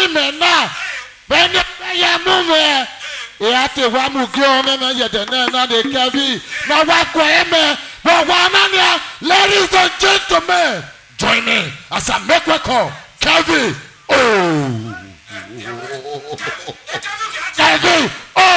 women now. When you move, you have to one who go on and you don't they can be. Now, what women, but one man, ladies and gentlemen, join me as I make a call. Kevin, oh, Kevin, oh.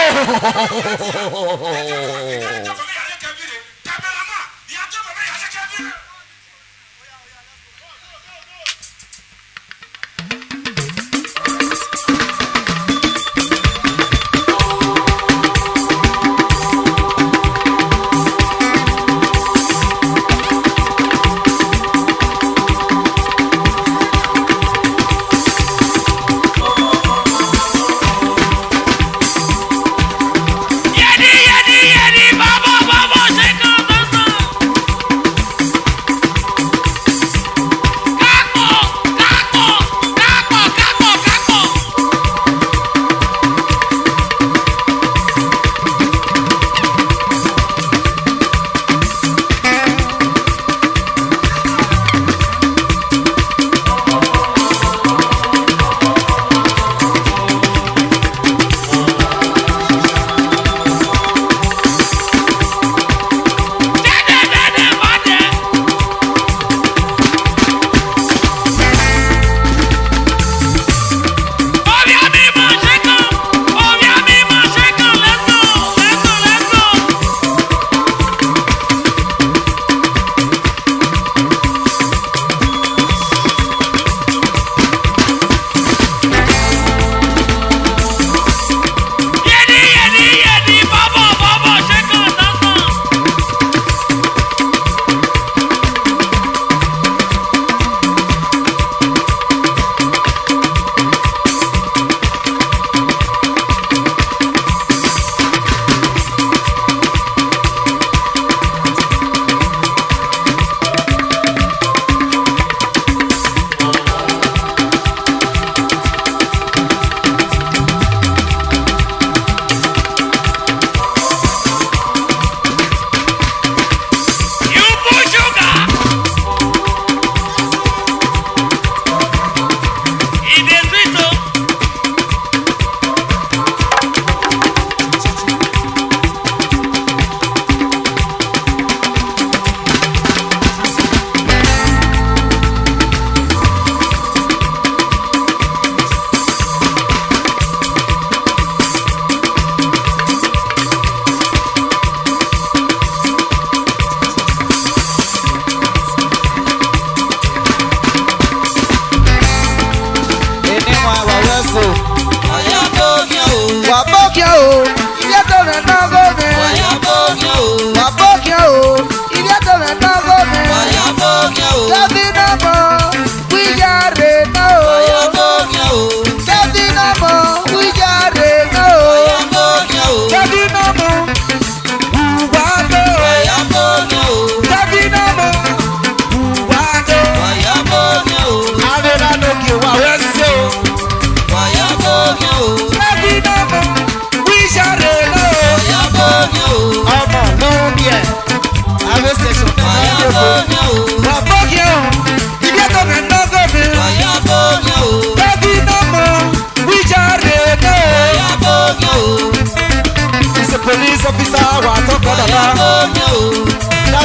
Police officer, what talk about that?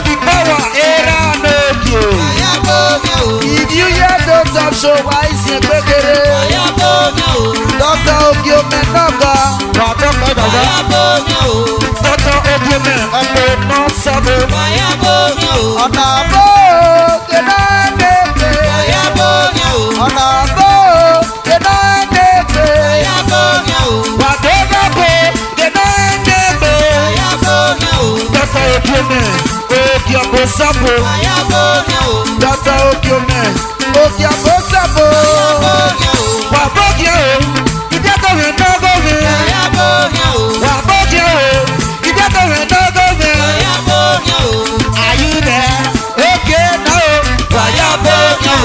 The power era no you. If you hear those top show, why is it better? Doctor Ogio Menoga, what talk about that? Doctor Ogio Menoga, not sabo. On a boat, the night on a boat, the night whatever boat, the night Doctor Okiome, Okiabo Sabo. Doctor Okiome, Okiabo Sabo. Wabokyo, Idiato Renogowe. Wabokyo, Idiato Renogowe. Are you there? Okay, no. Wabokyo.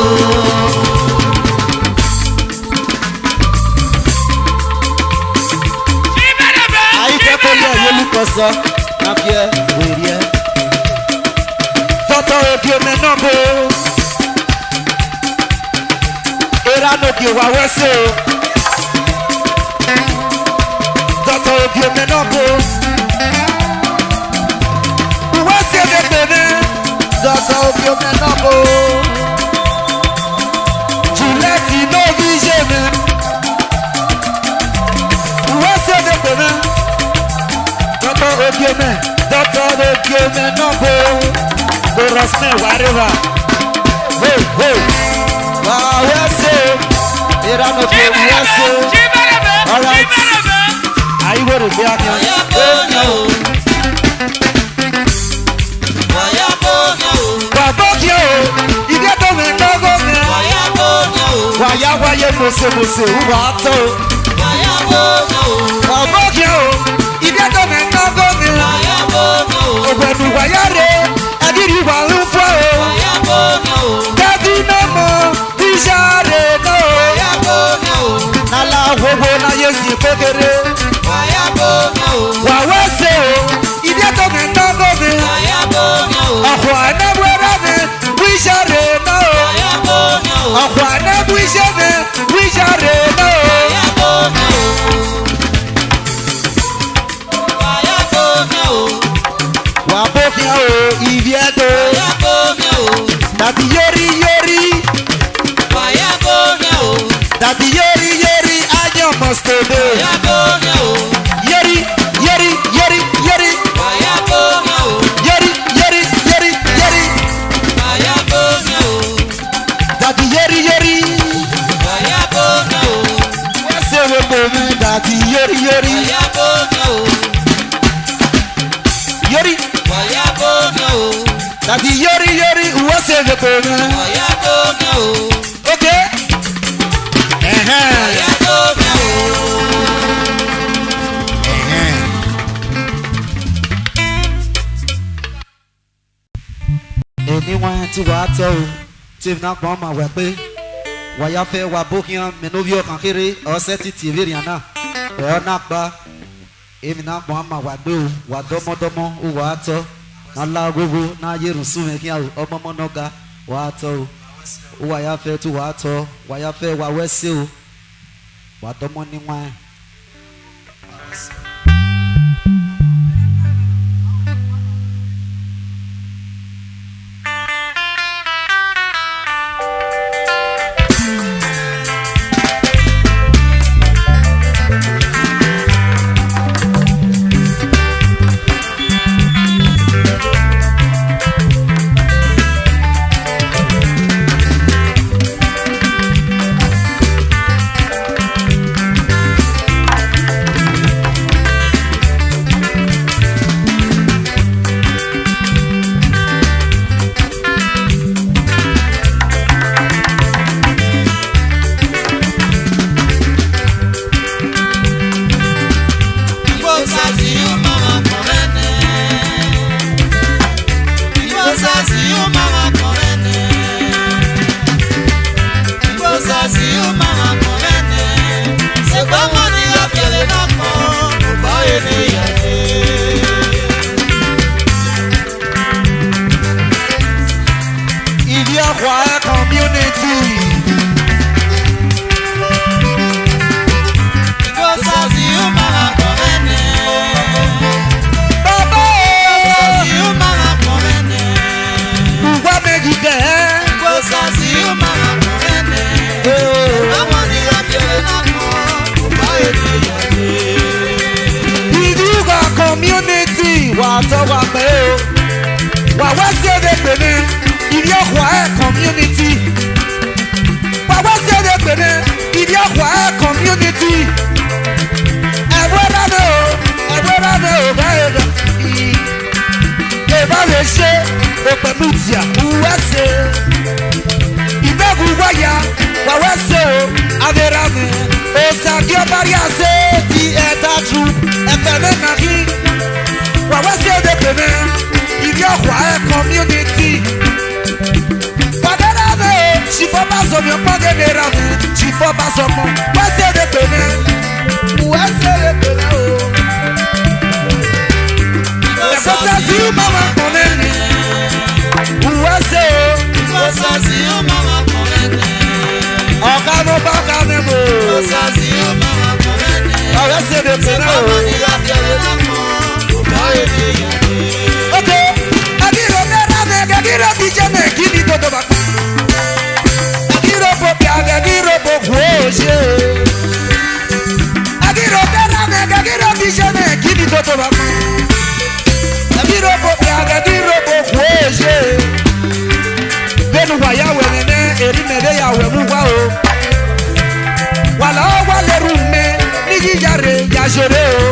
Koso, Napie, Werie. Doctor Okiome Nobo. Era no ki wa wese. Dr. Obiomenobo. What's your name? Dr. Obiomenobo. Juliette no vision. What's your name? Dr. Obiomenobo. The Rosme, whatever. Hey, hey. Wow, yes, sir. All right. Are you ready to be on here? Waya mose uwato. Wabokyo, ibi to me nogo mi. Ogbedu waya re, agiri wa nfo o. Dabi no mo, bijare no. Nala wowo na yesi pekere. Wawese o, ibi to me nogo mi. Akwa na wera mi, bijare no. Akwa na bijare, bijare no. Wabokyo, ivieto. Dati yori yori. Dati yori yori, ayo mustebe. Yori yori yori yori. Yori yori yori yori. Dati yori yori. Wesewe komi dati yori yori. Yori. Dati yori yori, wesewe komi. Okay. Anyone to water, Tim not bomb my weapon. Why you fair wa booking Menovio Kankiri or set it Tiviriana? Well, not back. Even not bomb my wadu, Wadomo, Uwato, Nala Gugu, na Yerusume, Omonoga, Wato. Why you fair to water? Why you fair wa Wessil? Wadomo ni wine. Mama, toto ba. Ebi robo biaga di robo kweje. Benu wa ya wenene eri mebe ya wemu wa o. Wala wale rume ni yare ya jere o.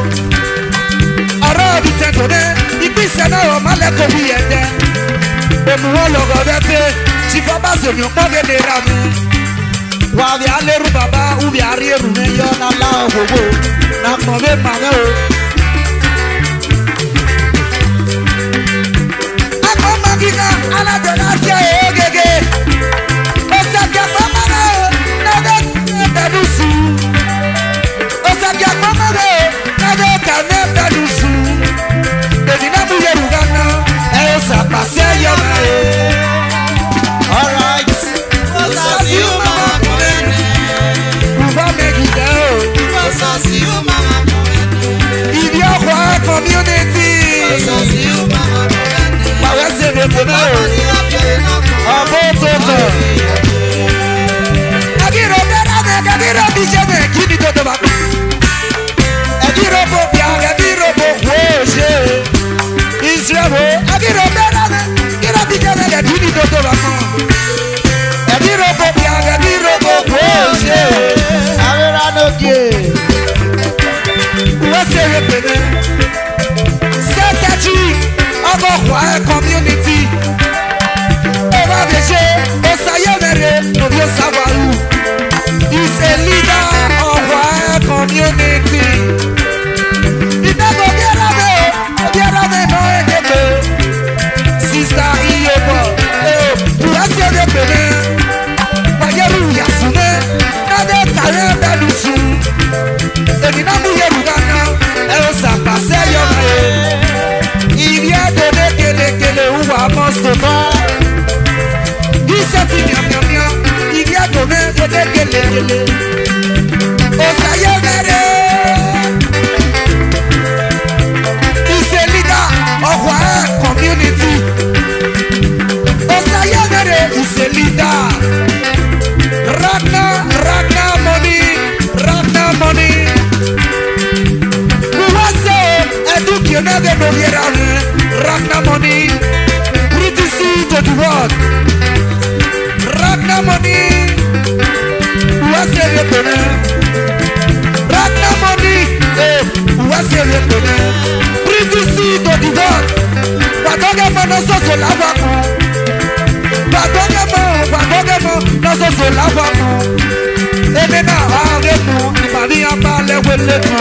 Ara bi tentone ibi sana o maleko bi ede. Benu wo logo bete si fa ba se mi o mo de rami. Wa bi aleru baba u bi arieru me yo na la ogogo na mo be ma o. Magina ala de la tia egege Osabia mamare na de dadusu Osabia mamare na de kane dadusu Edina mu yerugana e osa pase yo na e. All right Osasi u mama komene Uba megide o Osasi u mama komene Ibi akwa community Osasi u mama komene Abototo Agiro berane agiro bijene kini toto ba Agiro bobia agiro boje Israel agiro berane agiro bijene kini toto ba Agiro bobia agiro boje Avera no die Wase repene Setaji Agokwa community Eva Veje Osayemere Novio Savaru is a leader of our community. Itago Gerame no Egebe Sister Iyobo Urasi Egebe Bayeru Yasune Nade Kare Belusu Edinamu Yerugana Elsa Paseyo Kele uwa mostoma Isa ti miam Ibi adome kele Osaye mere Is a leader of our community. Osaye mere is a leader. Ragna money Uwase eduki onade no yerane Ragna money, British to the world. Ragna money, what's the repone? Ragna money, what's the repone? British to the world. Badogemo no so lavaku. Badogemo no so lavaku. Emena aremu, mani apale weleku.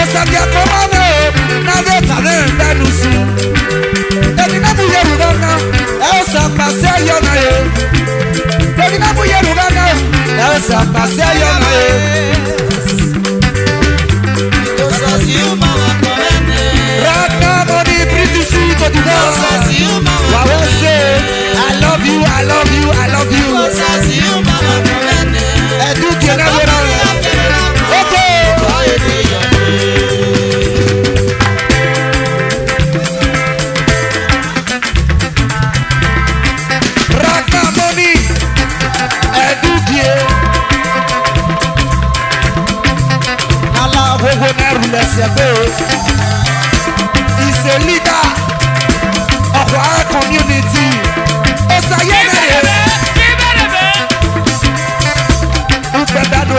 Osabia komane, nave kane danusu. Edinamu yerugana, elsa paseyo na ye. Edinamu yerugana, elsa paseyo na ye. Osasiu mama komene. Ragna money, pretty sweet to the world. Osasiu mama komene. I love you. Osasiu mama komene. Eduki na vera. Okay. He's a leader of our community. Osayemere Upedado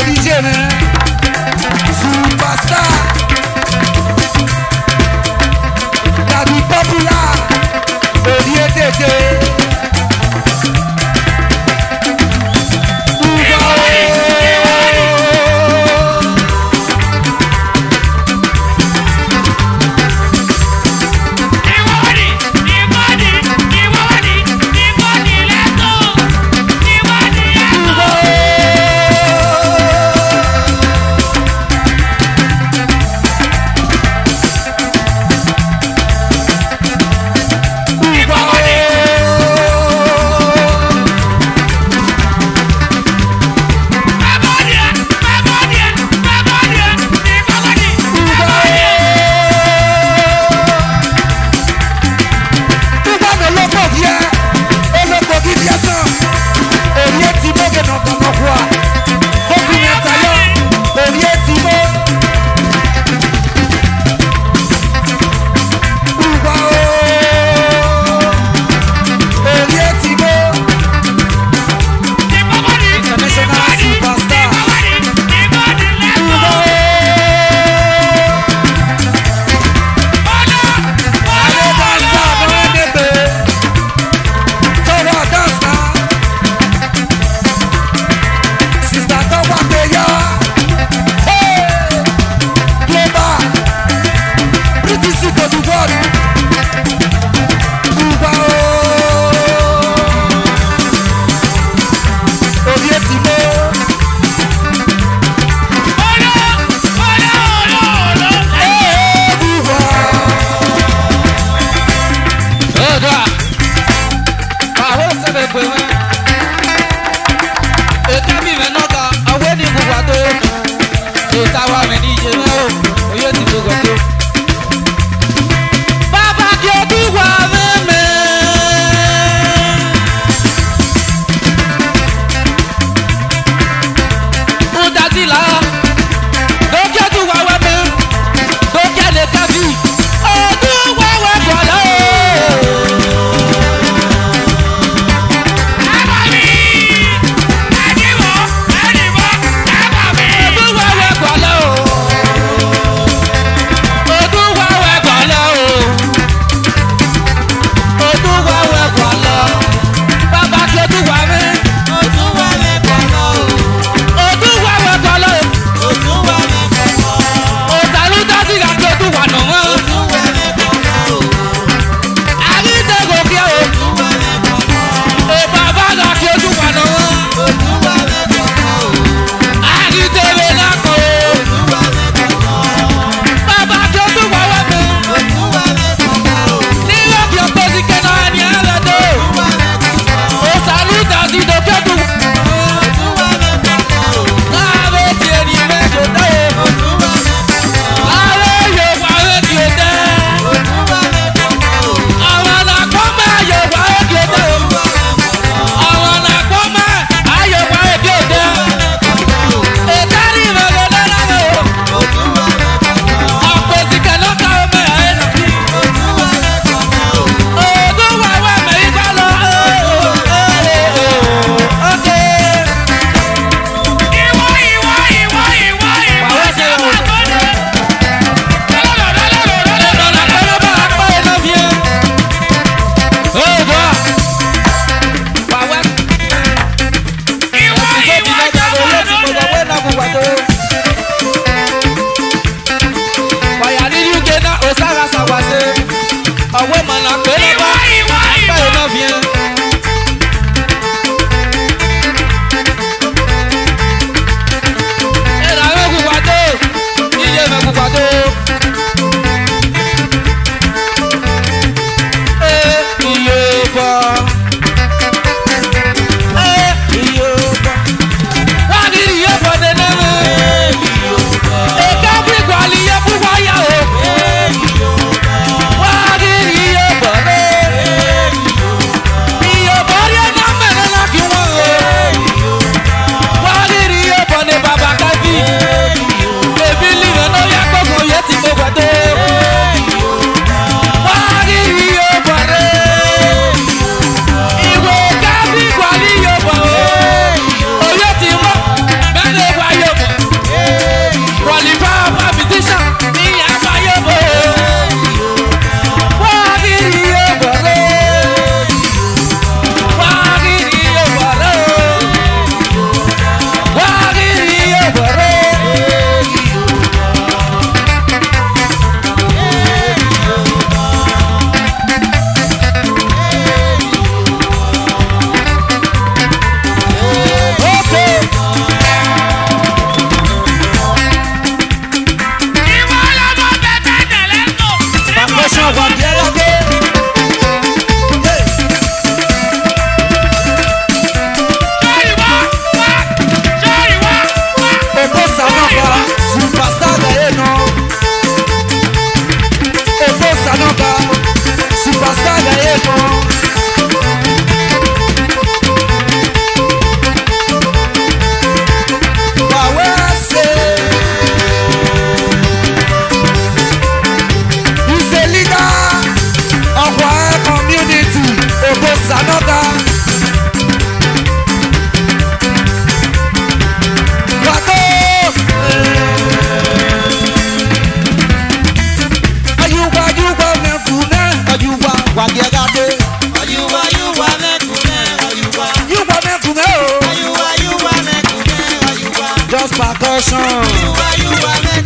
percussion.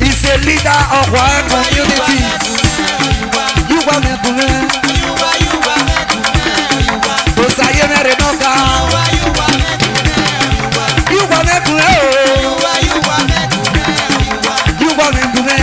He's a leader of one community. You want me to me? Cause I am a Renoka. You want me to me? You want me to me?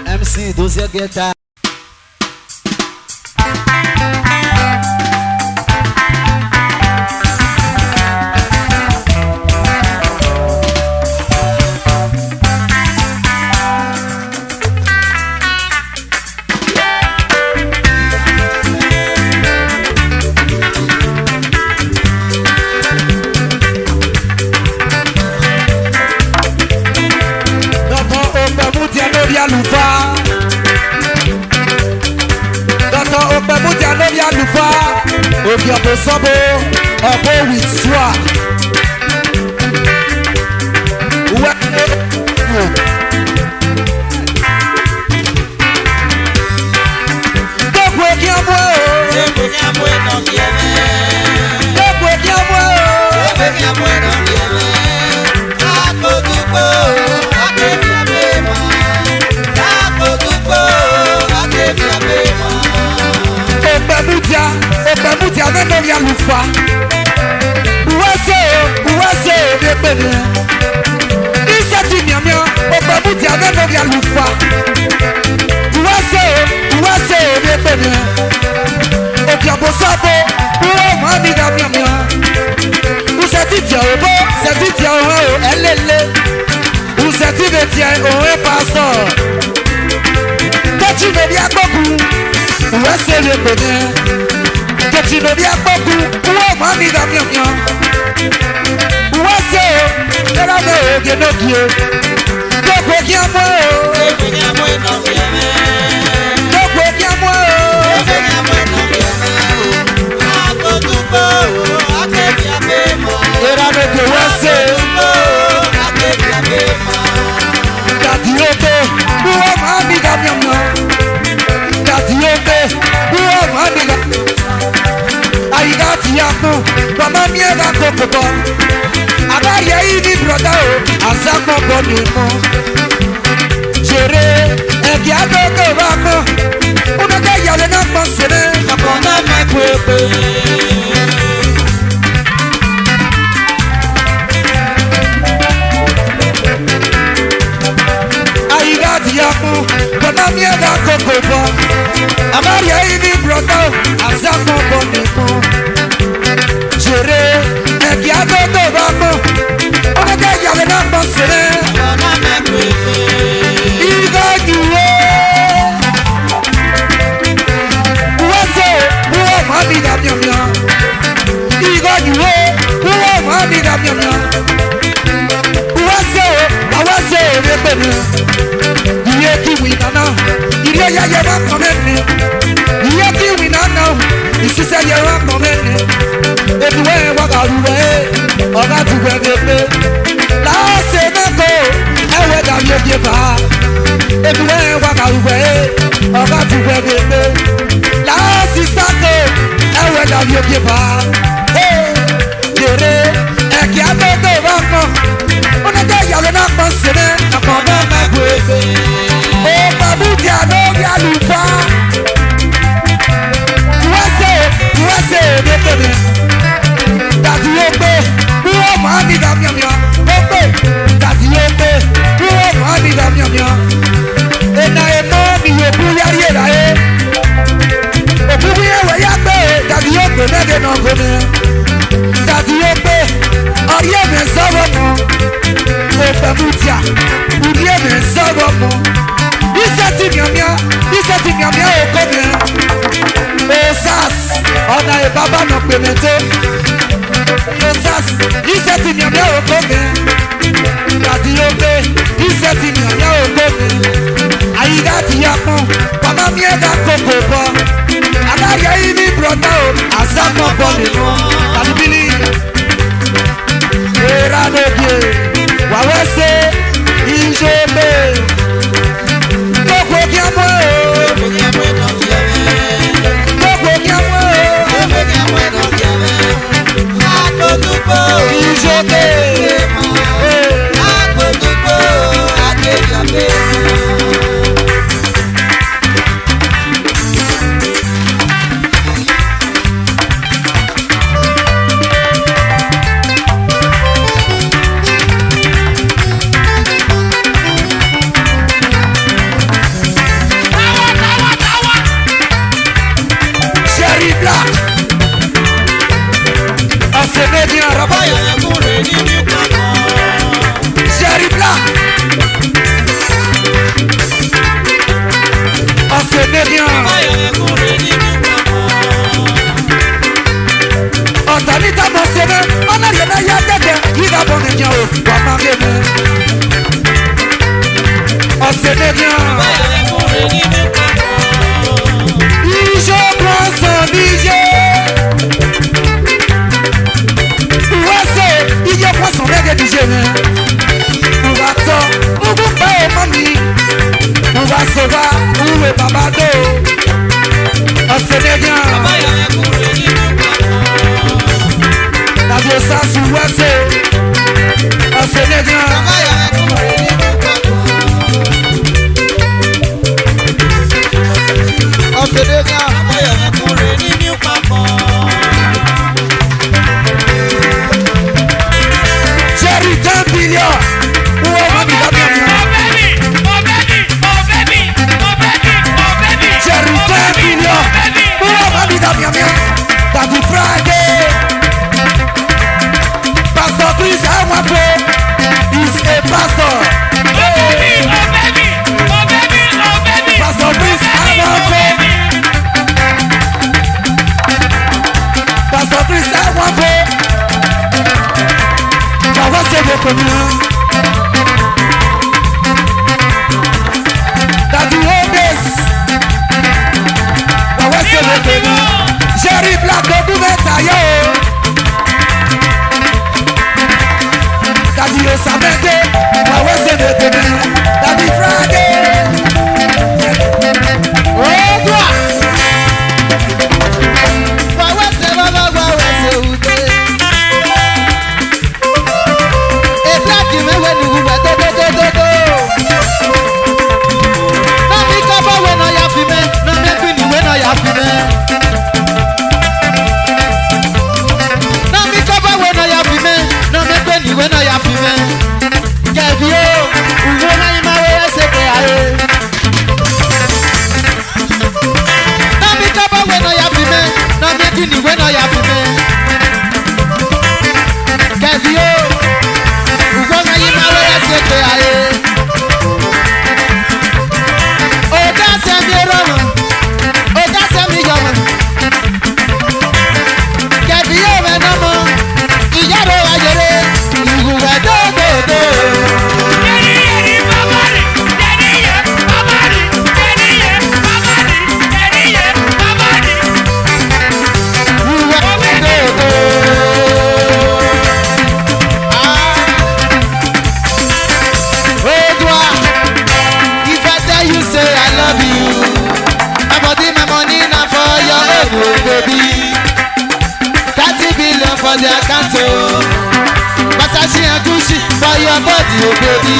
MC 12 guitar. Obiabo Sabo, Obo with swag. Obemutia nene ya lufa. Uwase debene. Isati miamia. Obemutia nene ya lufa. Uwase debene. Obiabo Sabo. Uwo mani da miamia. Usati tia obo. Sati tia oho elele. Usati de tia oho pastor. Tachi no dia boku. Uwase debene. Tu ne viens pas pour mami da mia. Uwase era no ge no gie. Dogo gi amo. Dogo gi amo. Era no ge uwase. Dati obe, uwo mami da mia. Dati obe, uwo mami da. Aigati yako, mama miega kokobo. Abari ya ini broda o, asako bonimo. Jere, eki adoko wako. Unaka yale na konsene, kapona mekwepe. Aigati yako, mama miega kokobo. Abari ya ini broda o, asako bonimo. Jere, eki adoko wako. Unaka yale na konsene, kapona mekwepe. ya lleva con él. Y aquí we not know. Y si se lleva con él. Et tu es wagarue. Oga tu es de la senaco. Ewe da mieux bien va. Et tu es wagarue. Oga tu es de la sisaco. Ewe da mieux bien va. Hey, yere. E qui a de vamos. On a déjà le n'a pas séné. A pendant ma gueule. Oh, Babudia, no Yalufa. USA, détonné. T'as dit ope, pour moi, ni la miam miam. Ope, t'as dit ope, pour moi, ni la miam miam. Et n'a aimé, ni au bout, y'a rien là, au bout, y'a rien, t'as dit ope, n'a de non connaît. T'as dit ope, rien, mais ça va non. Ope, Babudia, ou rien, mais ça va non. Isati miamia au combien. Osas, on a un baba non pénété. Osas, Isati miamia au combien. Kadiope, Isati miamia au combien. Aïda diapon, mama miega kokopa. Anaria ini brotao, azama bonimo. Kalibili, erano bie, wawese, ijobe. When I have oh baby. 30 billion for the account, oh. Versace and Gucci for your body, oh baby.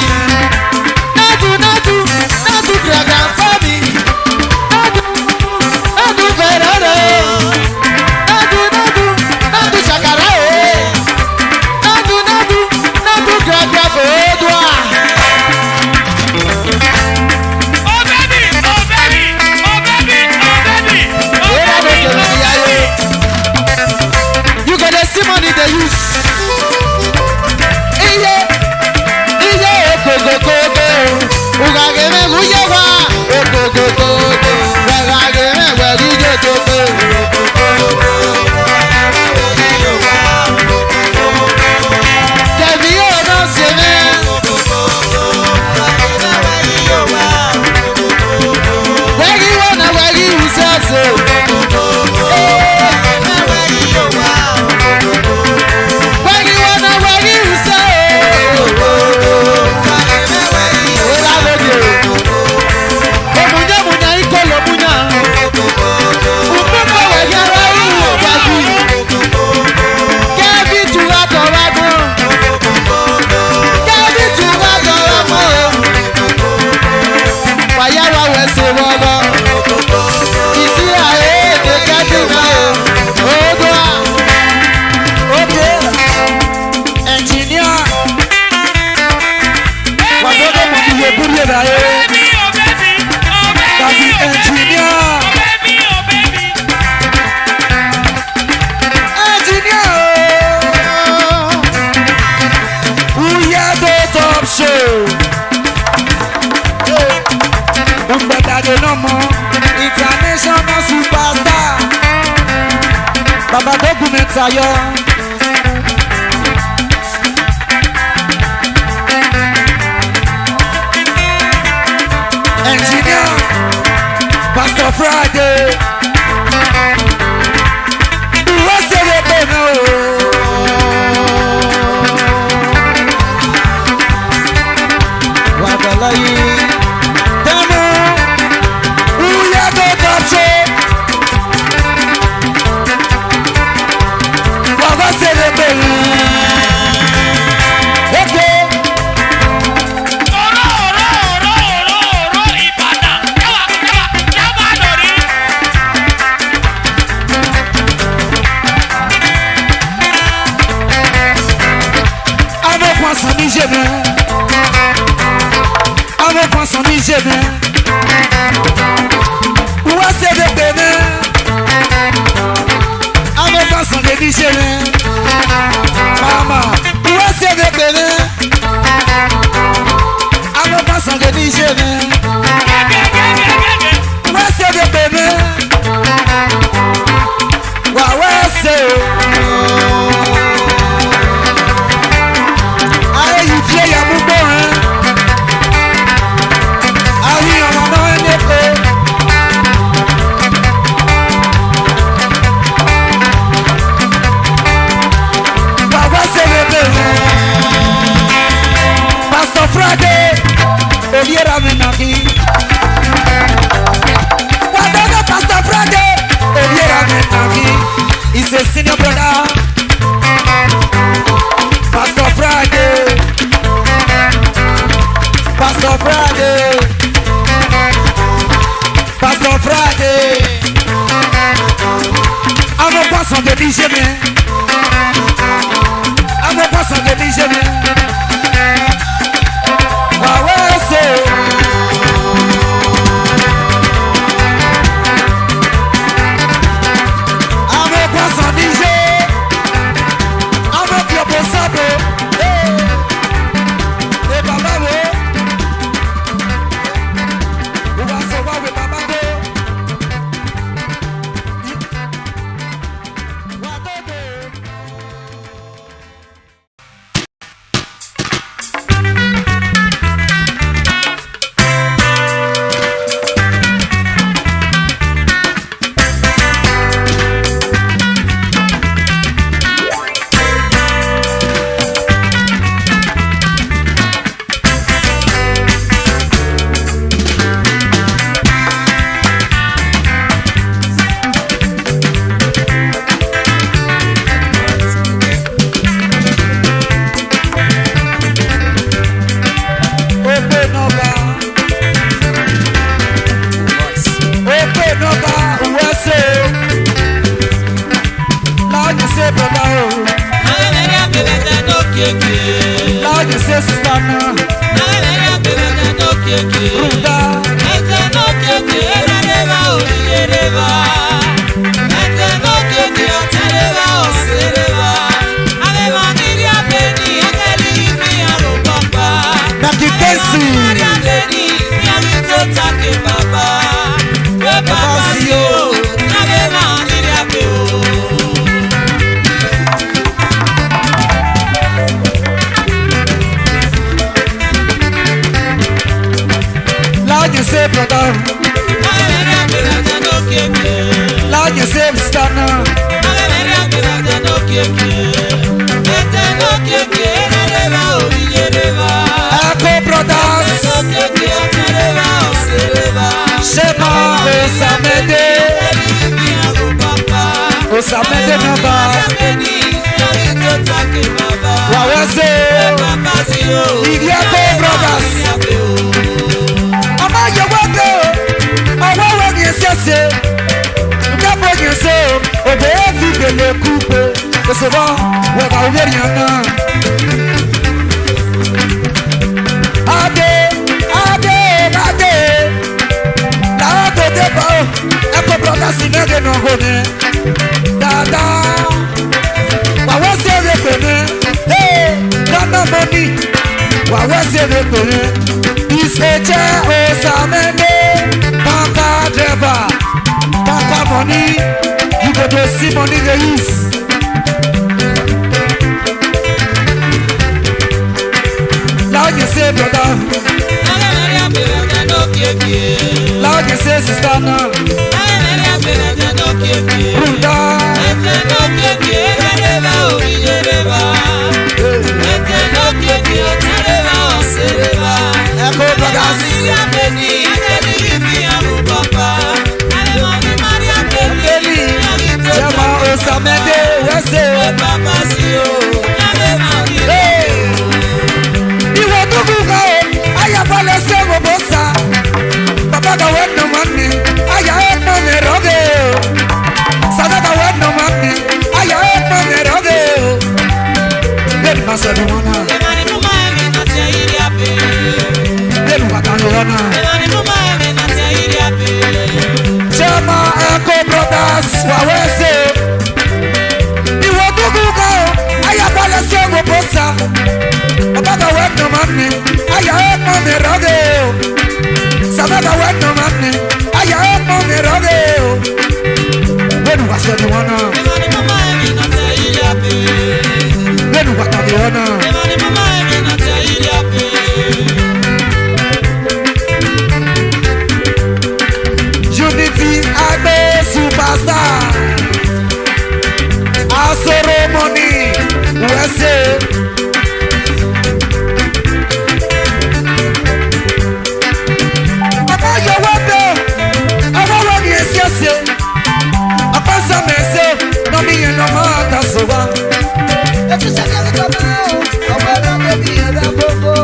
Nadu, program for me. Nadu Ferraro. Nadu Shakara, oh. Nadu program for Edouard. Money they use. Iye, go. Ugageme uyewa, go. Ugageme wegije go. Devi o no seme. Wegi wana wegi usase. International superstar Baba document ayo Engineer Pastor Friday what's the name Wabalayi Mama, what's the baby? I'm a person that is living. What's the baby? What's it? Are you feeling your movement? Are you on the Pastor Friday, Oliera Menaki. Stana. Ruda. Lord, you save Stana. Echo Brothers. Shema Osamede. Osamede Naba. Wawese. Echo Brothers. Ama Yawado. Awawa Yesese. Ndabo Yese. Obeye Fibele Coupe. Kosovo. Wega Uveriana. Ade. La de deba. Echo Brothers Sinege no gone. Dada. Wawese Repene. Hey. Nana Money. Wawese Repene. Iskeche Osamede. Papa driver. Papa money. You go to see money they use. Lord, you say brother. Lord, you say sister now. Ruda. Echo Brothers. Jama Osamede Wese. Iwo tukuka aya pale sego bosa. Papa ka weno mani aya eno neroge. Sada ka weno mani aya eno neroge. Deni masadu wana. Deni wakano wana. Jama Echo Brothers Wawese. Iwo tukuka aya pale sego bosa. Papa ka weno mani aya eno neroge. Sada weno mani aya eno neroge. Deni wasadu wana. Deni wakano wana. Unity Agbe Superstar. Asoro Money USA. Papa yo wado. Awawa ni esiase. Apasa mese. No mi no mata soba. Etu chakali kama. Awada baby ada bobo.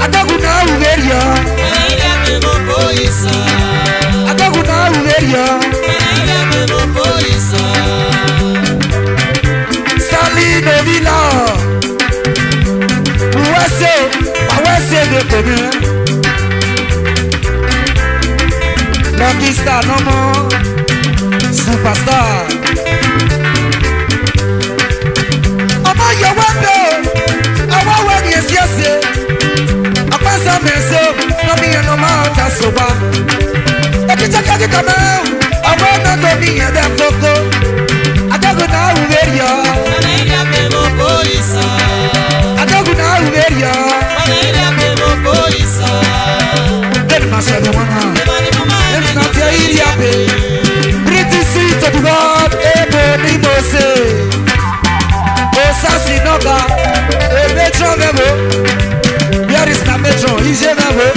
Adagu na uveria. Adagu na uveria. Salino Villa. Uwese de peme. Lucky Star no more. Superstar. Ọmọ yọwọ́ bẹ́ o. Ọwọ́ wẹ̀ ni èsì ẹ̀sẹ̀. Ọ̀pẹ́sẹ̀ mẹ́sẹ̀ lọ́mí yẹn ló máa ta sọ̀wá. Ẹbí jẹ́kẹ́ kíkọ́ mẹ́ o. Ọwọ́ náà tó mi yẹn dẹ́ kókó. Adẹ́gùn náà wù wẹ́rì ọ́. Adẹ́gùn náà wù wẹ́rì ọ́. Lẹ́nu máa sọ ẹ̀mí wọn náà. Lẹ́nu náà tiẹ̀ yí rí àpè. British City to the world, ebo ni mo se. Osasi noga, e metro memo. Where is na metro? Ije memo.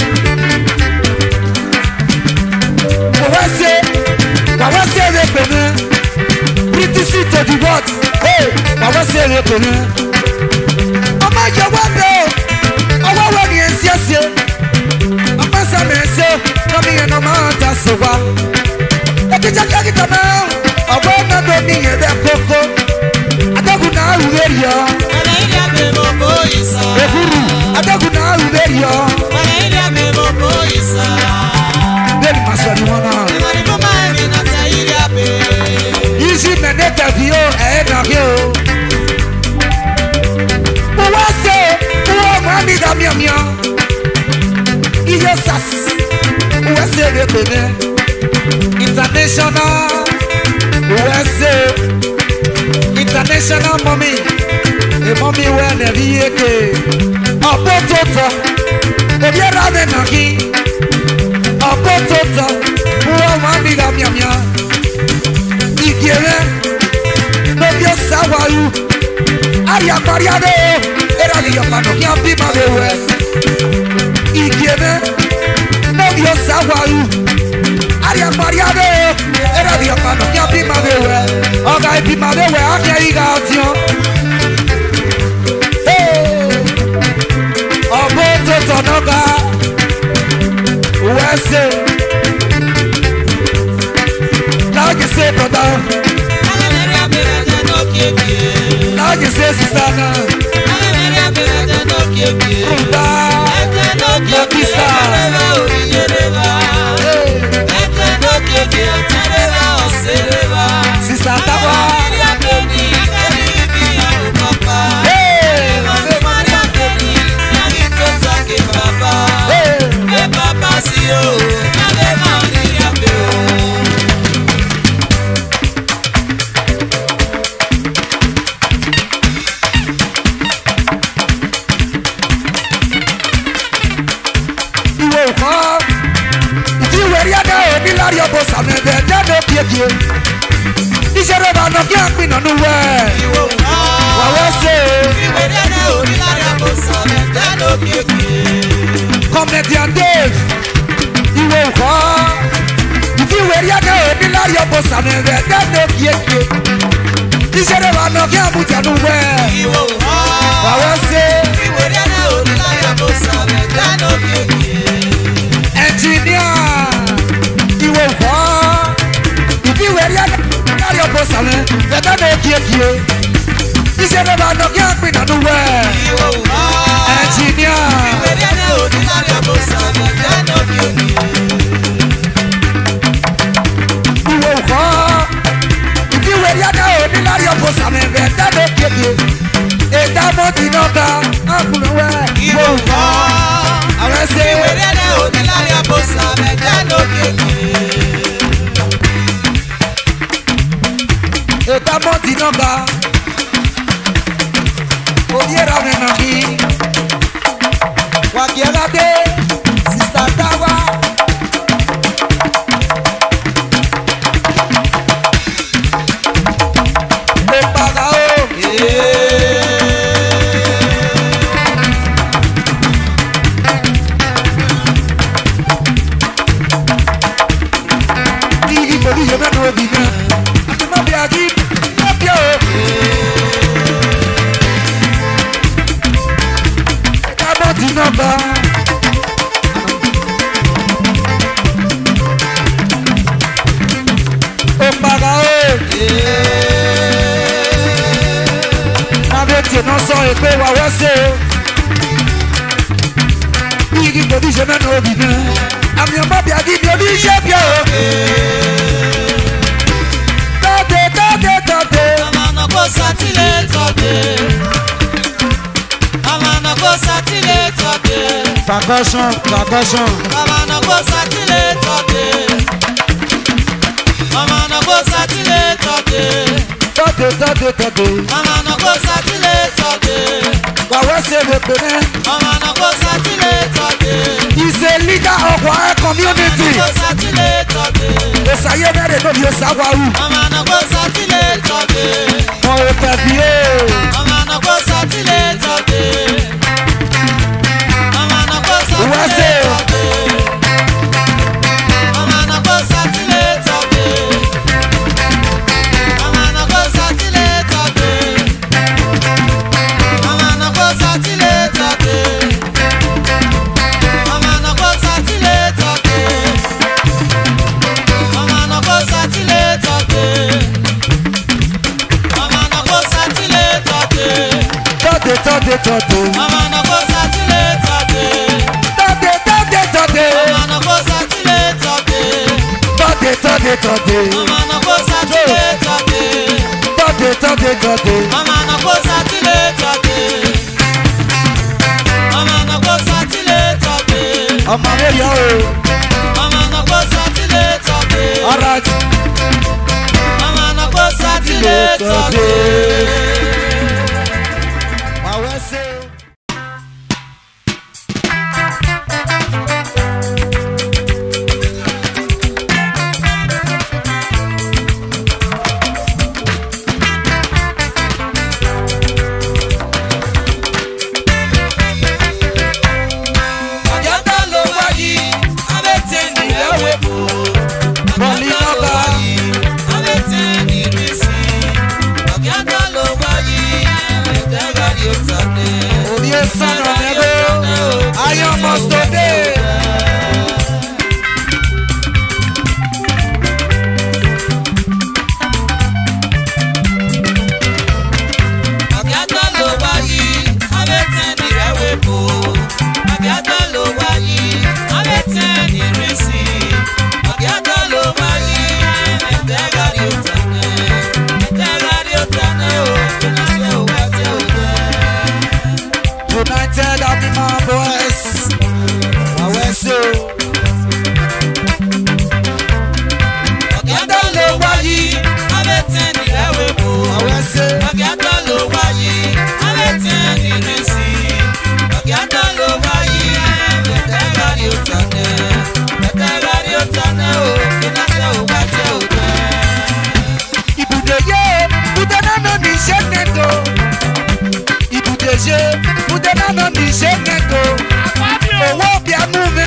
Wawase le pene. British City to the world, hey, wawase le pene. Ọmọ yẹ wọ́dọ̀, ọwọ́ wẹ̀ ni èsì ẹ̀sẹ̀. Ọmọ sẹ́mi ẹ̀sẹ̀, lọ́mí yẹn lọ́ máa ta sọ̀wá. Ekija kaki kama, ọwọ́ náà tó ní yẹn dẹ́ kókó. Adẹ́gùn náà wúwẹ́rì ọ́. Ehuru. yo. Baby, my son, you wanna. Easy man, that you and I go. Who was it? Who am I? Mia. Yes, who was it, baby? International. Who was it? International mommy. A mommy when the VK. A potato. If you're rather knocky. A potato. Who am I? Mia. Ikiere. No, you're sour. Aria Mariano. Era di Yamano. Can't be my way. Ikiere. No, you're sour. Aria Mariano. Era di Yamano. Can't be my way. Okay, be my way. I can't out you. Tonoga, what's it? Now you say, brother. Now you say, sister. Sister Taba. Comedian Dave, you will call. If you were young, you will your boss and then no kick. This is a man of your boots and where you will call. I will say, you were young, your boss and then no kick. Engineer, you will call. If you were young, your boss and then no kick. This is a man of your boots and where you will call. Engineer. Sister Tawa. Non so e pe wa wase Igi bodi je me no bi na Ami o bia di bi obi je bia o Tate Mama no go satile today Mama no go satile today Percussion Mama no go satile today Mama no go satile today Mama no go satile today. Mama no go satile today. He's a leader of our community. Mama no go satile today. Mama no go satile today. Mama no go satile today. Mama no go satile today. Mama no go satile today. Mama no go satile today. Mama no go satile today. Mama no go satile today. Mama no go satile today. Mama no go satile today. tọ́dé. Ọmọ náà kó sátìlé tọ́dé. Tọ́dé. Ọmọ náà kó sátìlé tọ́dé. Ọmọ náà kó sátìlé tọ́dé. Ọmọ mi yọ o. Ọmọ náà kó sátìlé tọ́dé. Alright. Ọmọ náà kó sátìlé tọ́dé. Wàá wẹ́ sí o. Son of Nego, I almost today. United Army my boys. I will say. Ọ̀gá ló wáyé, abẹ́tẹ̀ nílẹ̀wé bò. I will say. Ọ̀gá ló wáyé, abẹ́tẹ̀ nírèsí. Ọ̀gá ló wáyé, bẹ̀tẹ̀ rárí ó tànẹ́. Bẹ̀tẹ̀ rárí ó tànẹ́ o, kí náà tẹ ò bá tẹ ò tẹ́. Ibùdó yé, ibùdó náà ní iṣẹ́ nẹ́tò. Ibùdó yé, ibùdó náà ní iṣẹ́ nẹ́tò. Owó bí a mú mi,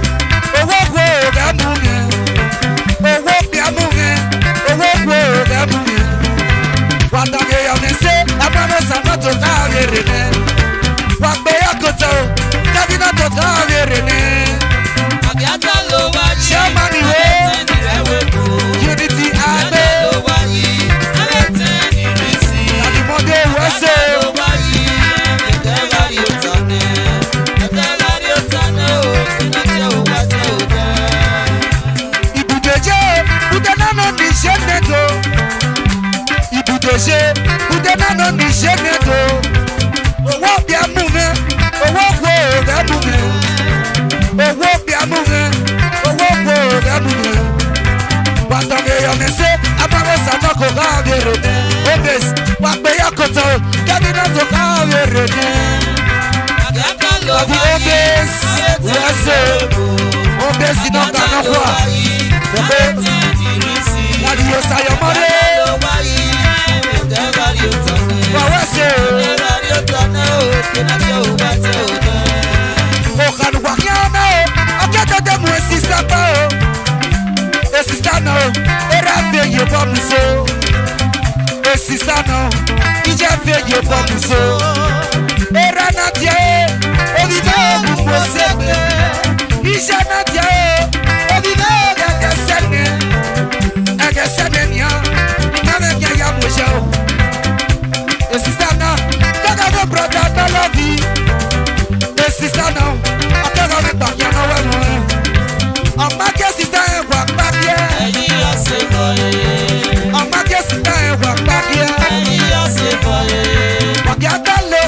owó wo bí a mú mi. Owó bí a mú mi, owó wo bí a mú mi. Wàtàgé yọ̀ mi sí, abúlé sàmọ́tò káàrí rè ní. Wàgbé yàgòtò, kábínà tó káàrí rè ní. Ọ̀gá ló wáyé, Chairman ìwé. abẹ́tẹ̀ nílẹ̀wé bò. Unity Ọ̀gá Adé, ló wáyé, abẹ́tẹ̀ nírèsí. Àdìmọ́dé Wẹ́sẹ̀. Ibùdójé, ibùdó náà ní iṣẹ́ nẹ́tò. Ibùdójé, ibùdó náà ní iṣẹ́ nẹ́tò. Owó bí a mú mi, owó wo bí a mú mi. Owó bí a mú mi, owó wo bí a mú mi. Wàtàgé yọ̀ mi sí, abáwọ̀ sàmọ́ kò káàbí rè ní. Obès, wàgbé yàkọ̀tọ̀, kẹ́bínà tó káàbí rè ní. Ọdí Obès, Wẹ́sẹ̀, Obès iná kaná wà. Bẹ̀bẹ̀, láti yóò sayọ̀ mọ́lé. Wẹ́sẹ̀, òkàlùwà kí á náà o, ọjọ́ tẹ́tẹ́ mú èsì sábà o. Èsì sáná o, eré àfẹ́yẹ bọ́ mi so. Èsì sáná o, ìjẹ́ àfẹ́yẹ bọ́ mi so. Eré náà tiẹ̀, omi náà mú mo sẹ́gbẹ̀. Iṣẹ́ náà tiẹ̀, omi náà gẹ̀gẹ̀ sẹ́ni. Ẹ̀gẹ̀ sẹ́ni nìyẹn, náà kẹ́ ya mo ṣe o. Èsì sáná, gẹ́gẹ́ bí bùrọ̀dá náà lọ́bì. Èsì sáná, akẹ́kọ̀ọ́ mi pàkíyàn náà wẹ̀ mọ́. Ọ̀mákẹ́ sísá ẹ̀ wà pàkíyà. Ọ̀mákẹ́ sísá ẹ̀ wà pàkíyà. Pàkíyà tá lè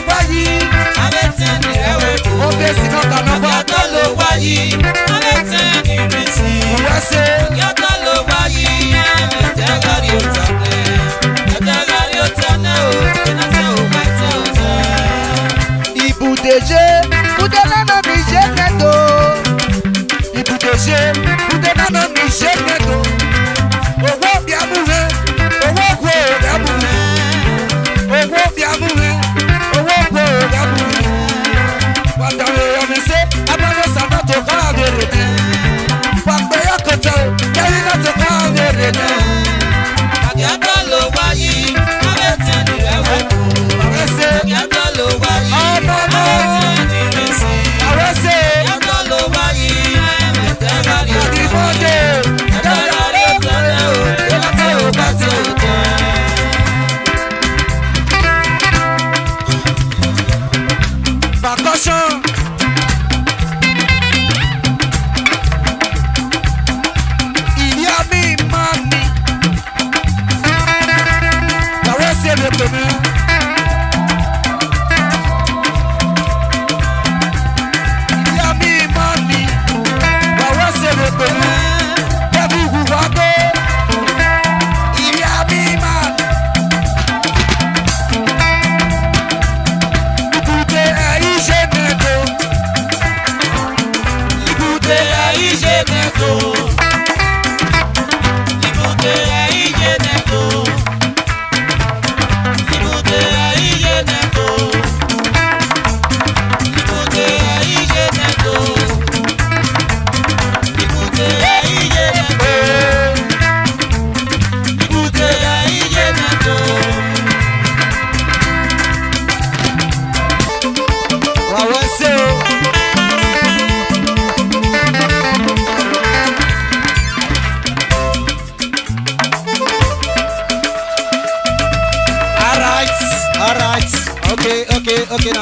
Okay now.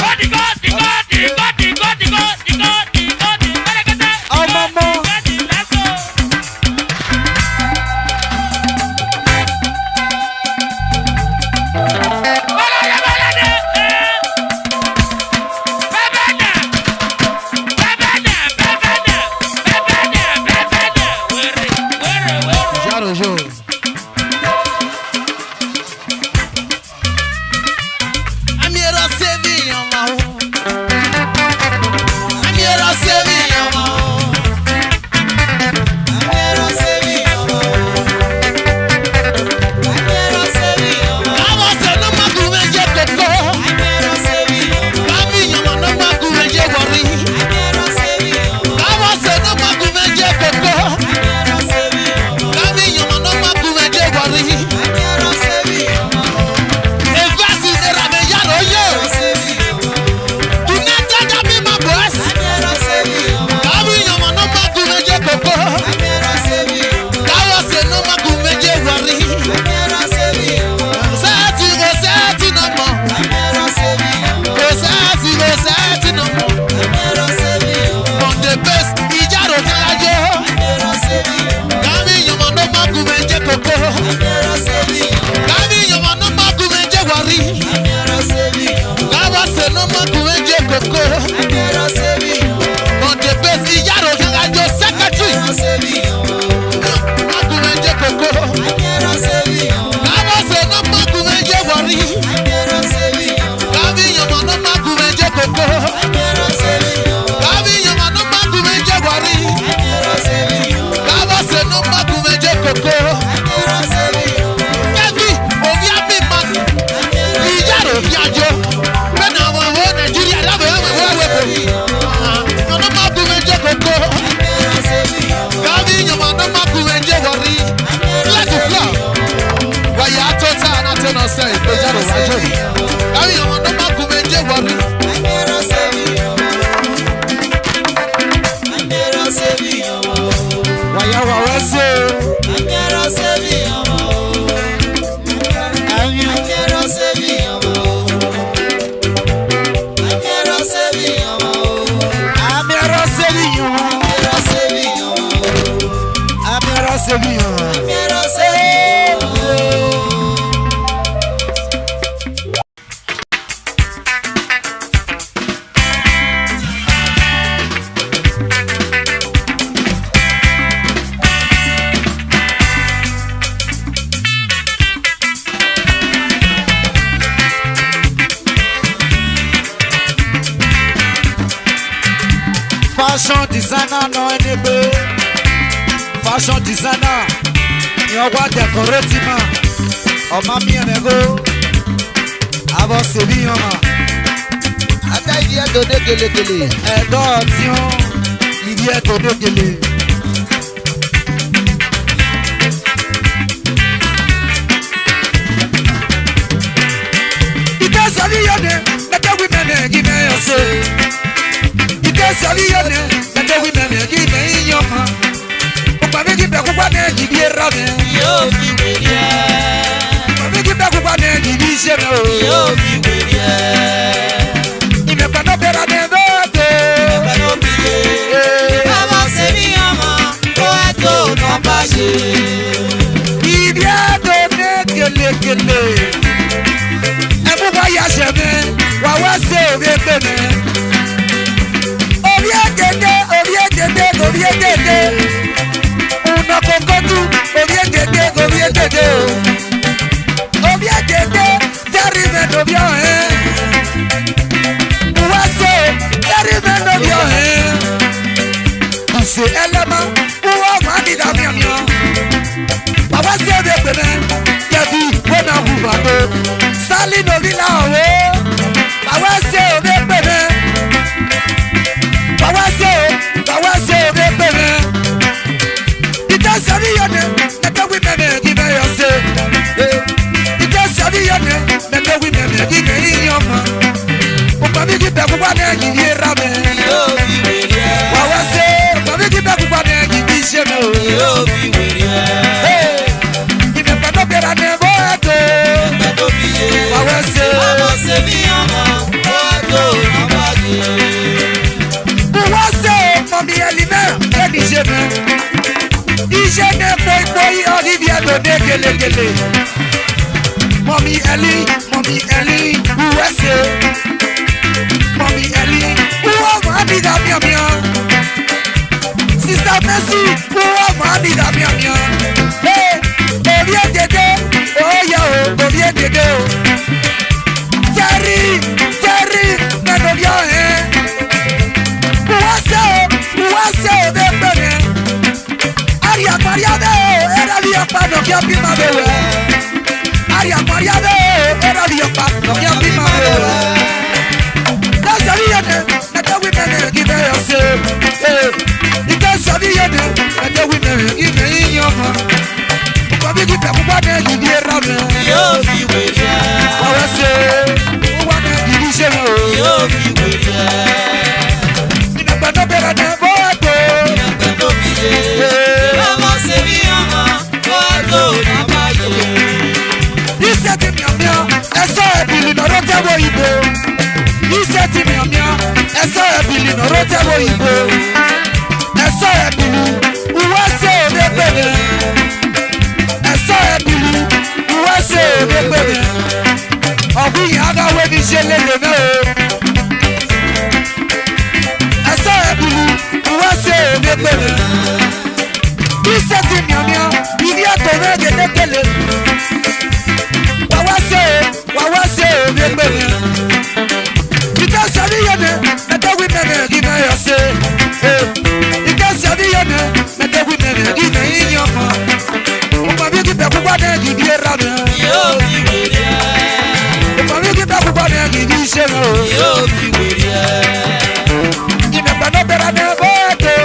Oh mama. Fashion designer no enebe. Fashion designer. You want decorate ma. O mami enego. Abo sebi yoma. Ata iye do de gele gele. Edo tion. Iye do de gele. Ite sali yone. Nete women give me your say. Sali yone, nete women give me your man. Opa me give back one and give you rame. Yo, me give back one and give you shame. Yo, il me pas no better than that. Comment c'est bien, poète non pas. Il y a donné que et vous voyagez bien, wa c'est bien. Una cocotu, obietete. Obietete, t'arrives de bien, Ouasso, t'arrives de bien, c'est élément, ouah, mani d'amiamia. Papa c'est de peine, y'a dit, on a ouvert, sali no villa, Papa c'est de peine. Pawase bebe. Ita sali yone, nete wi meme give you say. Ita sali yone, nete wi meme give inyoma. Opa mi give ku kwa na give rame. Pawase, opa mi give ku kwa na give sheme. Give me pano bera ne boato. Pawase, pawase bi yoma. Ìṣẹ́nẹ́ pọ́ìpọ́ì ọ̀dídìí ẹ̀dọ̀dẹ́ gẹ́lẹ́gẹ́lẹ́. Mọ̀mí ẹ̀lí, USA. Mọ̀mí ẹ̀lí, wúwọ́ máa bí dá míọ̀míọ̀. Sísá Mẹ́sì, wúwọ́ máa bí dá míọ̀míọ̀. Orí èdèdè, óyá o, orí èdèdè o. Jerry, mẹ́lòdìọ̀ ẹ̀. USA o, dé pẹ̀lẹ́. Ariapariade, era diapa, no que apima bebe. Ariapariade, era diapa, no que apima bebe. That's a reason that the women give us. That's a reason that the women give me your man. But we give them one day, you get around. You'll be with ya. I say, one day, you say, you'll be with ya. in a better than boy. Iseti miamia, eso ebili no rote wo ibo. Iseti miamia, eso ebili no rote wo ibo. Eso ebili, uwase odepele. Eso ebili, uwase odepele. Obi yaga we bi shele leme o. Eso ebili, uwase odepele. Iseti miamia, ibi atome gedekele. Wawase obiekpeme. Ike sadi yene, mete wimene gime yose. Ike sadi yene, mete wimene gime inyoma. Umabi kipe kubane gidi erame. Umabi kipe kubane gidi isheme. Gime bano berane bote.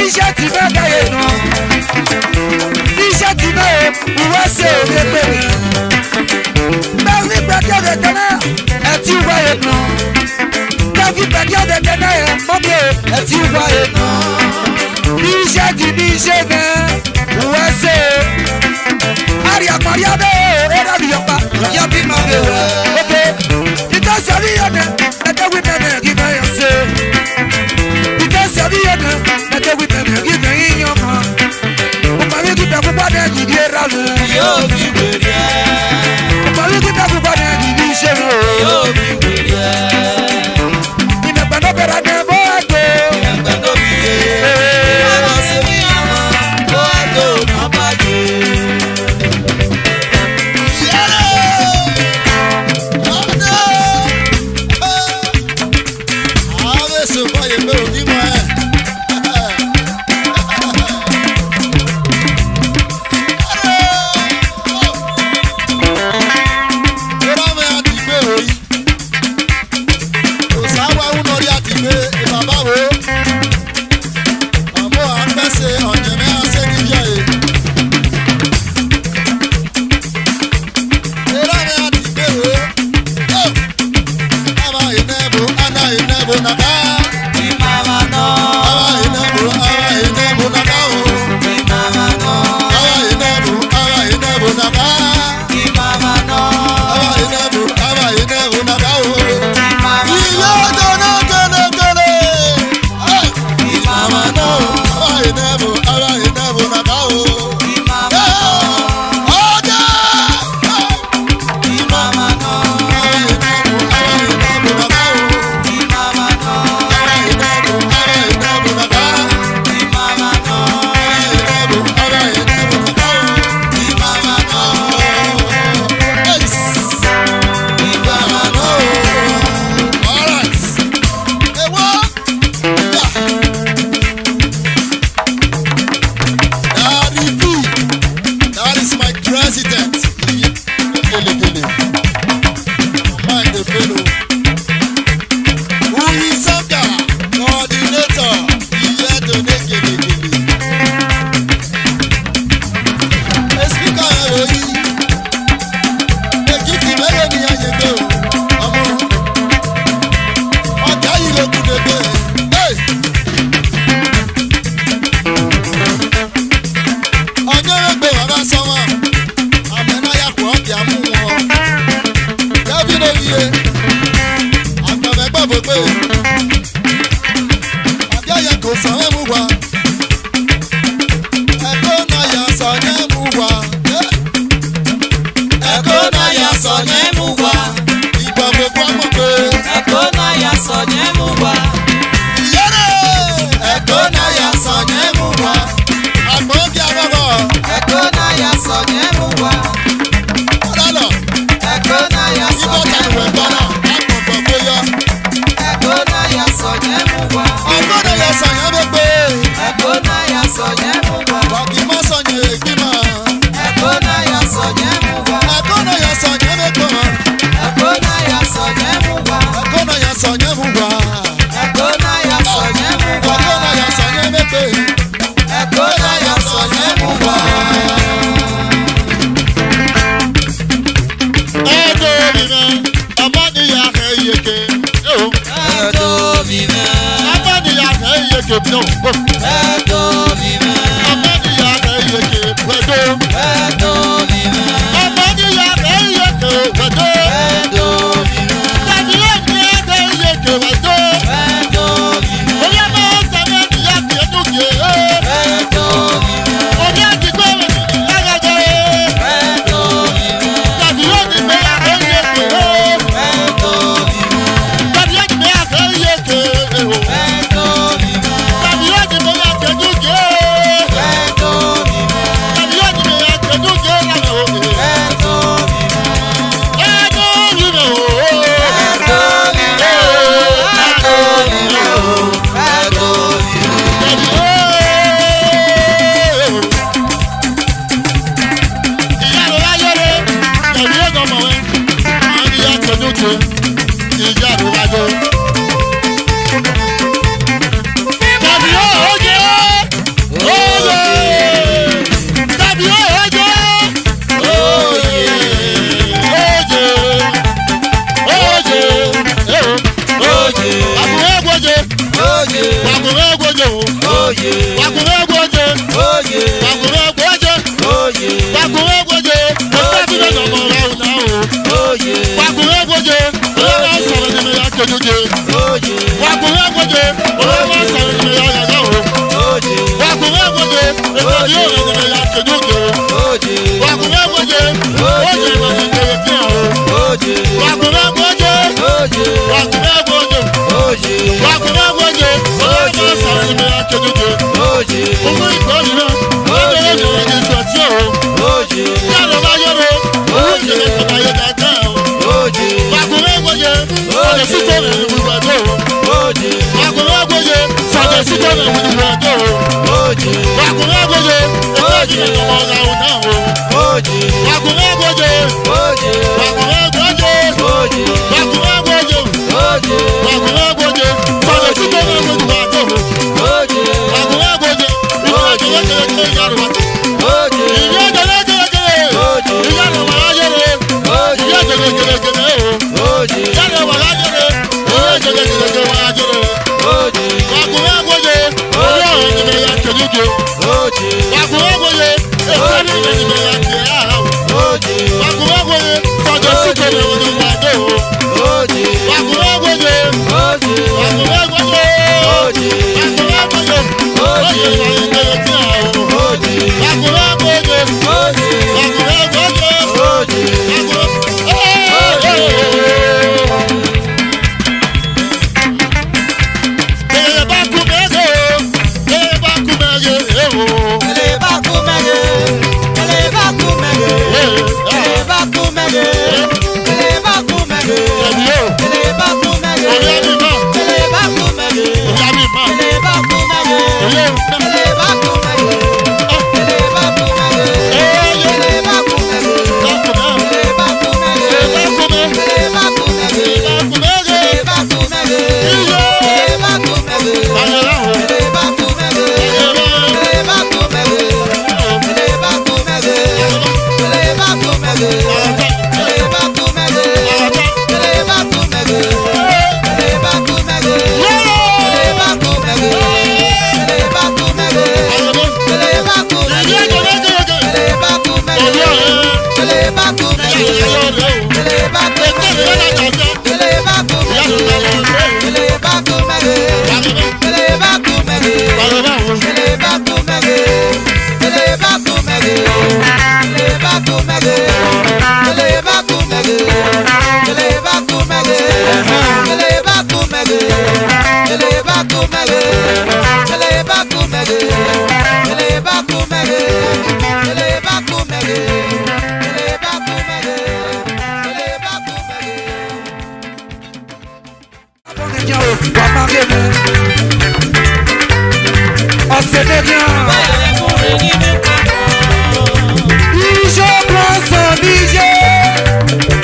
Iṣẹ́ ti bẹ́ káyé nù. Iṣẹ́ ti bẹ́ ìwé ṣe òde pèmí. Bẹ́ẹ̀ni gbẹ̀dẹ̀ òde tẹ́lẹ̀ ẹ̀ ti wáyé nù. Bẹ́ẹ̀ni gbẹ̀dẹ̀ òde tẹ́lẹ̀ ẹ̀ mọ́bí ẹ̀ ti wáyé nù. Iṣẹ́ ti ní iṣẹ́ náà ìwé ṣe. Àríyàmọ̀ríyá bẹ́ẹ̀ ẹ̀rọ ìyọ̀pá yọ bí màá bẹ̀ wẹ̀. Oke ìtọ́sọ̀rí yẹn nà ẹ̀dẹ́ wí mẹ́rin kí bẹ́ẹ̀ yọ ṣe. Ìtọ́sọ̀rí yẹn nà. Give me in your man. Umari kita kubane gidi eralu. Yo fi were. Umari kita kubane gidi shero. Yo fi were. Ina bano berane boato. Ina bano biye. Ama se mi ama boato na baje. Yero. Boato. Ave so baye me odi mo e. Abia ko san mu wa. Eko na ya so nye mu wa. Eko na ya so nye mu wa. Iba mo kwa mo pe. Eko na ya so nye mu wa. Yere. Eko na ya so nye mu wa. Agbo bi agogo. Eko na ya so nye mu wa. Oralo. Eko na ya so Ibo nye ta mu we wa. bana. Akoko boya. Eko na ya so nye mu wa. Agbo na ya so nye be. Eko na ya so nye mu wa. Wa ki ma so nye ekima. Eko na ya so nye mu wa. Eko na ya so nye be ko. Eko na ya so nye mu wa. Eko na ya so nye mu wa. Eko na ya so nye mu wa. Eko na ya so nye be. Eko na ya so nye mu wa. Edo bime, amani ya heyeke. Edo bime. Amani ya heyeke. No. Edo bime. Amani ya heyeke. Edo. Edo bime. Amani ya heyeke. Edo. Edo bime. Tani ya heyeke. Edo. Edo bime. Oya ma sami ya kenuke. Edo bime. Oya ti gbe mi agaje. Edo bime. Tani ya ti me ya heyeke. Edo bime. Tani ya ti me ya heyeke. Edo bime. Tani ya ti me ya kenuke. Edo bime. Tani ya ti me ya kenuke la o. Edo bime. Edo bime o. Edo bime. Edo bime. Edo bime. Oje. Seigneur, va m'arriver. Oh, c'est bien. Je prends son budget.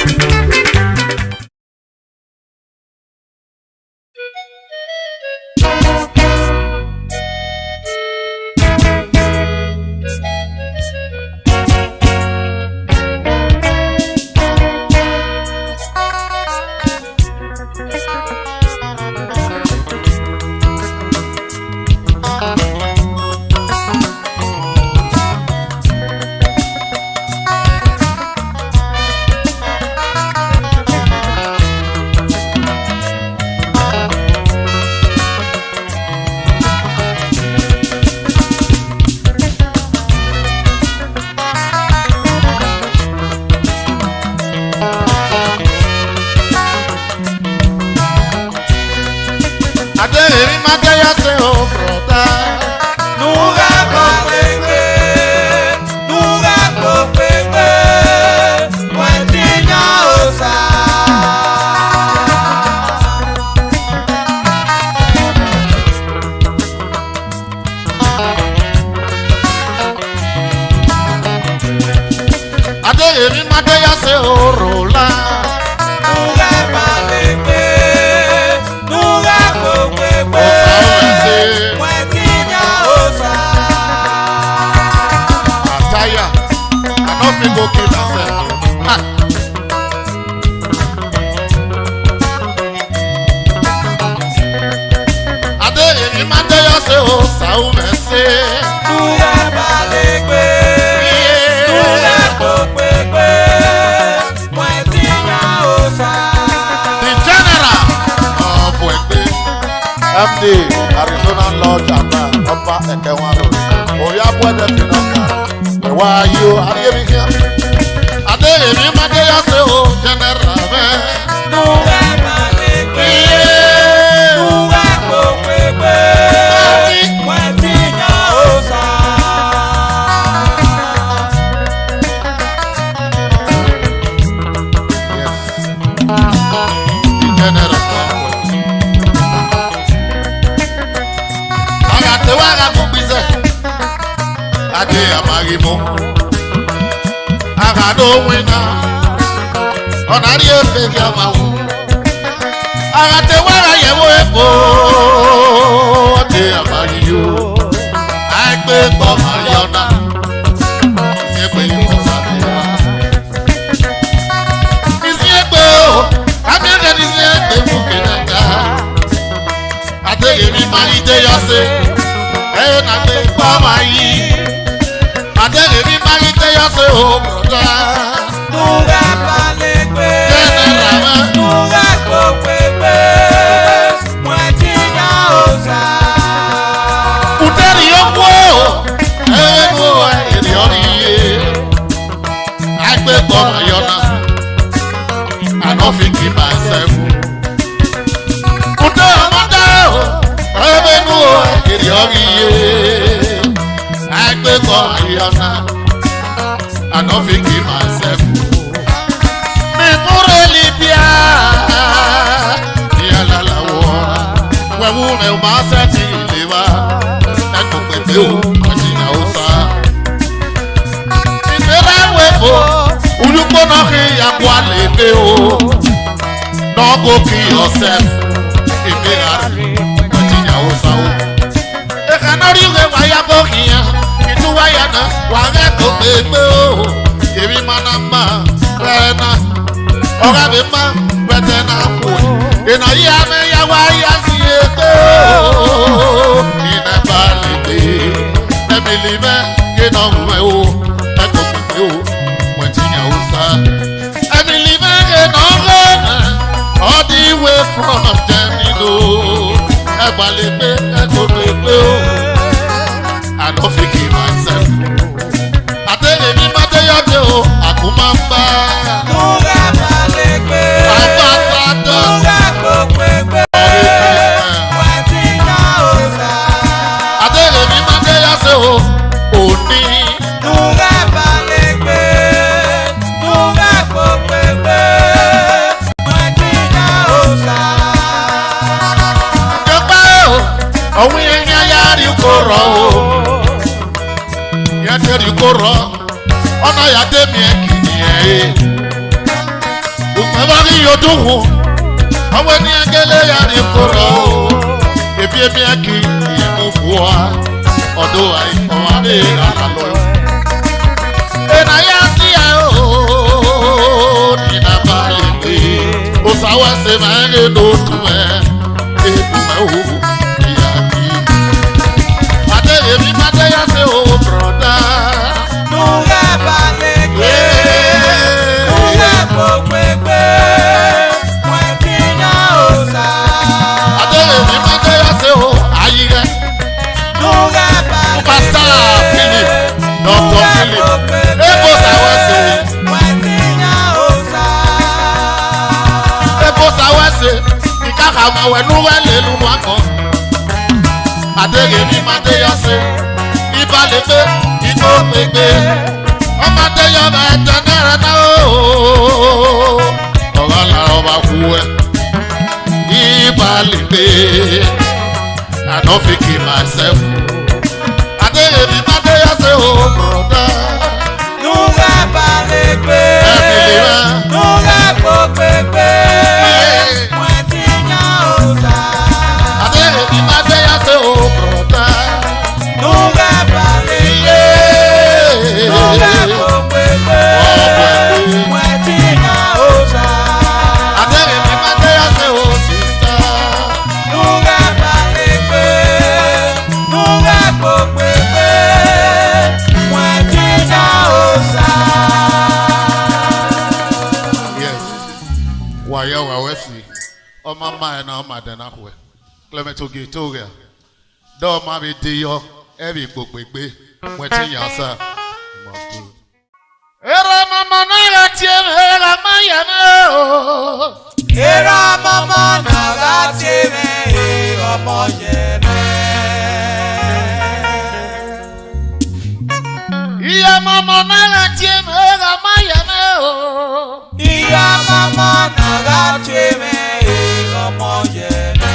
Arizona Lord Japan, Upper Ekewaro. Oya Bwede Pinaka. Why you are here? Ade Emi Madeya se o General man. Ade amagimo agado wina onari efe yamawu agate wara yewo epo ade amagiyo agbe ko mayona yepe ko sadewa isiegbe o amede isiegbe mukenanga ade yemi malide yase na te pa mayi adele mi mari te ya se o broda Nuga palegbe Nuga kopegbe Mwetinya osa Uteri yokwo Ego eri oriye Agbe gbọmọ yọna I don't think in myself Udo amada o Ego eri oriye Agbe gbọmọ yọna I don't think in myself. Me pure Libya, ya la la wora. We wune umase ti liva, eko pepe o, majina osa. Isera webo, ulupo nohi ya kwa lebe o. No go kill yourself, ibe ari, majina osa o. Ekanori we waya go hiya. Wayana, wage ko pepe o, ebi manamba, rena, oga bema, retena ku, ina yame ya waya si ete o, ina balite, ebilive, ina uwe o, eko pepe o, mwetinya usa, ebilive, ina uwe, all the way from Jamido, ebalipe, eko pepe o. I don't think in myself. I tell me, Mateo, Akumamba. Nuga palegbe Nuga kopegbe Mwetinya osa I tell me, Mateo, Oni. Nuga palegbe Nuga kopegbe Mwetinya osa ọ̀wé yẹn yára kó rọ̀ o yẹn tẹ̀rí kó rọ̀ ọ̀nà yàtẹ̀ mi ẹ̀ kì í yẹn òpè bá rí yóò dùn hù ọ̀wé ní ẹgẹ́lẹ́ yàrá kó rọ̀ o ebi ẹ̀ kì í yẹn mú fún wa ọ̀dọ̀ àìkọ́ adé ìlànà lọ́yọ̀ ẹ̀nà yá sí ẹ̀ o nínú abáyé pé o sáwọ́ ṣe máa ń lé lóòtú ẹ̀ ètò ẹ̀ o. Èmi máa dé yá sí o broda. Nùgẹ́ balẹ̀ gbé, nùgẹ́ gbogbogbò, wọ́n fi yá òòsà. Adé èmi máa dé yá sí o ayíyẹ. Nùgẹ́ balẹ̀ gbé, Superstar Philip, Dr. Philip, Ebo Sawase. Wọ́n fi yá òòsà. Ebo Sawase, ìkàkà máa wẹ̀ nùwẹ̀ lé lu wọn kan. Adéyé mi máa dé yọ sí ìbálẹ̀ pé igbó pépé ọmọdé yọ bá ẹ̀jẹ̀ náírà náà ooo ọ̀rọ̀ làwọn bá kú ẹ̀ ìbálẹ̀ pé àná fi kì máa sẹ́fù Adéyé mi máa dé yọ sí ooo bùrọ̀dá. Nùgẹ́ balẹ̀ gbé, nùgẹ́ gbogbogbò, wọ́n fi yá òòsà. Adéyé mi máa dé yọ sí ooo bùrọ̀dá. Nùgẹ́ balẹ̀ gbé, nùgẹ́ gbogbogbò, wọ́n fi yá òòsà. Adéyé mi máa dé yọ sí ooo sísá. Nùgẹ́ balẹ̀ gbé, nùgẹ́ gbogbogbò, wọ́n fi yá òòsà. Yes. Waya wawesi. Oma ma na oma dena kwe. Clement Ogetoria. Do ma be deyo every gbogbe wetin yan sa. Must do. Era mama na ra tie era ma ya na o. Era mama nàgà tèmi ọmọ yẹmẹ. Iya mama na ra tie era ma ya na o. Ìyá mama nàgà tèmi ọmọ yẹmẹ.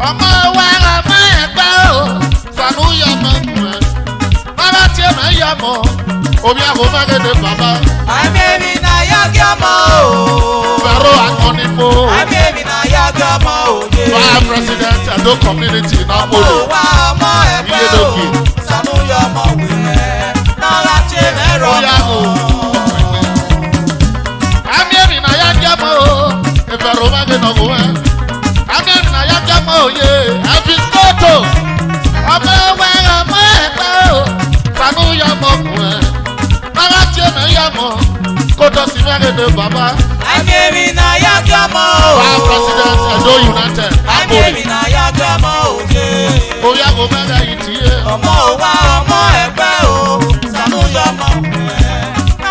Ọmọ wa ra mọ́ ẹ̀gbẹ́ o, sànú yọ mọ́ mọ́ ẹ̀. Bàbá tiẹ̀ mọ́ yọ mọ́, omi àgọ́ mẹ́gẹ́dẹ́ bàbá. Àmì nà yá kí ọmọ o. Fẹ̀rọ akọni fo. Àmì nà yá kí ọmọ òye. Vice President Edo Community Ọmọ Napoli. wa ọmọ ẹgbẹ́ o. Sànú yọ ọmọ wẹ̀rẹ̀. Nàgà tèmi rọ̀ mọ́. Àmì nà yá kí ọmọ o, ìfẹ̀rọ mẹ́gẹ́dẹ́ ọ̀gọ́ ẹ̀. Àmì nà yá kí ọmọ òye, Efiskoto. Ọmọ wa ra mọ́ ẹ̀gbẹ́ o, sànú yọ ọmọ kùn ẹ̀. Bàbá tiẹ̀ mọ́ yọ mọ́, kótó sí mẹ́gẹ́dẹ́ bàbá. Àmì nà yá kí ọmọ o. Vice President Edo United Àmì Napoli. nà yá kí ọmọ òye. Orí àgọ́ mẹ́gẹ́ yìí ti yé. Ọmọ wa ọmọ ẹgbẹ́ o. Sànú yọ ọmọ wẹ̀rẹ̀.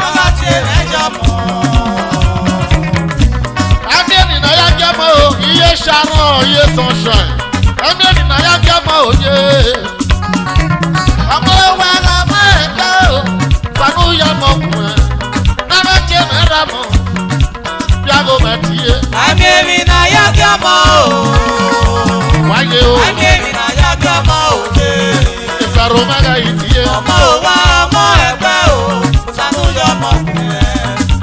Nàgà tèmi jọ mọ́. Ẹ̀mí ènìyàn yá jẹ́ mọ́ o, iye ṣàrán iye sunshine. Ẹ̀mí ènìyàn yá jẹ́ mọ́ òye. Ọmọ wa ra mọ́ ẹ̀gbẹ́ o, sànú yọ mọ́ kùn ẹ̀. Náà jẹ́ mẹ́ra mọ́, bí aago mẹ́tì yé. Àmì nà yá kí ọmọ o. Wáyé o, Àmì nà yá kí ọmọ òye. ìfẹ̀rù mẹ́ga yìí ti yé. Ọmọ wa ọmọ ẹgbẹ́ o. Sànú yọ ọmọ wẹ̀rẹ̀.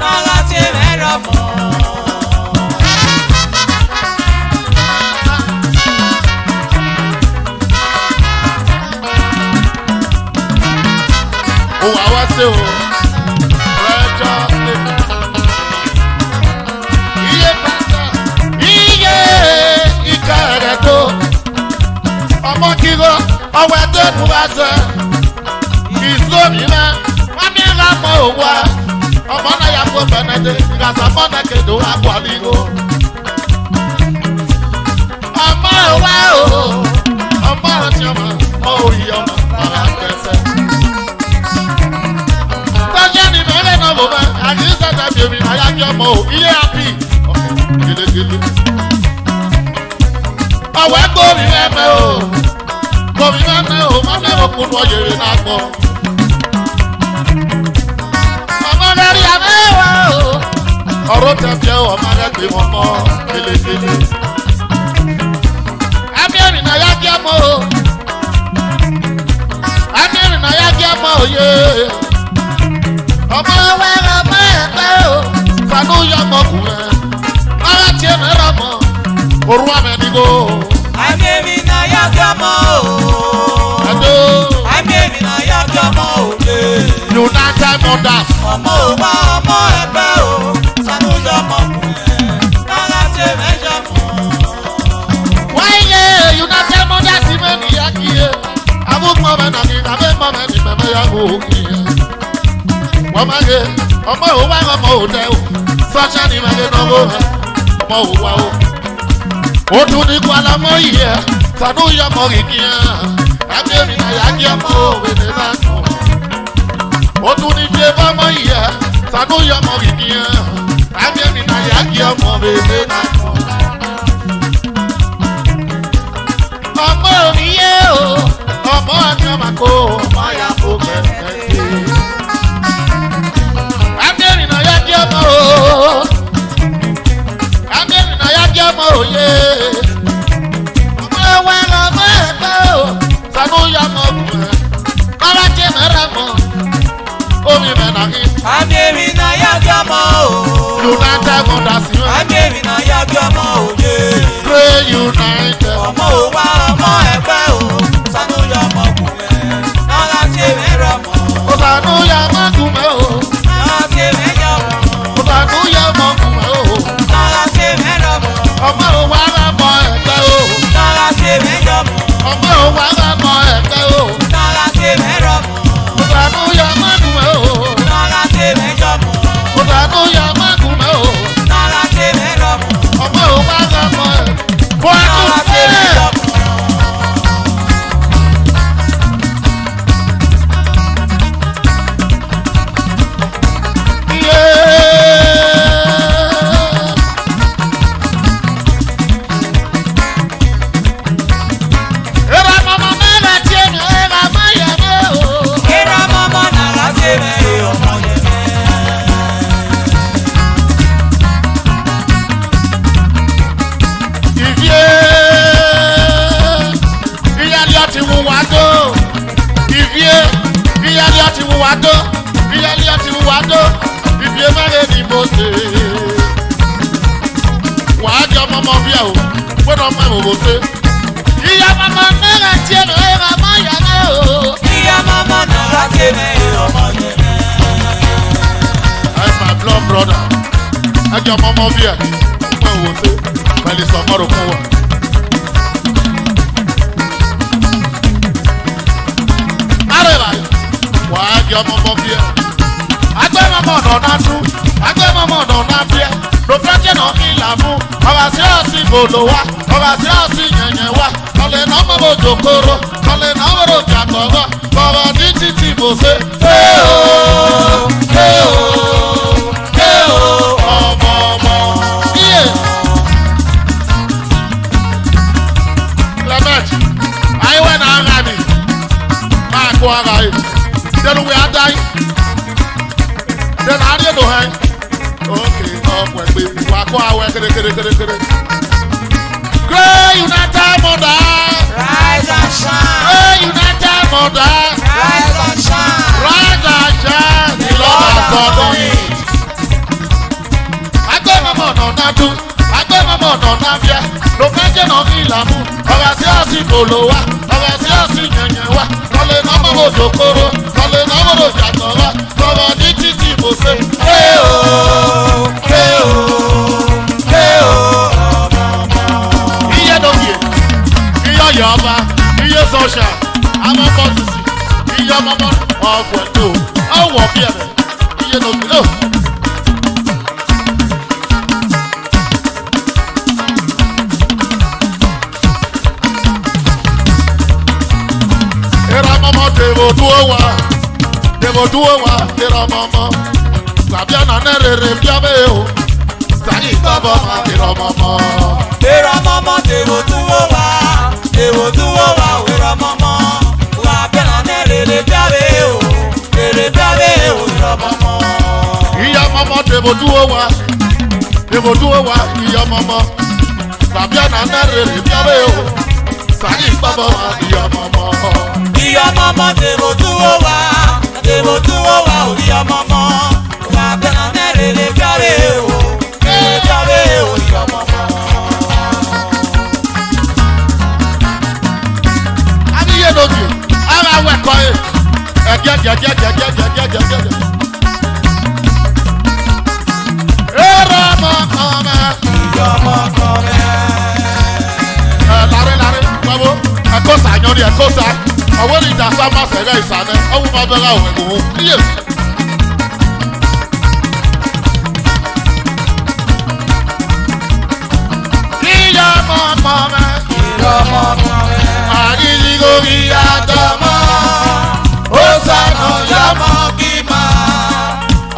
Nàgà tèmi rọ̀ mọ́. Ó wà wá sí o, rẹ́jọ́ lé. Iye pàṣẹ, iye ìka rẹ̀ tó. Ọmọ ọmọ kíkọ ọwọ́ ẹ̀dẹ́ tó bá sẹ ìsómi mẹ́ wọ́n mi ra mọ́ òwò ọmọ náà yà fún bẹ̀nẹ̀dẹ̀ ìgbàsá mọ́nà kéde àpò àlìkò. ọmọ òwò ọmọ ọtí ọmọ òyì ọmọ ọmọ àgbẹ̀sẹ̀. sọ́jà ni mẹ́rẹ̀ náà bò mẹ́ àti sọ́jà bìbí àyájọ́ ọmọ ò iye àpì gèlègèlè. ọwọ́ ẹ̀kọ́ mi mẹ́mẹ́ o kò mi mẹ́mẹ́ o mọ́mẹ́ òkúnu ọ̀yẹ̀rẹ̀ náà pọ̀. ọmọ rẹ̀ rí àmẹ́wà o ọ̀rọ̀ tẹ̀fẹ́ ọmọ rẹ̀ gbé wọn mọ́ gèlègèlè. àmì ẹ̀rìn náà yá kí ẹ mọ́ o àmì ẹ̀rìn náà yá kí ẹ mọ́ òye. ọmọ wẹ́rẹ́ ọmọ ẹ̀pẹ́ o fanú yọ ọmọkùnrin ara tiẹ̀ mẹ́rẹ̀ mọ́ òru àmẹ́nigo. àmì èmi náà yá gbọ́mọ o. ẹ̀dọ́ àmì èmi náà yá gbọ́mọ òde. united mothers. ọmọ òwá ọmọ ẹgbẹ́ o sanúyọ ọmọkùnrin rárá ṣe mẹ́jọ mọ́. wáyé united mothers ìmọ̀ nìyá kí ẹ abúkọ̀ ọmọ náà ní abẹ́ mọ́ mẹ́ni mẹ́mẹ́ yá wò ó kí ẹ. wọ́n máa yẹ ọmọ òwá ọmọ òde o sọ́ṣà ni mẹ́lẹ́ náà wò ẹ ọmọ òwá o. ó tún ní kó alámọ́ yìí ẹ sanúyọ ọmọ kìkì ẹ abẹ́rẹ́ náà yá kí ọmọ òwe ní lásán. ó tún ní ṣe fọ́mọ yìí ẹ sanúyọ ọmọ kìkì ẹ abẹ́rẹ́ náà yá kí ọmọ òwe ní lásán. ọmọ òníyé o ọmọ àti ọmọ kó ọmọ ya kó kẹ̀kẹ́. abẹ́rẹ́ náà yá kí ọmọ o abẹ́rẹ́ náà yá kí ọmọ òye. ọmọ ẹwẹ́ ọmọ ẹgbẹ́ o sanúyọ ọmọ òkùnrin kọ́lá jẹ́ mẹ́rẹ̀ mọ́ omi mẹ́nà kí. àmì èmi náà yá gbọ́mọ o. united mothers yóò àmì èmi náà yá gbọ́mọ òde. pray united. ọmọ òwá ọmọ ẹgbẹ́ o sanúyọ ọmọkùnrin rárá ṣe mẹ́rọ mọ́. ọ̀sánúyọ ọmọkùnrin o rárá ṣe mẹ́jọ mọ́. ọ̀sánúyọ ọmọkùnrin o rárá ṣe mẹ́rọ mọ́. ọmọ òwò arámọ ẹgbẹ́ o rárá ṣe mẹ́jọ mọ́. ọmọ òwò arámọ ẹgbẹ́ o rárá ṣe mẹ́rọ mọ́. ọ̀sánúyọ ọmọkùnrin o rárá ṣe mẹ́jọ mọ́. ọ̀sánúyọ ọmọkùnrin o rárá ṣe mẹ́rọ mọ́. ọmọ òwò arámọ ẹgbẹ́ o. rárá ṣe mẹ́jọ mọ́. Era mama nara ṣe mẹ́rin ọmọ yẹn mẹ́. Ìyá mama náírà tí ẹnu ẹ̀rọ ọmọ yàrá o. Ìyá mama nara ṣe mẹ́rin ọmọ yẹn mẹ́. I'm my blood brother. Ẹjọ́ mọ́mọ́ bí ẹ̀ fún ẹ̀wò sí pẹ̀lú sọmọ́rò fún wa. Arẹ́rà wà á jẹ́ mọ́mọ́ bí ẹ̀. Agbẹ́mọ̀mọ́ ọ̀nà náà tún, agbẹ́mọ̀mọ́ ọ̀nà náà bí ẹ̀. Lòfẹ́jẹ́ náà kí là fún, ọ̀rọ̀ sí ọ̀sìn ìbòlò wa, ọ̀rọ̀ sí ọ̀sìn yẹ̀yẹ̀ wa. Kọ̀lẹ̀ náà mọ̀ bò jòkóró, kọ̀lẹ̀ náà mọ̀ bò jàkọ̀rọ̀, kọ̀rọ̀ ní títì bò ṣe. Ọmọ. Iye. Clement, àìwẹ̀ náà rà ní. Máa kó ara yìí. Dẹ́nu wẹ̀ á dá yìí. Dẹ́nu àárín èdò hàn. Okay, ọ̀pọ̀ ẹ̀gbẹ́ wà kó àwẹ̀ kérékéré. Great United Mother. Rise and shine. Great United Mother. Rise and shine. Rise and shine. The Lord has done it. Agbẹ́mọ̀mọ̀ ọ̀nà náà dún. Agbẹ́mọ̀mọ̀ ọ̀nà náà bíẹ́. Lòfẹ́jẹ́ náà ní ìlàmú. Ọ̀rọ̀ sí ọ̀sìn kòló wa. Ọ̀rọ̀ sí ọ̀sìn yẹ̀yẹ̀ wa. Kọ̀lé náà mọ̀ bò jòkóró. Kọ̀lé náà mọ̀ bò jàtọ̀ wa. Kọ̀rọ̀ ní títì bò ṣe. Iye dòkè. Iye ọ̀yọ̀ ọba. Iye social. I'm a boss. Your mama of what do? I walk here. You know. Era mama devo duwa, era mama. Sabiana nere biabeo. Sani baba ma era mama. Era mama devo duwa, era mama. Sabiana nere biabeo, era mama. Iya mama devo duwa, iya mama. Sabiana nere biabeo. Sani baba ma iya mama. Iya mama devo duwa, iya mama. Sabiana nere biabeo, iya mama. Ani ye no bi. Ara we ko e. Era mama. Iya mama. Lare, bravo. Akosa nyori akosa. Awori da sama sega isane. Awu ma bega we go. Yes. Iya mama. Iya mama. Agili go iya dama. Osano yama kima.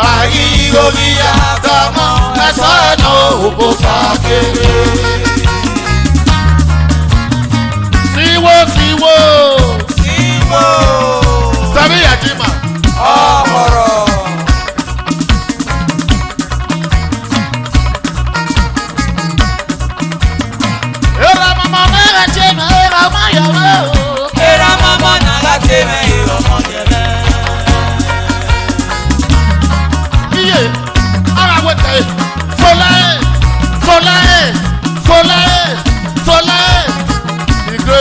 Agili go iya dama. Asano obosakere. Siwo. Sabi yajima. Amoro. Era mama mera chema, era maya wo. Era mama nagateme iromonyele. Iye, ara wete. Folae. Igwe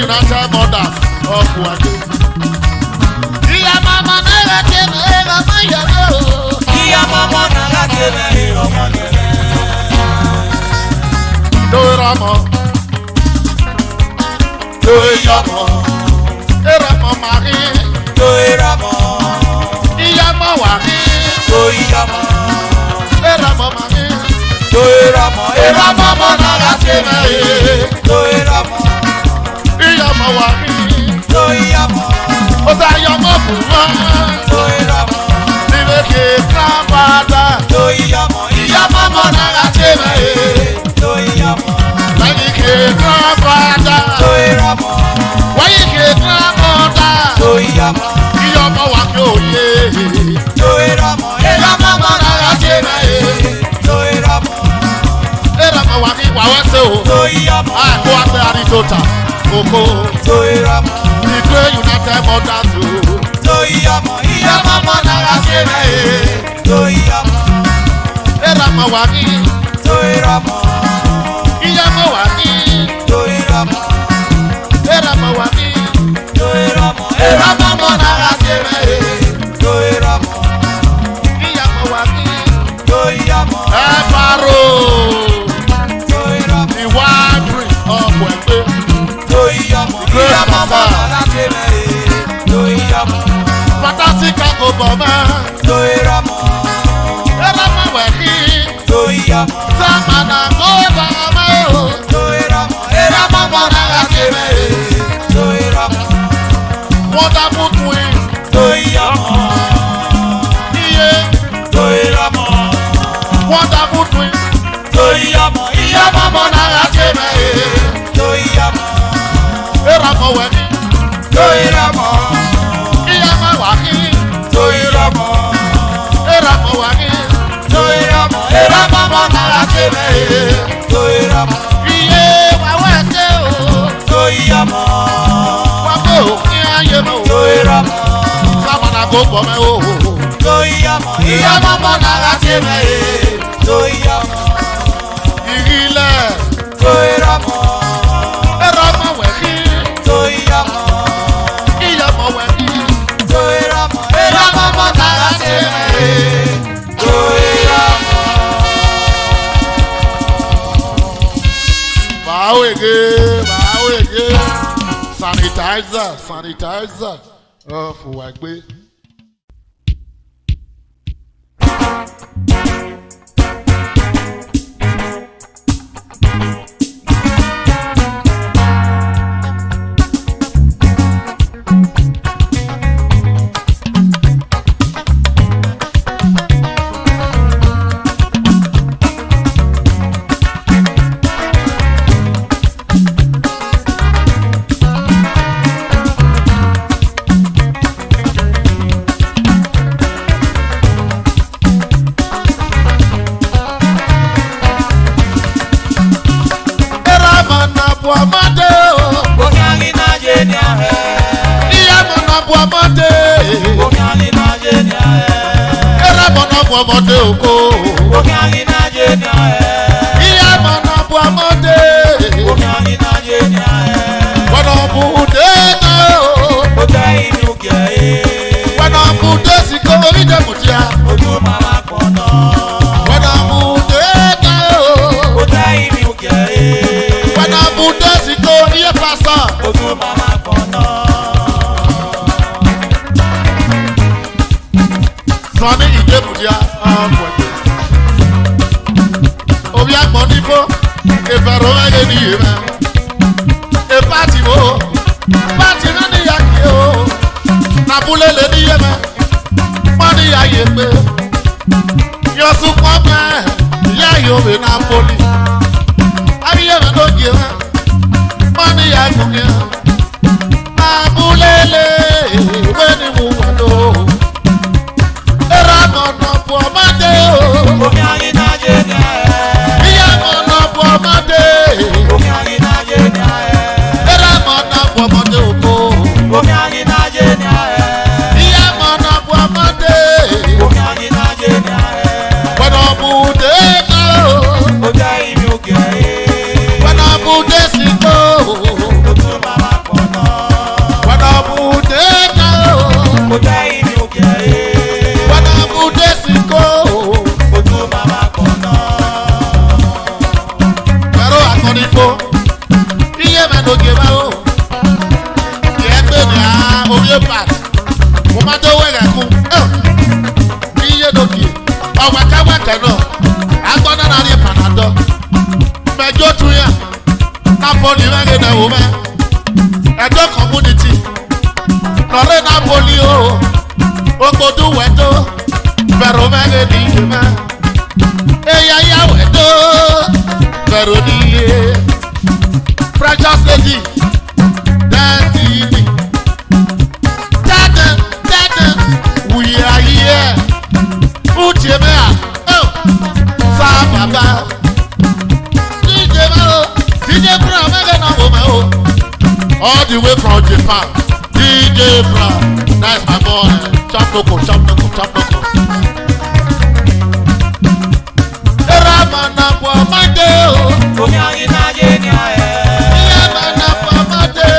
United Mothers of Wade. Iya mama mera chema, era maya wo. Iya mama nagateme iromonyele. Era mama ri. Era mama. Iya mama ri. Era mama ri. Era mama nagateme. Era mama. Iya mama ri. Osa yomo buwa. Era mama. Nibe ke grandfather. Iya mama nagateme. Nani ke grandfather. Why you ke grandmother? Iya mama wa ke oye. Iya mama nagateme. Era mama wa ki wa wese o. Ah, go after Arizona. Koko. Igwe United Mothers o. Iya mama nagateme. Era mama wa ki. Iya mama wa ki. Era mama wa ki. Era mama nagateme. Iya mama wa ki. Ebaro. Iwadri ọ̀pọ̀ ẹgbẹ́. Pàtàkì kakò bọ̀ mọ́. Era mama wa ki. Samana go bama o. Era mama nagateme. Wonderful twin. Iye. Wonderful twin. Iya mama nagateme. Era mama wa ki. Iya mama wa ki. Era mama wa ki. Era mama nagateme. Iye wa wese o. Wa ko ki aye mo. Samana go bọ̀ mẹ́ o. Iya mama nagateme. Ìrìlẹ̀. Era mama wa ki. Iya mama wa ki. Era mama nagateme. Báwo ege. sanitizer fòwà gbé. Ọmọdé oko. Omi àrí náà jẹ́ ní ààrẹ. Ìyá mọ̀nà bu ọmọdé. Omi àrí náà jẹ́ ní ààrẹ. Wọ́nà bu dé náà o. Ó jẹ́ inú gẹ̀ẹ́. Wọ́nà bu dé sí kó orí jẹ́ mùtíà. Ojú màmá kan náà. Wọ́nà bu dé náà o. Ó jẹ́ inú gẹ̀ẹ́. Wọ́nà bu dé sí kó iye pásọ̀. Ojú màmá kan náà. Sọ́ni ìjẹ́ mùtíà. Obi agbọn nífó, ìfẹ̀rọ ẹ̀yẹ níyè mẹ́. Ìpàtì wo, pàtì náà níyà kí o. Nàbúlé lè níyè mẹ́, wọ́n níyà yè pé. Yọ̀sùn pọ̀ mẹ́, ìyá yòówè náà poli. Ayé mẹ́ ló jẹ mẹ́, wọ́n níyà gòkè. Nàbúlé lè wé ní mu wà ló. Èrò àmọ̀nà pọ̀ ọmọdé o. Omi àrí náà jẹ́ ní ààrẹ. Ìyá mọ̀nà pọ̀ ọmọdé. Omi àrí náà jẹ́ ní ààrẹ. Èrò àmọ̀nà pọ̀ ọmọdé òkú. Omi àrí náà jẹ́ ní ààrẹ. Ìyá mọ̀nà pọ̀ ọmọdé. Omi àrí náà jẹ́ ní ààrẹ. Wọ́nà bùdé náà o. Ó jẹ́ inú gẹ̀ẹ́. Wọ́nà bùdé sí kó. Ojú màmá kan náà. Wọ́nà bùdé náà o. Ó jẹ́ inú gẹ̀ẹ́. Wọ́nà bùdé sí kó. Ojú màmá kan náà. Ẹ̀rọ àkọ́nifó. Iye mẹ́nu òkè bá o. Ìyẹn gbé ní orí pàt. Mo máa tó wẹ̀rẹ̀ kú. Iye lókè. Ọ̀wẹ̀kẹ́wẹ̀kẹ́ náà. Agbọ́n náà rí ìpàdánù. Mẹjọ tún yà. Napoli mẹ́rin náà wò mẹ́. Ẹ̀dọ́ community. Lọ́rẹ́ Napoli o. Ogbodu wẹ̀dọ́. Bẹ̀rù mẹ́rin ní iye mẹ́. Eya ya wẹ̀dọ́. Bẹ̀rù ní iye. Precious lady. Dẹ́ẹ̀tì ni. Dẹ́ẹ̀dẹ̀ wùyà yíyẹ. Uche mẹ́ à. Sá bàbá. DJ Bra, mẹ́rin náà wò mẹ́ o. All the way from Japan. DJ Bra, that's my boy. Chop loco, chop loco, chop loco. Era mana po amade o. Omi àrí náà jẹ́ ní ààrẹ. Iya mana po amade.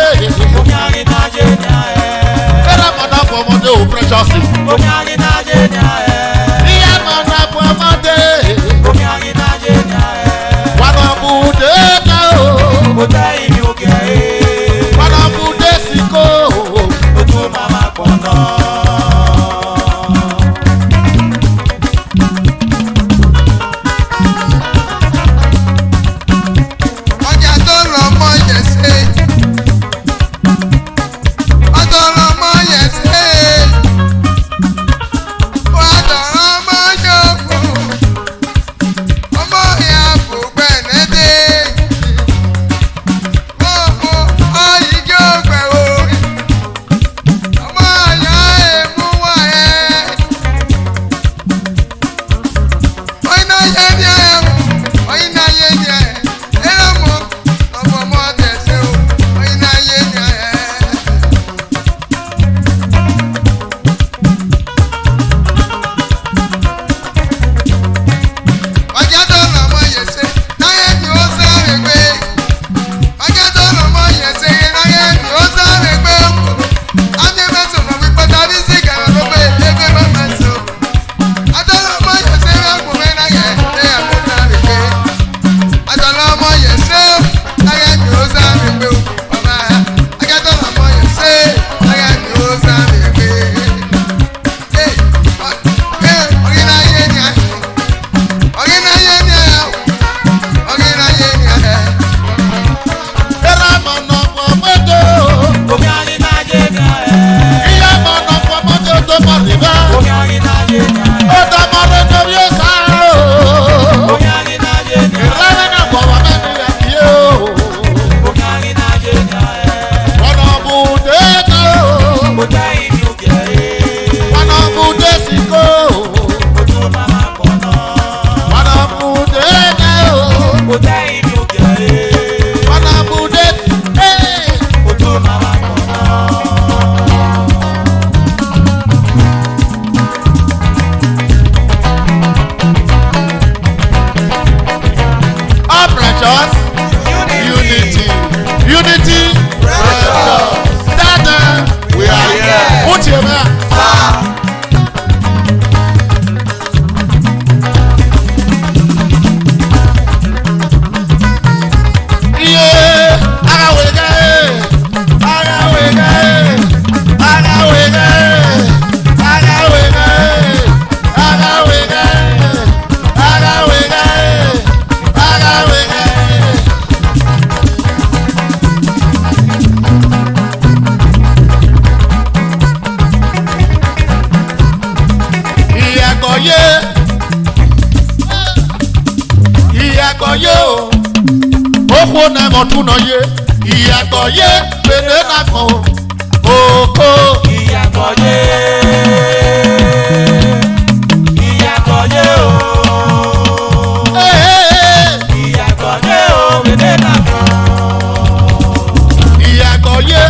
Omi àrí náà jẹ́ ní ààrẹ. Era mana po amade o, precious. Omi àrí náà jẹ́ ní ààrẹ. Iya mana po amade. Omi àrí náà jẹ́ ní ààrẹ. Wana bude na o. Ó jẹ́ inú gẹ̀ẹ́. Wana bude siko. Ojú màmá kan náà. ọjà tó lọ mo tún nà yé ìyàgbọ́ yé pèlè náà kàn ó òkò. ìyàgbọ́ yé ìyàgbọ́ yé o. ìyàgbọ́ yé o pèlè náà kàn. ìyàgbọ́ yé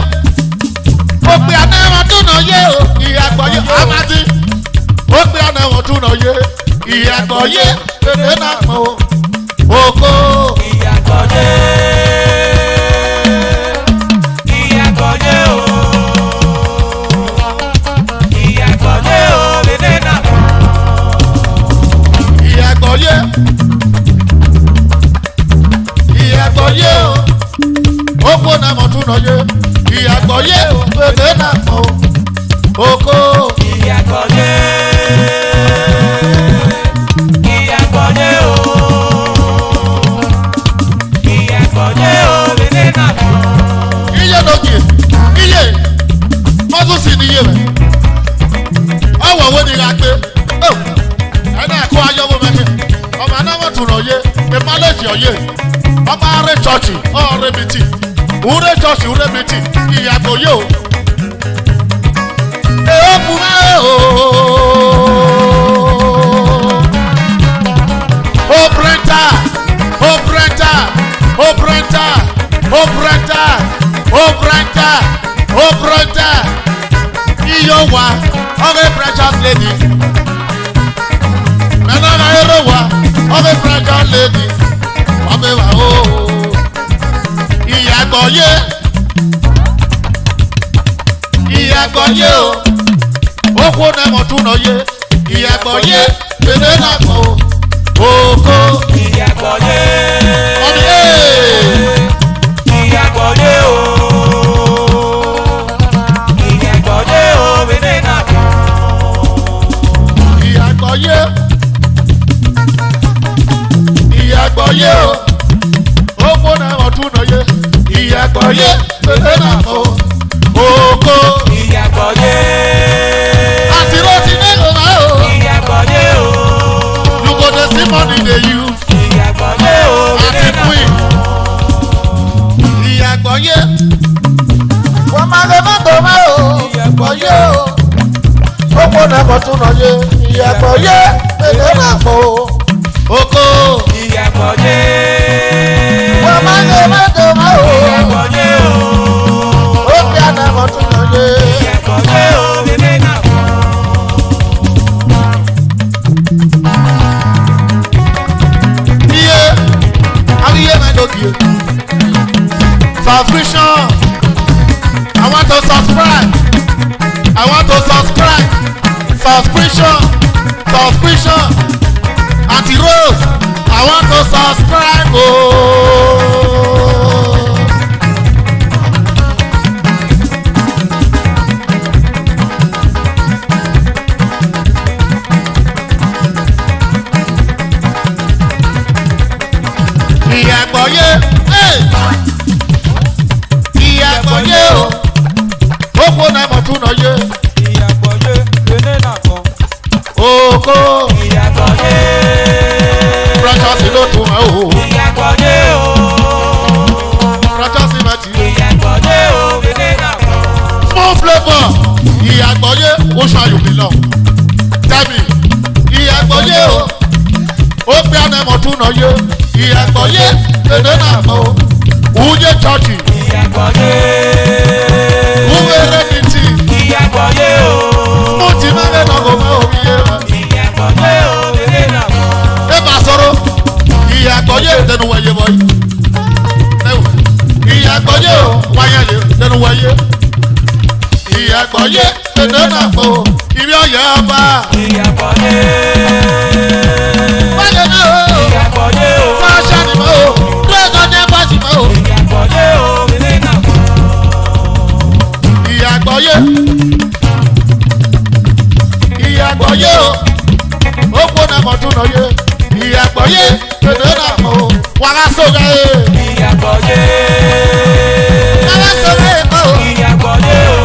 ó pe àná wọn tún nà yé o ìyàgbọ́ yé amadi ó pe àná wọn tún nà yé ìyàgbọ́ yé pèlè náà kàn ó òkò. ìyàgbọ́ yé ìyàgbọ́ yé o. ìyàgbọ́ yé o pèlè náà kàn. ìyàgbọ́ yé ìyàgbọ́ yé o ó kó náà mọ̀ tún nà yé ìyàgbọ́ yé pèlè náà kàn ó òkò. ìyàgbọ́ yé ìyàgbọ́ yé o. ìyàgbọ́ yé o pèlè náà kàn. iye lóge iye mọ́tún sì níye rẹ̀ ọwọ́ wo ni ra pé ẹni ẹ̀kọ́ ayọ́wọ́ mẹ́kẹ́ ọmọ anáwọ̀ tún náà yé ìmọ̀lẹ́jì ọ̀yẹ́ ọmọ arẹ chọ́ọ̀chì ọ̀rẹ́ mi tì ure chọ́ọ̀chì ure mi tì ìyàgbọ́ yé o. èèkù máa o ó pírẹ́ntà ó pírẹ́ntà ó pírẹ́ntà ó pírẹ́ntà ó pírẹ́ntà ó pírẹ́ntà iyọ̀ wa ọ̀rẹ́ precious lady mẹ́nà náà ẹ̀rọ wa ọ̀rẹ́ precious lady ọ̀bẹ wa o ìyàgbọ́ yé ìyàgbọ́ yé o ó kó náà mọ̀ tún náà yé ìyàgbọ́ yé pèlè náà kọ́ o òkò. ìyàgbọ́ yé ọ̀bẹ ẹ̀. ìyàgbọ́ yé o. ìyàgbọ́ yé o pèlè náà kàn. ìyàgbọ́ yé ìyàgbọ́ yé o ó kó náà wọ́n tún náà yé ìyàgbọ́ yé pèlè náà kọ́ òkò. ìyàgbọ́ yé àti ló ti ní ìlú náà o ìyàgbọ́ yé o. you go dey see money dey use ìyàgbọ́ yé o pèlè àti náà queen ìyàgbọ́ yé wọ́n máa lè má tó má o ìyàgbọ́ yé o ó kó náà wọ́n tún náà yé ìyàgbọ́ yé pèlè náà kọ́ òkò. ìyàgbọ́ yé wọ́n máa lè má tó má o ìyàgbọ́ yé o. ó fi àná wọ́n tún náà yé. ìyàgbọ́ yé o pèlè náà kàn. iye ariye mẹ́lòdì subscription I want to subscribe I want to subscribe subscription Aunty Rose I want to subscribe ooo. ìyàgbọ́ yé ìyàgbọ́ yé o ó kó náà mọ̀ tún náà yé ìyàgbọ́ yé pèlè náà kàn. òkò. ìyàgbọ́ yé precious ló tún ẹ̀ o ìyàgbọ́ yé o. precious mẹ́tì ìyàgbọ́ yé o pèlè náà kàn. small flavour ìyàgbọ́ yé ó ṣàyò mi lọ tẹ́mi ìyàgbọ́ yé o ó gbé anamọ̀ tún náà yé ìyàgbọ́ yé èdè náà mọ̀ o wúyé chọ́ọ̀chì ìyàgbọ́ yé wúwé rẹ́mìtì ìyàgbọ́ yé o. mo ti máa lé lọ́gọ̀ mọ́ omi yé wa ìyàgbọ́ yé o pèlè náà kàn. ẹ bá sọ̀rọ̀ ìyàgbọ́ yé ìdẹnu wẹ̀yẹ bọ̀ yìí ìyàgbọ́ yé o wáyé lè dẹnu wẹ̀yẹ ìyàgbọ́ yé èdè náà mọ̀ o ibi ọ̀yẹ́ ọba ìyàgbọ́ yé wáyé náà o ìyàgbọ́ yé o. fáṣà ni mọ̀ o lẹ́gàn ní ẹ̀bọ̀sì mọ̀ o ìyàgbọ́ yé o pèlè náà kàn. ìyàgbọ́ yé ìyàgbọ́ yé o ó kó náà mọ̀ tún náà yé ìyàgbọ́ yé èdè náà mọ̀ o wàrà sóga yé ìyàgbọ́ yé wàrà sóga yé mọ̀ o. ìyàgbọ́ yé o.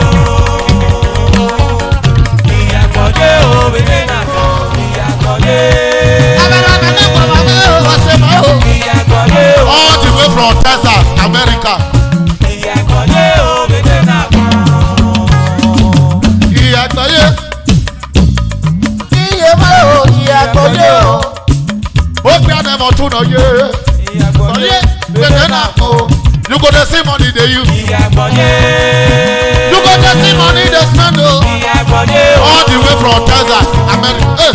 ìyàgbọ́ yé o pèlè náà kàn. ìyàgbọ́ yé abẹ́rẹ́ abẹ́rẹ́ pọ̀ mọ́ o ọ̀sẹ̀ mọ́ o. ìyàgbọ́ yé o. all the way from Texas America. motu no ye. No ye. Benena mo. You go to see money they use. You go to see money they spend. All the way from Texas, America.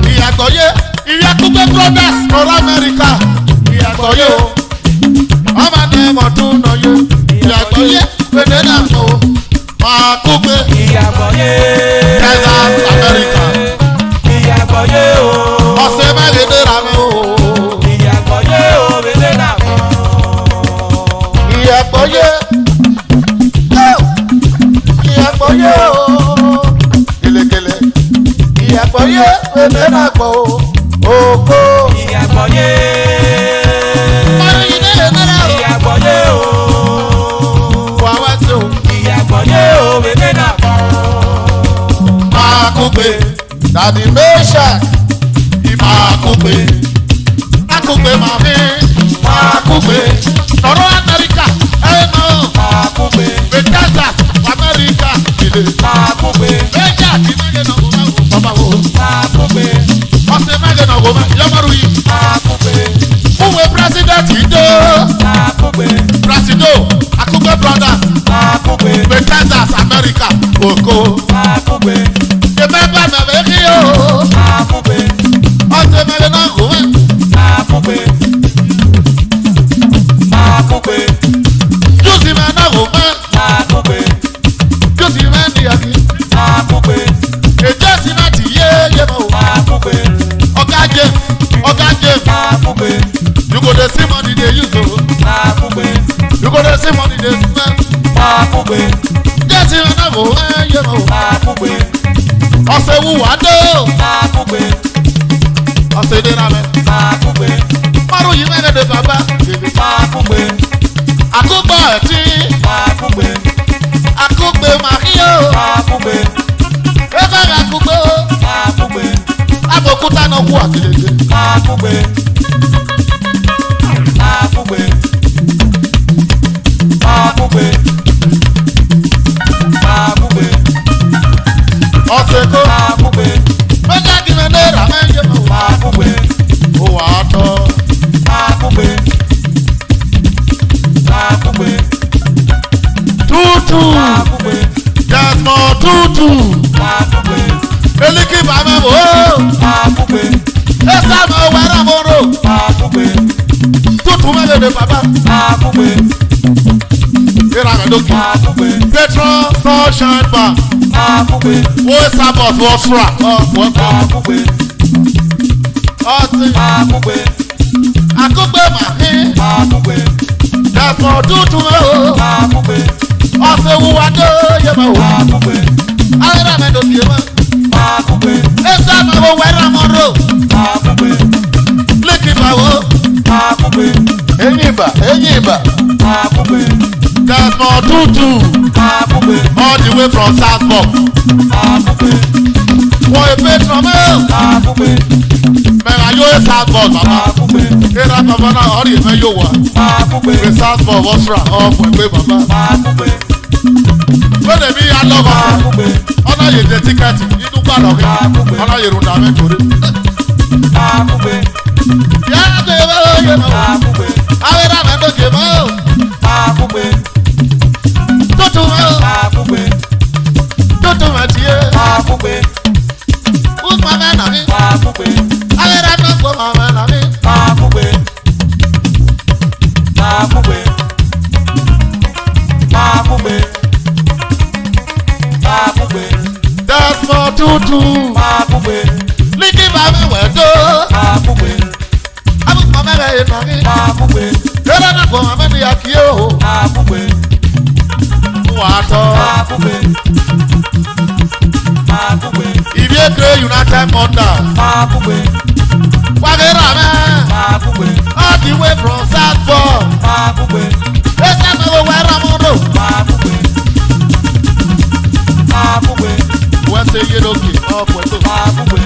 Ìyàgbọ́yé ìyàtúgbé brothers north America. Ìyàgbọ́yé o. Ọmọ ní mọ̀tún náà yé. Ìyàgbọ́yé benena mo. Máa kúgbé. Texas, America. Ọ̀sẹ̀ mẹ́rin dẹ́ra mi o. Ìyàgbọ́yé. Ìyàgbọ́yé o. Kélekèlé. Ìyàgbọ́yé benena mo. Oko. Ìyàgbọ́yé. Ọ̀rẹ́ yìí dẹ́rẹ́ dẹ́rẹ́ o. Ìyàgbọ́yé o. Wà wá sí o. Ìyàgbọ́yé o benena mo. Máa kúgbé. Dàdí méṣà. Máa kúgbé. Máa kúgbé máa fi. Máa kúgbé. Nọ̀rọ̀ Amẹ́ríkà. Ẹ mọ̀. Máa kúgbé. Bẹ́tẹ́sà Amẹ́ríkà. Ìdè. Máa kúgbé. Méjà tí mẹ́gẹ̀ náà kò máa wò. Bàbá wo. Máa kúgbé. Ọ̀sẹ̀ mẹ́gẹ̀ náà kò máa. Yọmọrù yìí. Máa kúgbé. Fúnwé pírẹ́sídẹ̀ntì dé. Máa kúgbé. Presido. Akúgbé brothers. Máa kúgbé. Bẹ́tẹ́sà Amẹ́ríkà. Kòkó. Máa kúgbé. Ìmẹ́gbà mẹ́fẹ́ kí o. Máa kúgbé. Ọ̀sẹ̀ mẹ́gẹ̀ náà kò máa. Máa kúgbé. Máa kúgbé. Júùsì mẹ́ náà kò máa. Máa kúgbé. Júùsì mẹ́ níyàgì. Máa kúgbé. Èjọ́ sì máa ti yé yé mọ́ o. Máa kúgbé. Ọ̀gá James. Ọ̀gá James. Máa kúgbé. You go dey see money dey use o. Máa kúgbé. You go dey see money dey spend. Máa kúgbé. Jẹ́sí ọ̀nà kò yé mọ́ o. Máa kúgbé. Ọ̀sẹ̀ wúwà dé o. Máa kúgbé. Ọ̀sẹ̀ dé ra mẹ́. Máa kúgbé. Márùn yìí mẹ́rin de bàbá. Máa kúgbé. Àkógbọ̀ ẹ̀tí. Máa kúgbé. Àkógbè màkì o. Máa kúgbé. Ẹgbẹ́ rẹ̀ àkógbè o. Máa kúgbé. Àbòkúta náà wú àtìlẹ́gbẹ́. Máa kúgbé. Máa kúgbé. Máa kúgbé. Máa kúgbé. Ọ̀sẹ̀ kó. Máa kúgbé. Méjì àdìmẹ́ ní ra mẹ́ yé mọ́ o. Máa kúgbé. Ó wà á tọ́. Máa kúgbé. Máa kúgbé. Tútù. Máa kúgbé. Jẹ̀smọ̀ tútù. Máa kúgbé. Eliki bàmẹ́ wò ó. Máa kúgbé. Ẹ̀sà mọ̀ wẹ̀rẹ̀ mọ̀ ro. Máa kúgbé. Tútù mẹ́rin de bàbá. Máa kúgbé. Ìrà rẹ̀ lókè. Máa kúgbé. Petron Sunshine Bar. Máa kúgbé. Wo sábọ̀ tó fura. Máa kúgbé. Ọtí. Máa kúgbé. Àkógbè màmí. Máa kúgbé. Jẹ̀smọ̀ tútù mẹ́ o. Máa kúgbé. Ọ̀sẹ̀ wúwa dé yé mẹ́ o. Máa kúgbé. Ayélujára mẹ́ lókè mẹ́. Máa kúgbé. Ẹ̀sà mọ̀ wò wẹ̀rẹ̀ mọ̀ ro. Máa kúgbé. Líkì bà wò. Máa kúgbé. Eyín ìbà. Eyín ìbà. Máa kúgbé. Jẹ̀smọ̀ tútù. Máa kúgbé. All the way from Southport. Máa kúgbé. Wọ́n èpè tán mẹ́ o. Máa kúgbé. Mẹ́ra yóò Southport bàbá. Máa kúgbé. Ìrà bàbá náà ọ̀rì ìfẹ́ yóò wà. Máa kúgbé. Ìrè Southport wọ́n fura ọ̀pọ̀ ìgbé bàbá. Máa kúgbé. Wọ́n mi yà lọ́wọ́. Máa kúgbé. Ọ̀nà yè jẹ tíkẹ́ẹ̀tì nínú gbàdọ̀ kí. Ọ̀nà yè rúdà mẹ́ torí. Máa kúgbé. Yàrá tó yẹ bá yẹ mọ́. Máa kúgbé. Ayélujára mẹ́ lókè mọ́ o. Máa kúgbé. Tútù mẹ́ o. Máa kúgbé. Tútù mẹ́ tiẹ̀. Máa kúgbé. Kúkú mẹ́ nà mí. Máa kúgbé. Ayélujára tó gbọ́ mẹ́ nà mí. Máa kúgbé. Máa kúgbé. Máa kúgbé. Máa kúgbé. Jẹ̀smọ̀ tútù. Máa kúgbé. Líkì bá mi wẹ̀ tó. Máa kúgbé. Abúkọ̀ mẹ́rẹ̀ yìí nà mí. Máa kúgbé. Yàrá náà kọ̀ mẹ́ ní yàkí o. Máa kúgbé. Wà á tọ́. Máa kúgbé. Máa kúgbé. Ìbí èkó United Motors. Máa kúgbé. Wàgẹ́rà mẹ́. Máa kúgbé. All the way from Southport. Máa kúgbé. Ẹ̀sà mẹ́ wò wẹ̀rẹ̀ mọ́ ro. Máa kúgbé. Máa kúgbé. Wọ́n ṣe yé lókè ọ̀pọ̀ ètò. Máa kúgbé.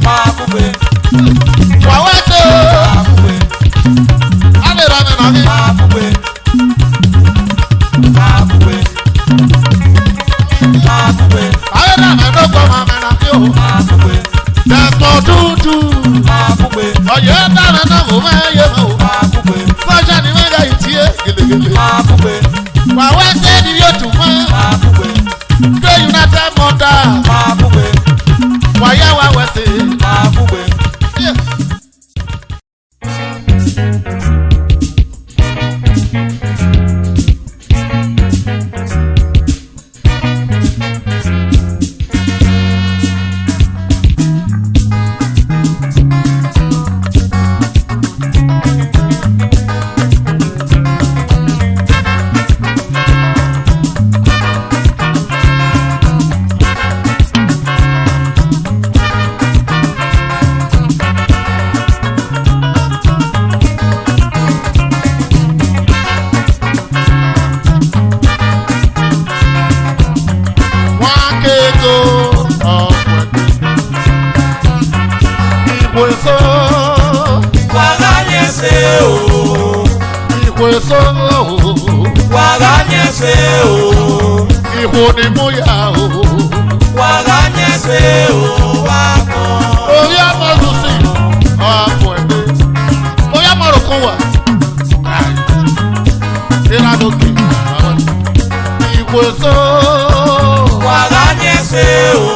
Máa kúgbé. Wà wá tó. Máa kúgbé. Ayélujára mẹ́ nà mí. Máa kúgbé. Máa kúgbé. Máa kúgbé. Ayélujára mẹ́ ló gbọ́ mọ́ mẹ́ lele. máa búgbe, Wà wá sẹ́ni yóò tún mọ́. máa búgbe, Gbé United Mọ́tà. máa búgbe, Wà yá wá wẹ̀sẹ̀. máa búgbe. Ni mo yà o. Wàrà nyẹ́sẹ̀ o wá kọ́. Orí àmọ́lù sí ọ̀pọ̀ ẹ̀gbẹ́. Bóyá mọ̀rọ̀ kún wà. Ìlànàkè ìwé so. Wàrà nyẹ́sẹ̀ o.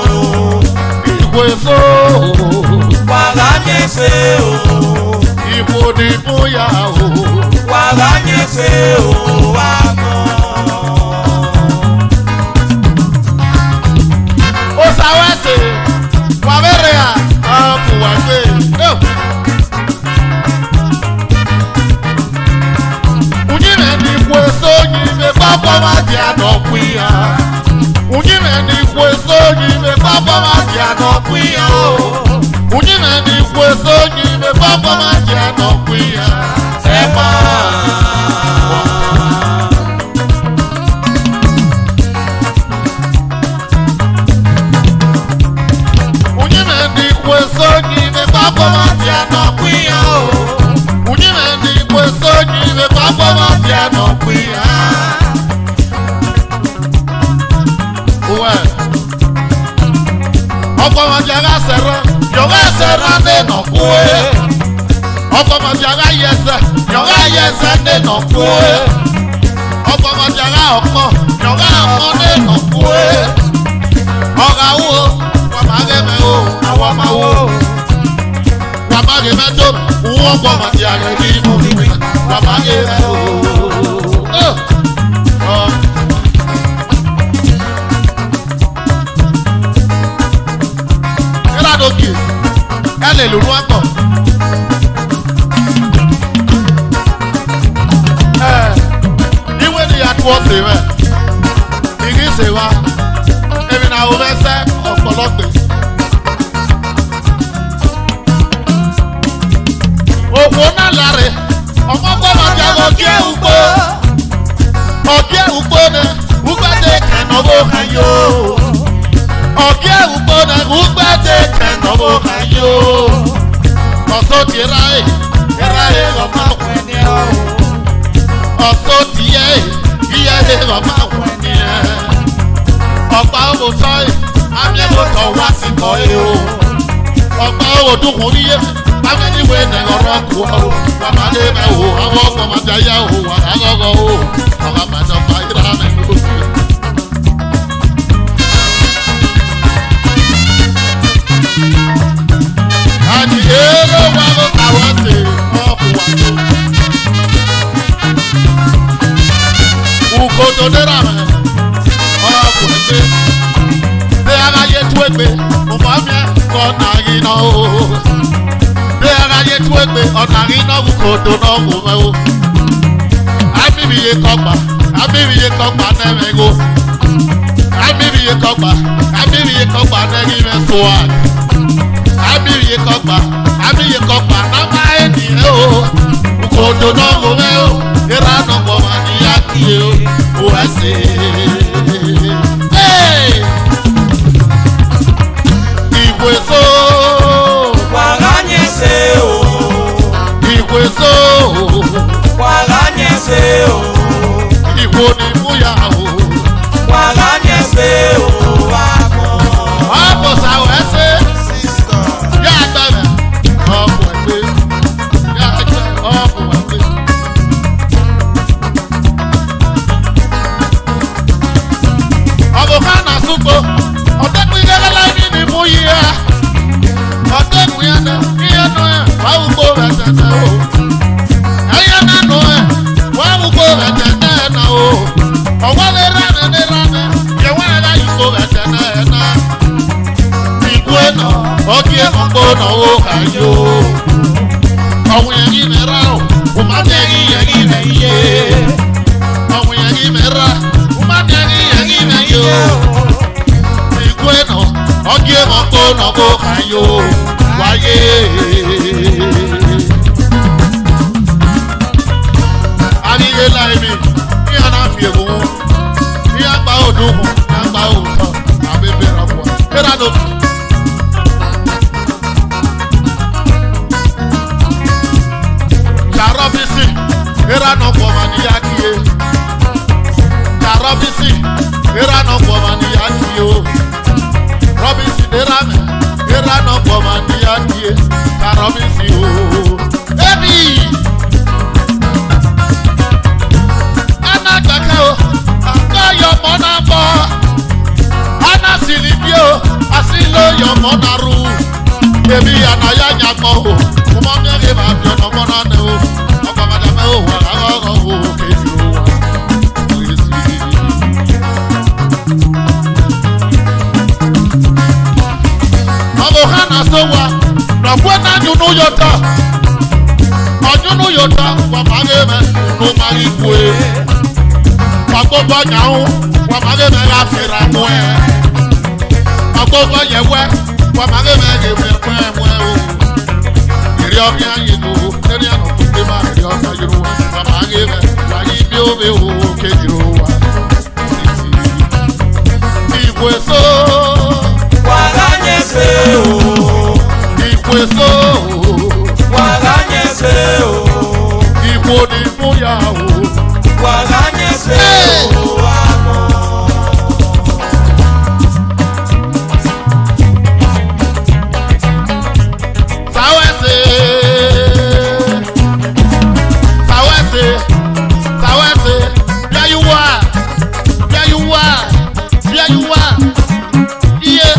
Ìwé so. Wàrà nyẹ́sẹ̀ o. Ìwò ni mo yà o. Wàrà nyẹ́sẹ̀ o wá kọ́. Sawete, Waverea, Apuwagbe. Unyime ni kweso nyime papa madia no kuya. Unyime ni kweso nyime papa madia no kuya. Unyime ni kweso nyime papa madia no kuya. Ema. Ọkọ̀ mọ̀jàgá sẹ̀rọ̀, yọ̀gá sẹ̀rọ̀ nínú kúé. Ọkọ̀ mọ̀jàgá yẹsẹ̀, yọ̀gá yẹsẹ̀ nínú kúé. Ọkọ̀ mọ̀jàgá ọkọ̀, yọ̀gá ọkọ̀ nínú kúé. Ọ̀gá wo, wà má gẹ̀mẹ̀ o, àwọn ọmọ wo. Wà má gẹ̀mẹ̀ tó, wọ́n kọ̀ mọ̀jàgá yìí mú mi. Wà má gẹ̀mẹ̀ o. Lókè ẹ lè lòrú ọkọ̀. Ìwé ni àtúwọ̀ sí rẹ̀, ìrí ṣe wa, èmi náà ò fẹ́ sẹ́ ọ̀pọ̀lọpẹ̀. Òkú náà láre, ọmọ gbọ́dọ̀ jẹ́ ọ̀gẹ́ ùgbó. Ọ̀gẹ́ ùgbó ni ùgbẹ́dẹ́ kẹ̀nàwó kan yóò. Ọ̀gẹ́ ùgbó ni ùgbẹ́dẹ́ kẹ̀nàwó kan yóò. Ọ̀sọ́ ti ráyè ọmọ àwọn ẹni ọ̀. Ọ̀sọ́ ti yẹ ọmọ àwọn ẹni ẹ̀. Ọ̀pá òwòsàn yìí, amẹ́wòsàn wá sí kọ́ ẹ̀ o. Ọ̀pá òwòdùnkùn níyẹ, amẹ́niwé nẹ̀ ọ̀rọ̀ kù ọ́. Bàbá dé mẹ́ o, àwọn ọkọ̀ máa jẹ́ yá o, wà lágọ́gọ́ o. Ọ̀gá màjọ fà yíra mẹ́ lókè. Àti èlò wà ló kàwé sí ọ̀pù wà tó. Ukoto dera mẹ́ ọ̀pù ẹgbẹ́. Bí ara yẹ tú ẹgbẹ́, ọmọ mi kọ́ nàrí náà o. Bí ara yẹ tú ẹgbẹ́, ọ̀nàrí náà ukoto náà wò mẹ́ o. Abíbíye kọ́gbà nẹ́mẹ́ o. Abíbíye kọ́gbà nẹ́rí mẹ́ sọ́wọ́. Abíbíye kọ́gbà nàmá ènìyàn o. Ukoto náà wò mẹ́ o. Ìlànà pọ̀ wá ní yákìlẹ̀ o. O ẹsẹ̀. Ìwé so. Wàrà nyẹ́sẹ̀ o. Ìwé so. Wàrà nyẹ́sẹ̀ o. Ìwò ni múyà o. Wàrà nyẹ́sẹ̀ o. Wà mọ́. Ọ̀pọ̀ sàwọ̀ ẹsẹ̀. Yá agbára. Ọ̀pọ̀ ẹgbẹ́. Yá agbára. Ọ̀pọ̀ ẹgbẹ́. nàgó kàyó wáyé. Àríyé láì mi ní àná fi èwò wọn ní àgbà òdùn wọn ní àgbà òtọ̀ àbẹ̀bẹ̀ rà fún wa. Kéra ló fi. Karobisi, era no kwa ni yakie. Karobisi, era no kwa ni yakie. Robisi era no kwa ni yakie. Karobisi o. Baby. Ana kakao, aka yo monabo. Ana silibio, asilo yo monaru. Baby ana ya nyako. Mo mo nge ba bi ono mo na ne o. Hana sowa na kwena nyunu yota onyunu yota wa mageme no mari kwe pagogo nyawo wa mageme la fira mwe pagogo yewe wa mageme ge mwe o iri omi ayido eri ano kupe ma iri omi ayido wa mageme wa ibi obe o kejiro wa ikwe so Waganyese o, ikweso waganyese o, ikwo ni fúya o. waganyese o, amo. Sawese, sawese, sawese, there you are, there you are, there you are. Yeah.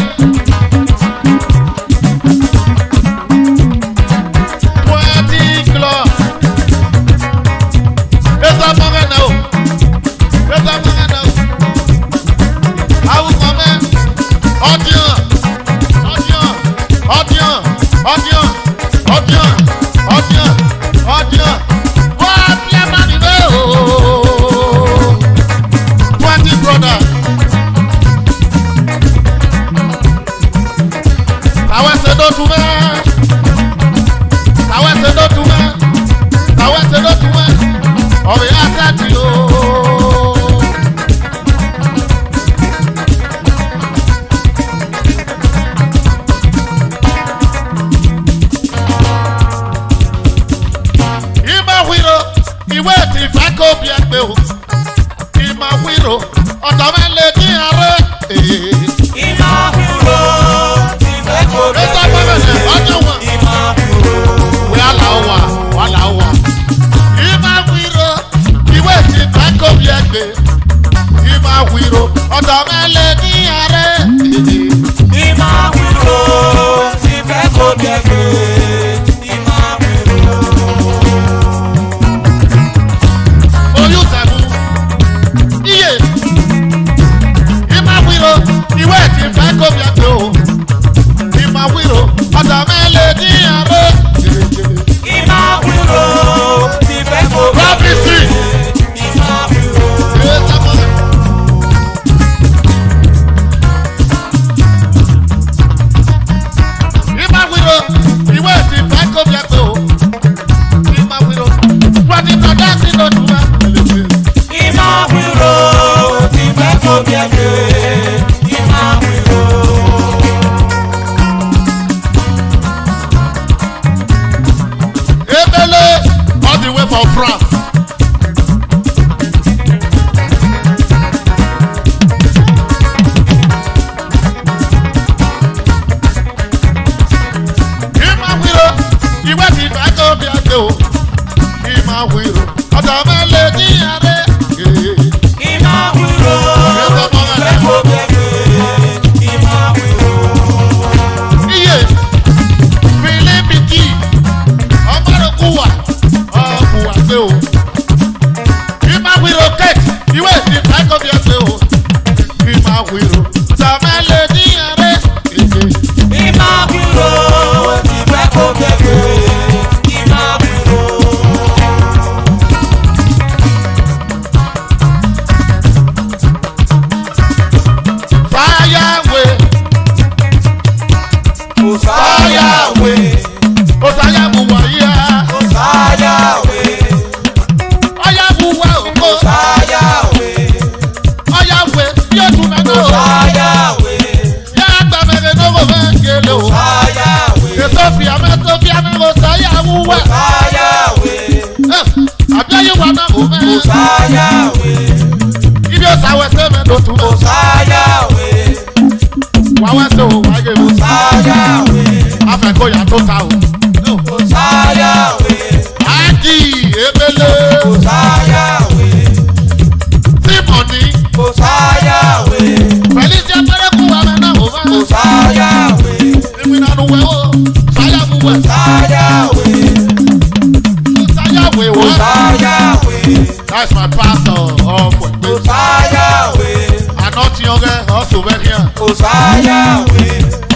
That's my pastor. Oh, Osayawe. I'm not younger. Also, back here. Osayawe.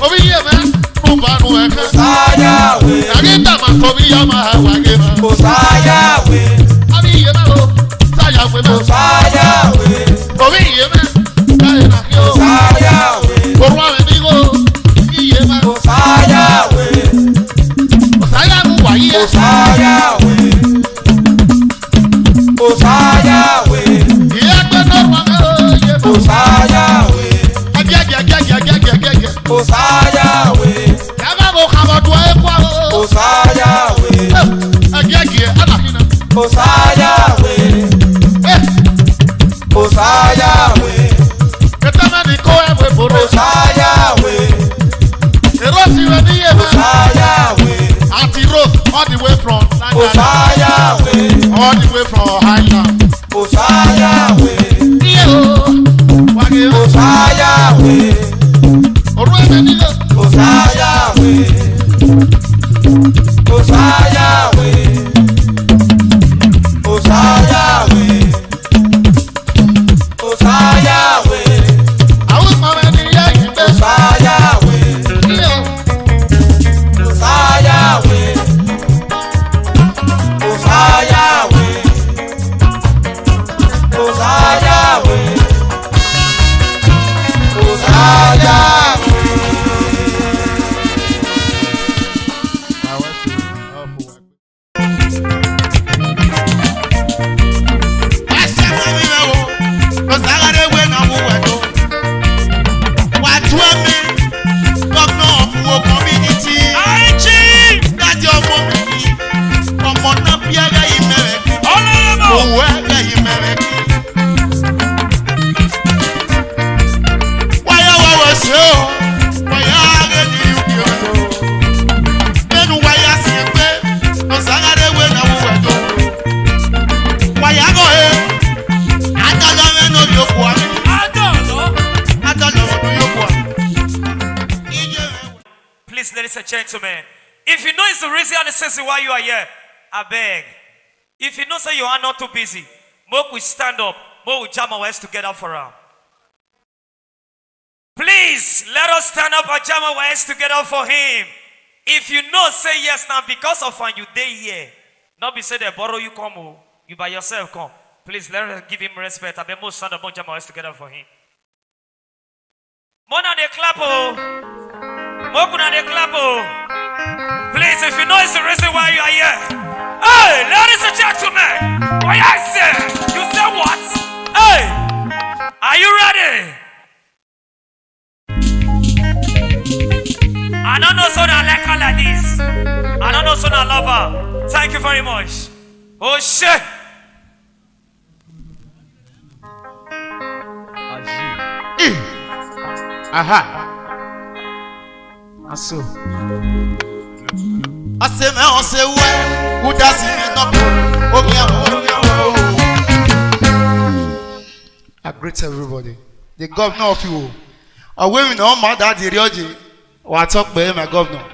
Over here, man. Osayawe. I get that man for me. I'm a Hawaii. Osayawe. I mean, you know, Osayawe. Over here, man. Osayawe. Osayawe. Osayawe. Osayawe. Osayawe. Osayawe. Osayawe. All the way from Osayawe. all the way from Highland. Osayawe. Osayawe. Osayawe. Osayawe. Osayawe. Osayawe. Osayawe. Osayawe. Osayawe. Osayawe. Please, ladies and gentlemen, if you know it's the reason and the season why you are here, I beg. If you know say you are not too busy, more we stand up, more we jam our heads together for her. Please, let us stand up and jam our heads together for him. If you know, say yes now, because of when you day here. Not be say they borrow you come, oh, you by yourself come. Please, let us give him respect. I beg more stand up, more jam our heads together for him. More than they clap, oh. More than they clap, oh. Please, if you know it's the reason why you are here. Hey, ladies and gentlemen, what I say? You say what? Hey, are you ready? I don't know so I like her like this. I don't know so I love her. Thank you very much. Oh shit. Aha. Aso. Ase me on se we, who does it not? I greet everybody. The governor of you. Away with no matter the Rioji. Or I talk by my governor.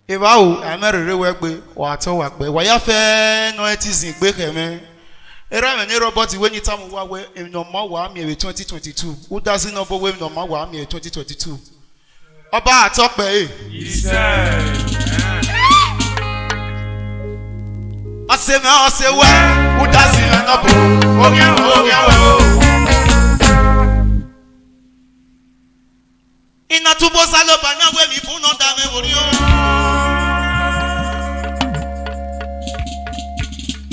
If I am a real work by or I talk work by why I fair no it is in Baker. Era me robot when you tell me what in no more army 2022. Who doesn't know when no more army 2022? About talk by I say well, who doesn't know? In a tubo salopana where we put on dame worio.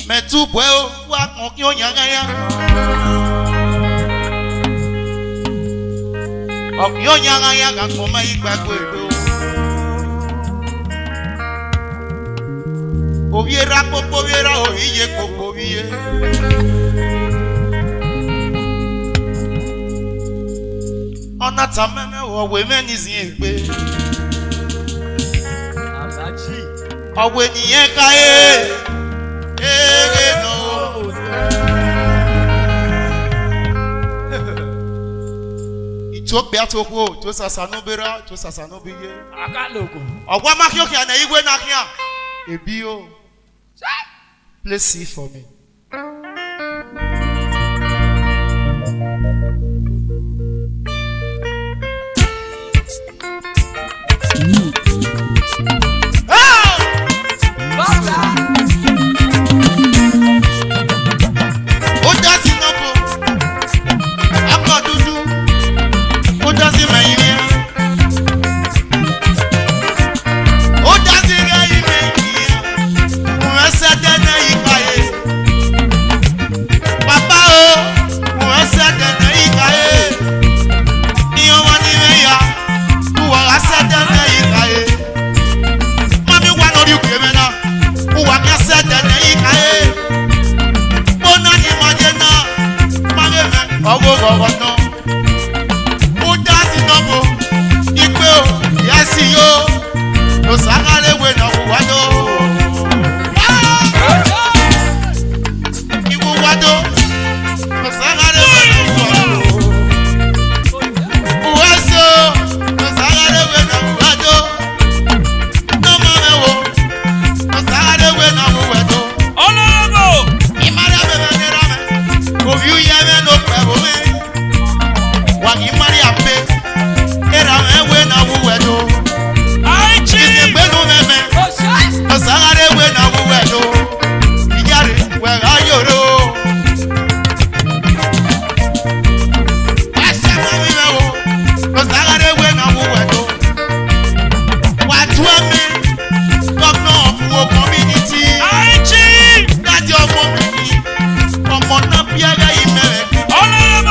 Me tu well, what mokyo yangaya. Of your yangaya got for my back window. Oviera popoviera o iye popovie. Ọ̀nà tàmẹ́mẹ́ wọ̀ women is in pé. Ọ̀wọ̀ ènìyàn ká nù. Ìtòpẹ́ àtòkò tó sàṣànú bẹ́rẹ̀ tó sàṣànú bí yé. Ọ̀gbọ́n mákìókè àná ìwé náà kíá. Èbí o. Please see for me.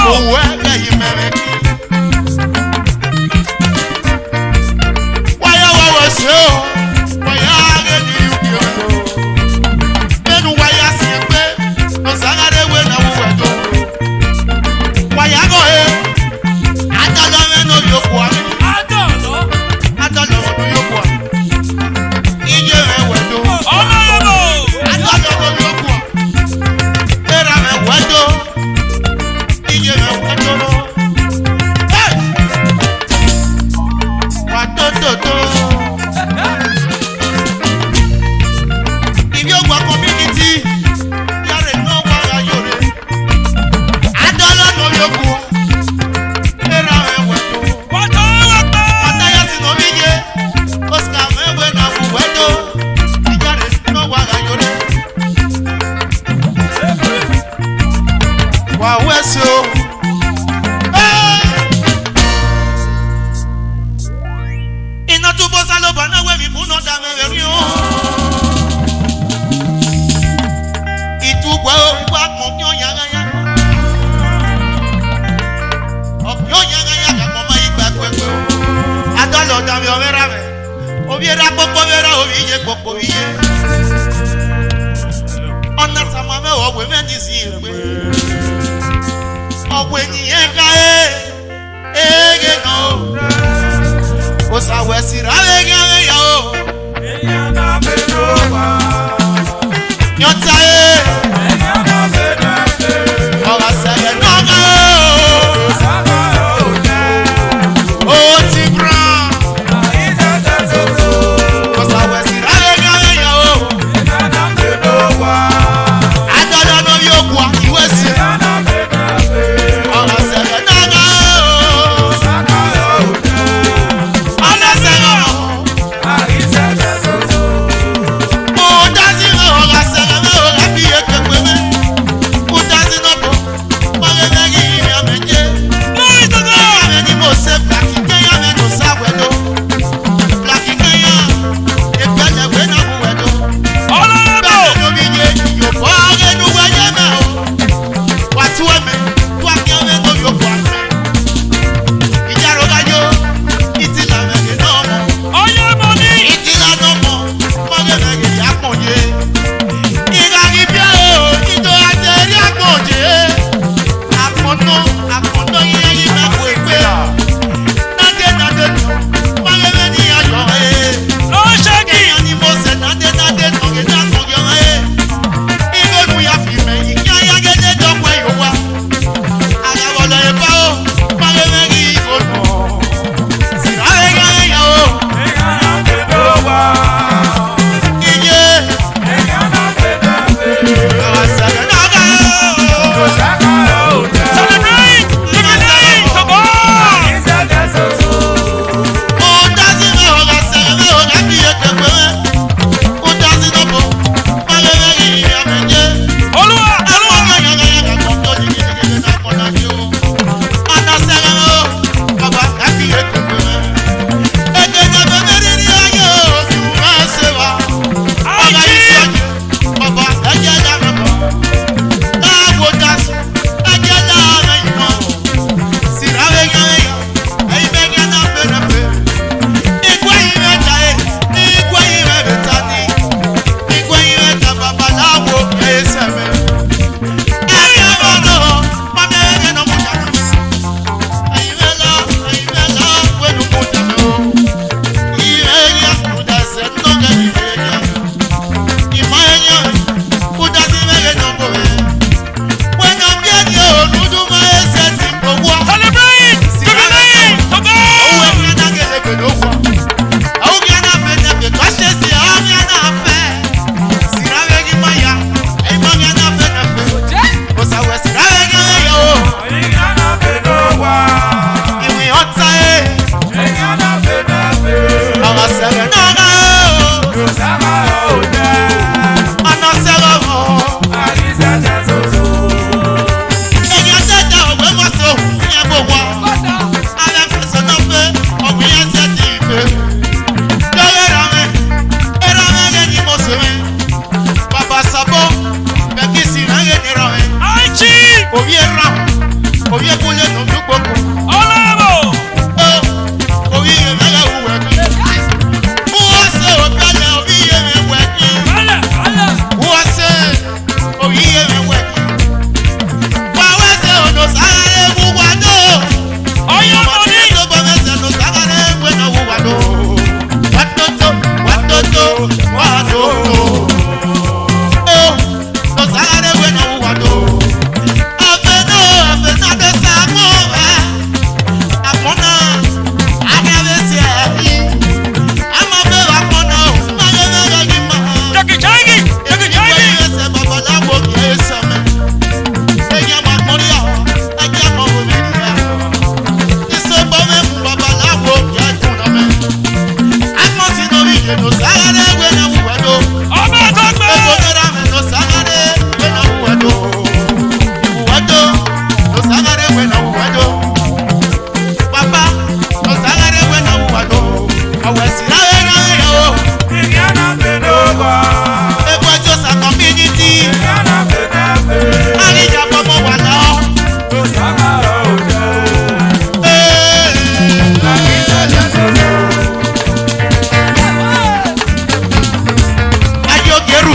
Oh,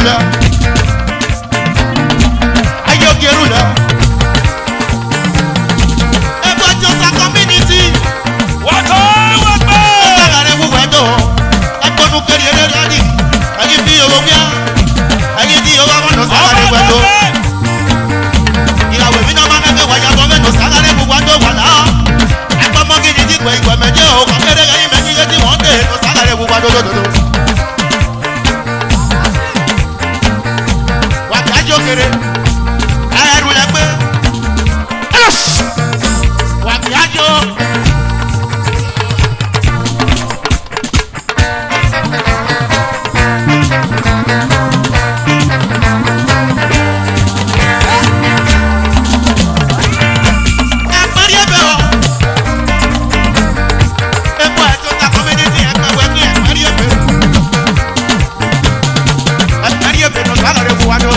gerula. Ayo gerula. Ebo Josa community. Wato wato. Agare wuwedo. Akonu keriere radi. Agi bi owo bia. Agi di owo mo no sagare wedo. Irawe mi na ma me wa ya go me no sagare wuwedo wala. Akomo gidi di gbe igwe meje o ko kere ga ime ni ti won de no sagare wuwedo dodo. Kere ayẹru lẹ pé wà bí ájò. ẹ̀pẹ́rì ẹ̀bẹ̀ o ẹ̀pọ̀ ẹ̀tọ́ ta community ẹ̀pẹ́ wẹ́kí ẹ̀pẹ́rì ẹ̀bẹ̀ nù sálọ̀rẹ̀ fún wa dọ́.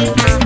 What's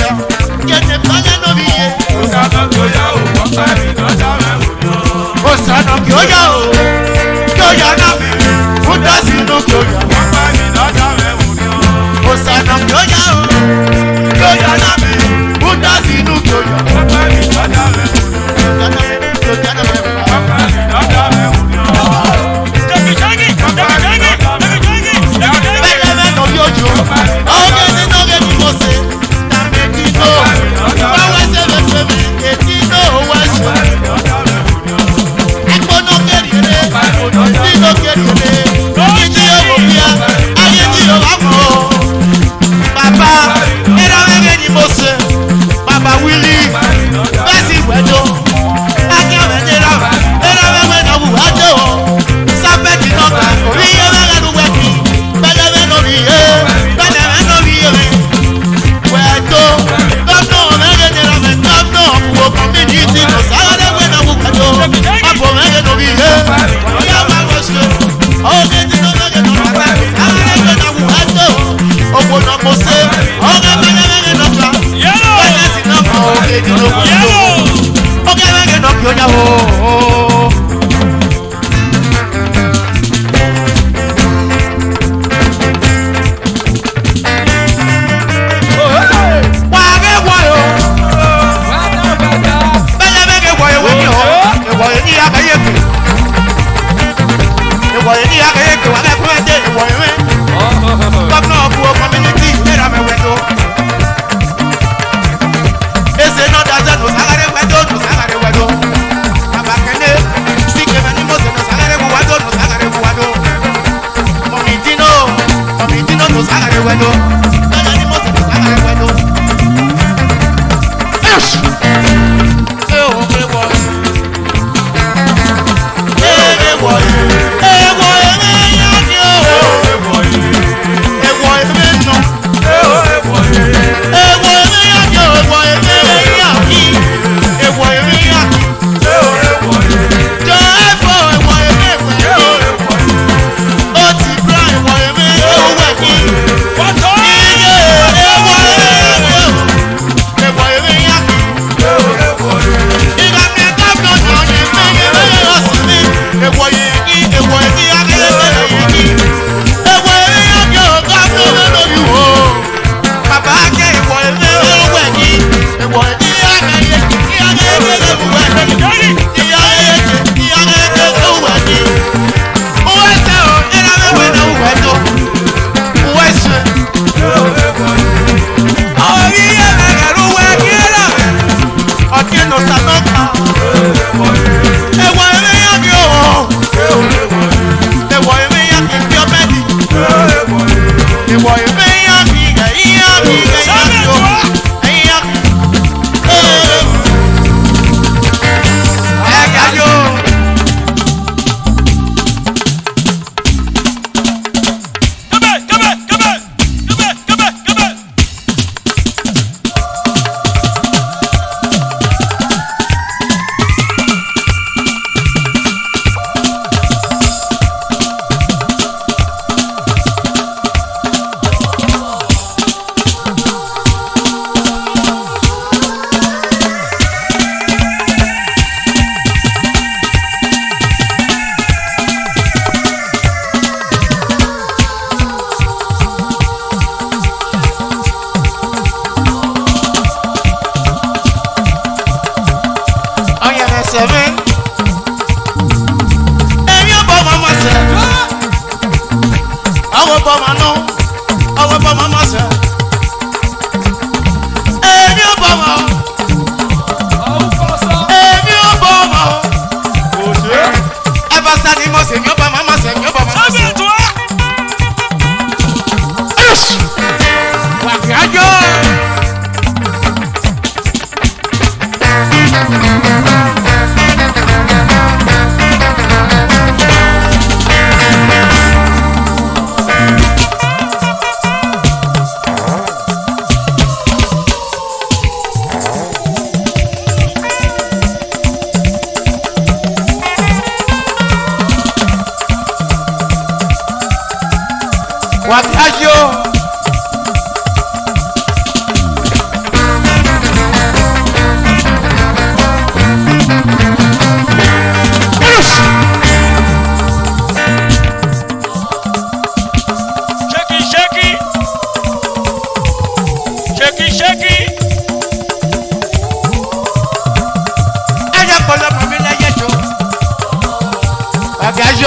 yá. Kẹ̀tẹ̀ balẹ̀ náà bí yé. Òsànà kí ó yá o, wọ́n bá mi lọ́jà mẹ́wò ni o. Òsànà kí ó yá o. Kí ó yá náà mi. Fún dásí inú kí ó yá. Wọ́n bá mi lọ́jà mẹ́wò ni o. Òsànà kí ó yá o. Kí ó yá náà mi. Fún dásí inú kí ó yá. Wọ́n bá mi lọ́jà mẹ́wò ni o. Wọ́n bá mi lọ́jà mẹ́wò ni o. Bẹ́lẹ́mẹ́ náà bí ojú. Ọ̀gẹ́ ní náà gẹ́ bí mo ṣe. Tàbí kí ló. Báwo ṣe lè ṣe mi? Ètí náà wá ṣe. Ẹ̀gbọ́n náà kéré. Ní ló kéré. Ìjì yóò bí a. Ayé ní yóò wá mọ̀ ọ́. Bàbá ẹ̀rọ ẹ̀rẹ́ ni mo ṣe. Bàbá wílí. Bẹ́ẹ̀ sì wẹ̀jọ́. Akẹ́wẹ̀ ní ra. Ẹ̀rọ ẹ̀rẹ́ náà wù wá jẹ́ o. Sábẹ́ẹ̀tì náà kà. Orí yẹn mẹ́rẹ̀ ló wẹ̀ kí. Bẹ́lẹ́mẹ́ náà bí yé. Bẹ́lẹ́mẹ́ náà bí yé mi. Wẹ̀jọ́. Gọ́dọ̀ mẹ́rẹ̀ ní ra mẹ́. Gọ́dọ̀ wo community lọ. Sáwọ́dẹ́ wẹ̀ náà wù wẹ̀jọ́. Àbọ̀ mẹ́rẹ̀ náà bí yé. Ìyá wa lọ ṣe. Ọ̀gẹ́ ti náà mẹ́rẹ̀ náà wù wẹ̀jọ́. Sáwọ́dẹ́ wẹ̀ náà wù wẹ̀jọ́. Ògbó náà mo ṣe. Ọ̀gẹ́ mẹ́rẹ̀ náà kà. Bẹ́lẹ́ ti náà mọ̀ ọ̀gẹ́ ti náà wẹ̀jọ́. Ọ̀gẹ́ mẹ́rẹ̀ náà kí ó yá o.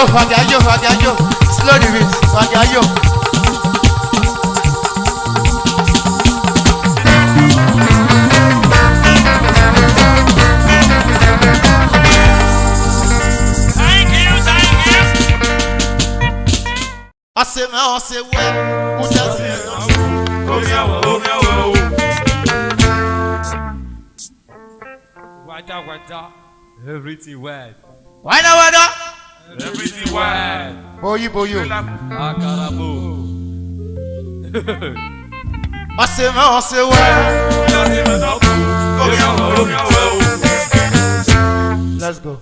Fagayo. Slow the beat, Fagayo. I say, well, who does it? Everything well. Why now? Everything well. Boyo. Akarabo. I say, well. Let's go.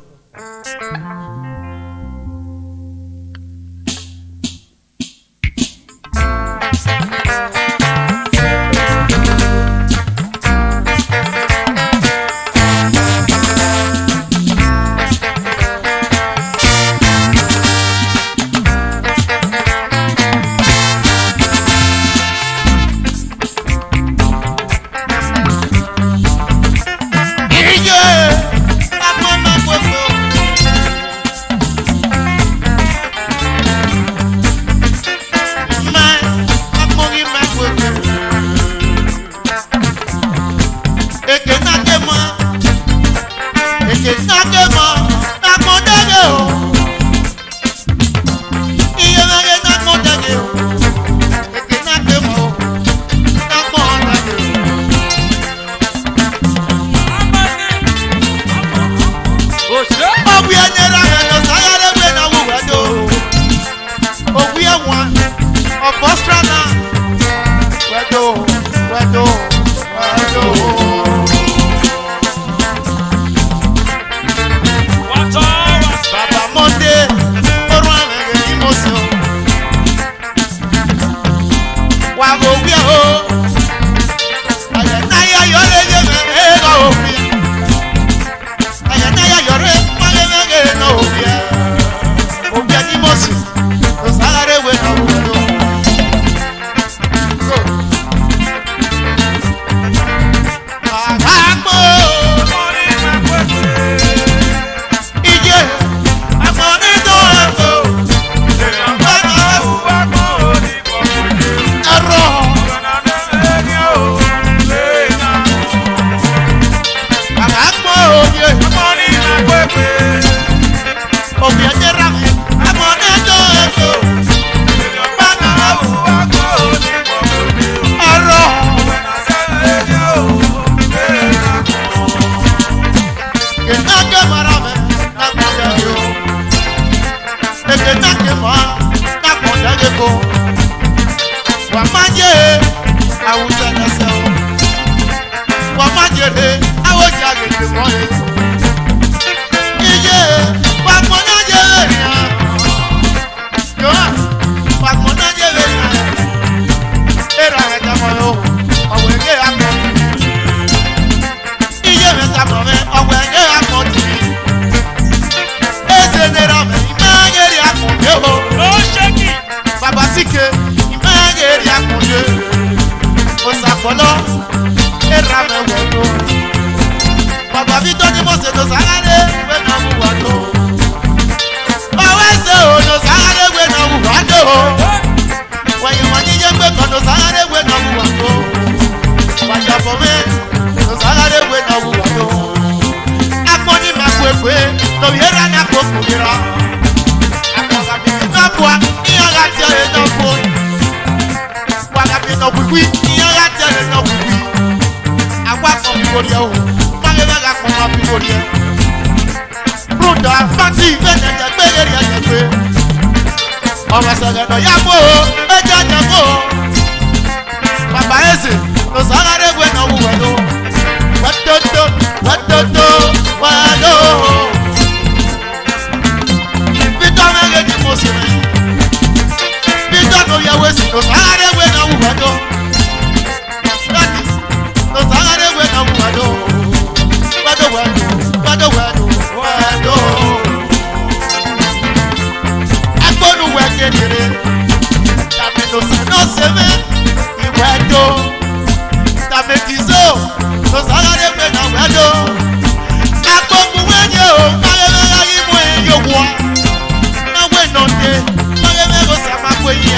yìí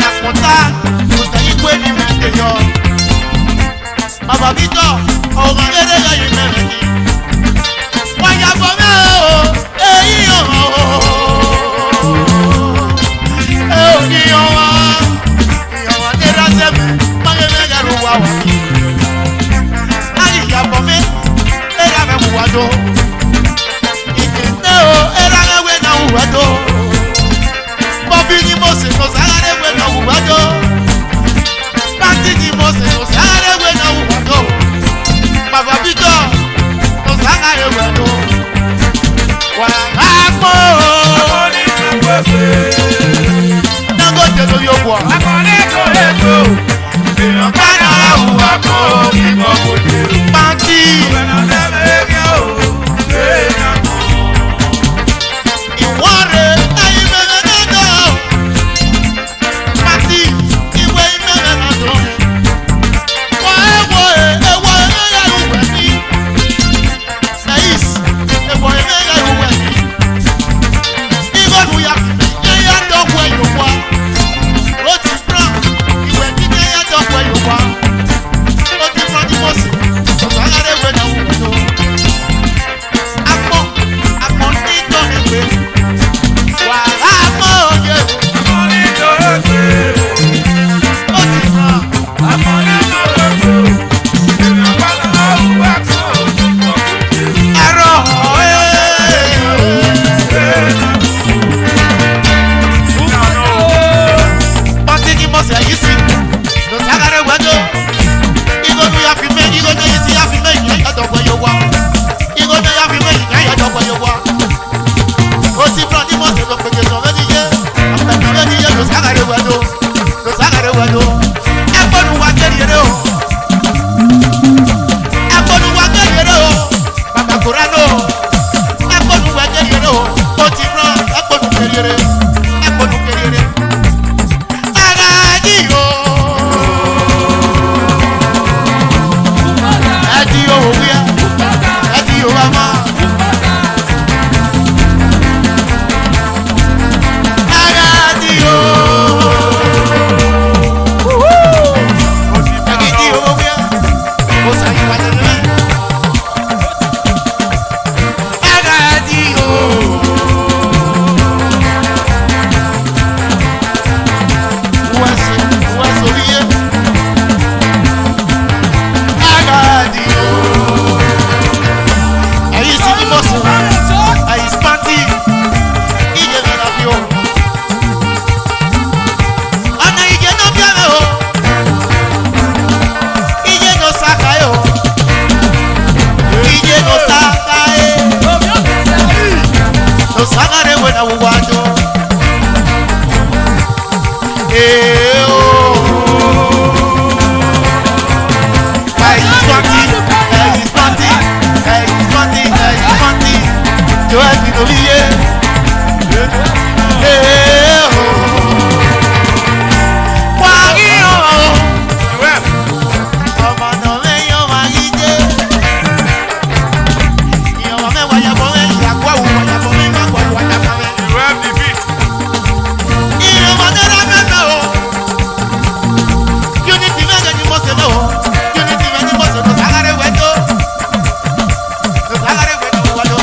àpótá kò sẹ́yìn pé ní mẹ́tẹ̀ yọ. Bàbá Victor ọ̀gá lédè yẹn mẹ́rin ni. Wọ́n yàgbọ́ mẹ́ o èyí ọ̀rọ̀ o. Ẹ ò ní ọwọ́ ìyàwó ní rásẹ̀mẹ̀ máyé mẹ́gàrú wà wà. Láyé ìyàgbọ́ mi ẹ̀rọ mi wù wá tó. Ìgbìndé o ẹ̀rọ mi náà wù wá tó. Bọ́bí ni mo sì lọ sáré wẹ̀ náà wù wá tó. Pátí ni mo sì lọ sáré wẹ̀ náà wù wá tó. Bàbá Victor lọ sáré wẹ̀ tó. Wà á mọ̀ o. Dangote ló yóò wọ̀. Bánà àwùwá kọ́ ìbọn kò dé. Pátí. Ìwọ́n rẹ̀ ẹyin mẹ́rin náà. Pátí ìwé mẹ́rin náà. Wọ́n ẹ̀wọ̀ ẹ̀wọ̀ ẹ̀yà ìwẹ̀ ní. Ẹ̀yìs ẹ̀wọ̀ ẹ̀yà ìwẹ̀ ní. Ìgbọ́dù ya ẹ̀yà dọ́gbọ̀ ẹ̀yọ̀ wá. Roti brown ìwẹ̀ ní ẹ̀yà dọ́gbọ̀ ẹ̀yọ̀ wá. Roti brown ní mọ̀sí. Ọ̀sán alárẹ̀ ìwẹ̀ náà wù wọ́n tó. Àpọ̀ ní ìjọ́rin pé wàhálà mọ́ òye. Ó ti brown. Ẹ̀rọ pọ́ńtì ní mọ̀sí ẹ̀yí sí. Lọ́sàn alárẹ̀ ìwẹ̀ tó. Ìgbọ́dù ya fi mẹ́ ìgbọ́dù yìí sí ya fi mẹ́ ìyẹn dọ́gbọ̀ ẹ̀yọ̀ wá. Ìgbọ́dù ya fi mẹ́ ìyẹn dọ́gbọ̀ ẹ̀yọ̀ wá. Ó ti brown ní mọ̀sí lọ pèsè sọ̀rọ̀ ní yé. Àpẹẹrẹ ló ní yé lọ́sàn alárẹ̀ ìwẹ̀ tó. Lọ́sàn alárẹ̀ ìwẹ̀ tó. Ẹ̀gbọ́dù wa kẹ́rìíyẹ́rẹ́ o. Ẹ̀gbọ́dù wa kẹ́rìíyẹ́rẹ́ o. Bàbá Kòránù o. Ẹ̀gbọ́dù wa kẹ́rìíyẹ́rẹ́ o. Ó ti brown ẹ̀gbọ́dù kẹ́rìíyẹ́rẹ́. Ẹ̀gbọ́dù kẹ́rìíyẹ́rẹ́. Aráàjì o. Ẹ̀dí o wíyá. Ẹ̀dí o wá mọ́. Aráàjì o. Ẹ̀dí o wíyá. Ó sàyìn wá lẹ́nu ẹ̀. Aráàjì o. Wá sórí yé. Aráàjì o. Ẹ̀yin sì ní mọ̀sùn. Ẹ̀yin spántì. Ìyẹn mi la fi o. Ọ̀nà ìjẹ́ náà bí ẹ̀rẹ̀ o. Ìyẹn ló sáka ẹ̀ o. Ìyẹn ló sáka ẹ̀. Ló sáka rẹ̀ wẹ̀ náà wò wá jọ. Ee o. Ẹ̀yin spántì. Ẹ̀yin spántì. Ẹ̀yin spántì. Ẹ̀yin spántì. Jọ ẹ̀yin lórí yé. Ee o. Wá rí o. Ọmọ náà lẹ́yìn ọmọ yìí dé. Ìyọ̀wọ̀ mẹ́wàá yàgbọ́ mẹ́ ìyàgbọ́ àwùwọ̀ yàgbọ́ mẹ́ ìyàgbọ́ àwùwọ̀ yàgbọ́ mẹ́. Ìyọ̀wọ̀ náírà mẹ́fẹ́ o. Unity mẹ́jọ ni mo ṣe lọ o. Unity mẹ́jọ ni mo ṣe lọ. Sàgárẹ̀ wẹ̀ tó. Sàgárẹ̀ wẹ̀ tó wà lọ.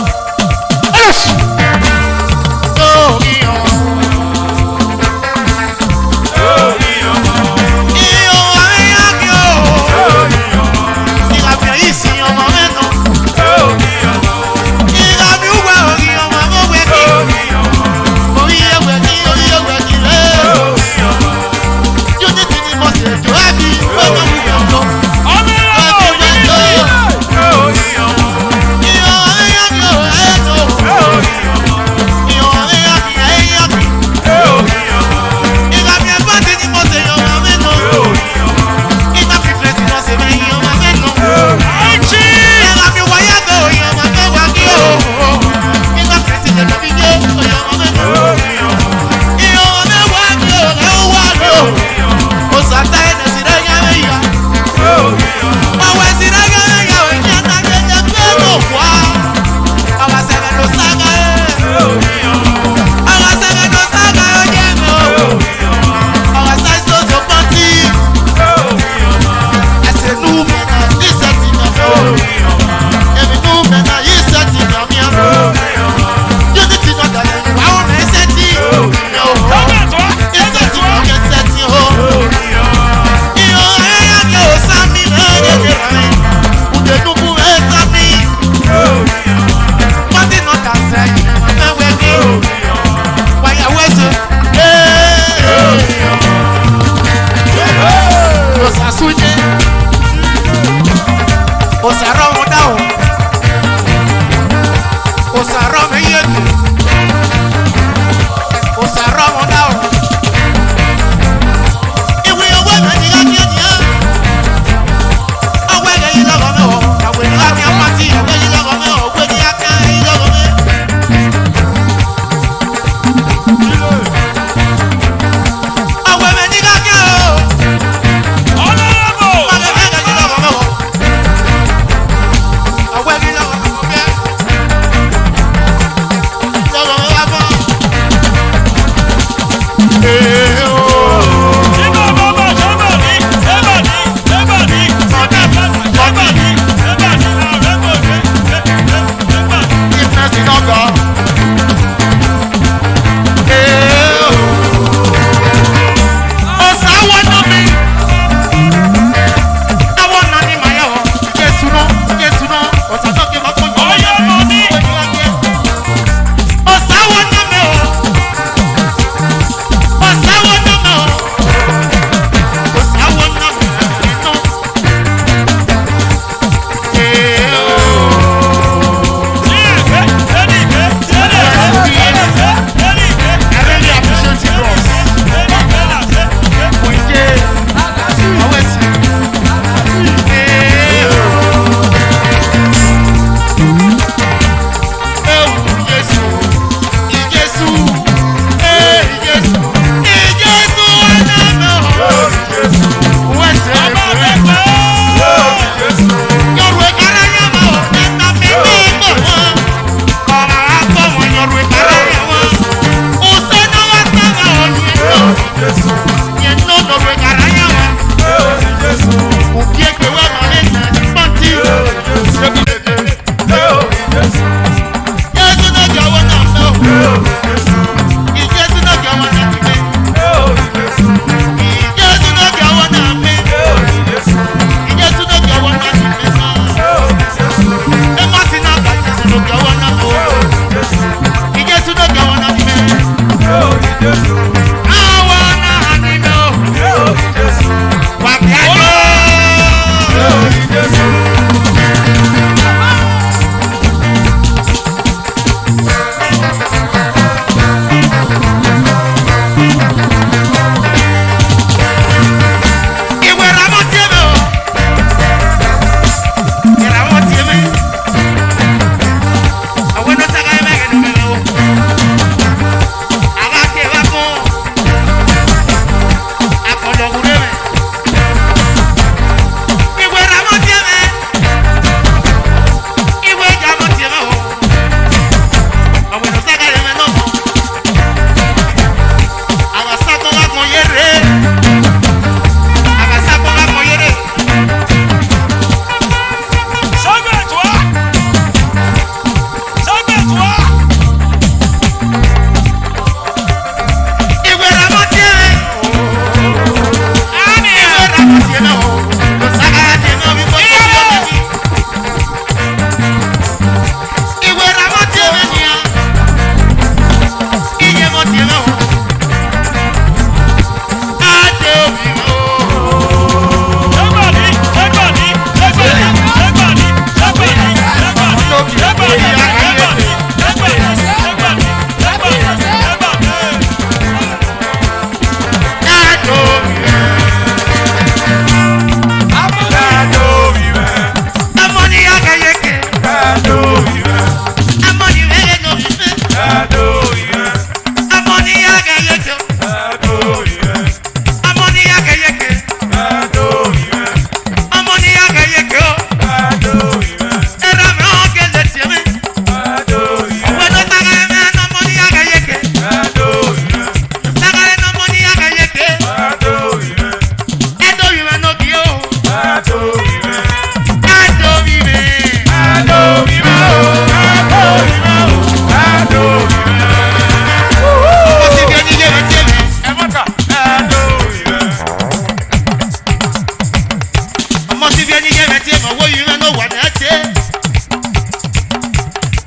tie ma wo yi me no wa na tie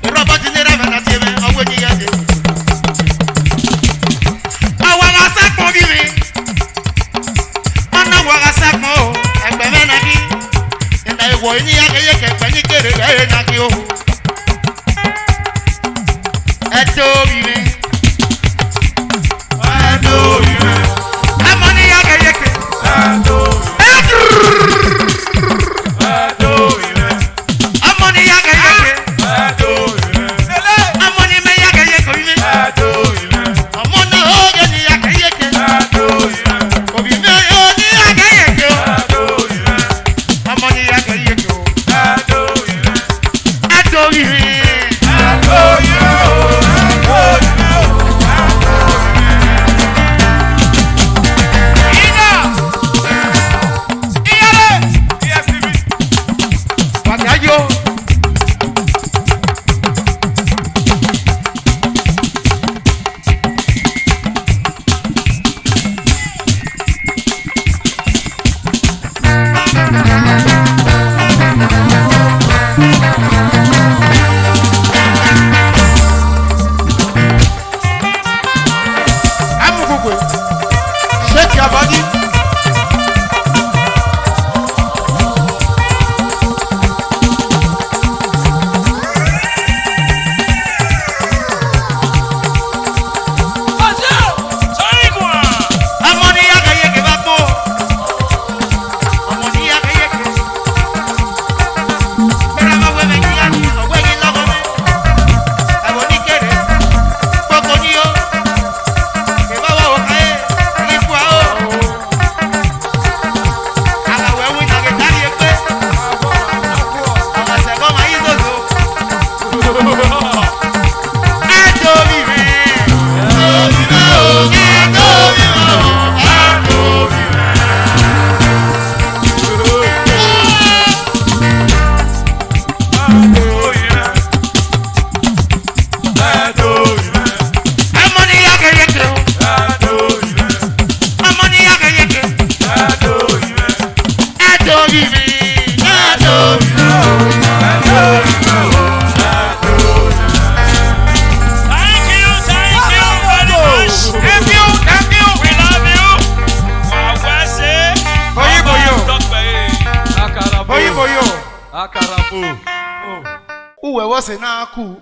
robot ni ra na tie me owo ni ya de awa na sa ko bi mi ana wa ga sa ko egbe me na ki ina ewo ni ya ke ye ke pe ni kere ye na ki o eto bi mi amoni ya ke ye ke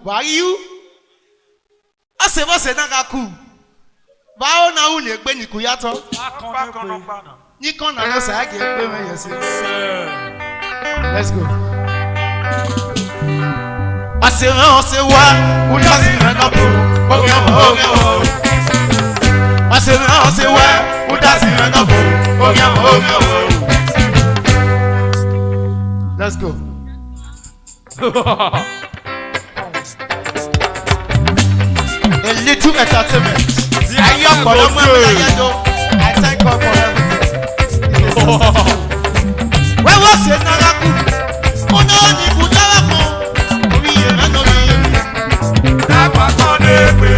Why you? I say what's a cool. Bao na ule gbe ni kuyato. Ni kon na lo sa ke gbe me yes. Let's go. I say wa, who does it not go? I say wa, who does it not go? Let's go. A little entertainment. I thank God for everything. Where was it? Oh no, ni kudara ko. Obi ye na no ye. Na pa ko de pe.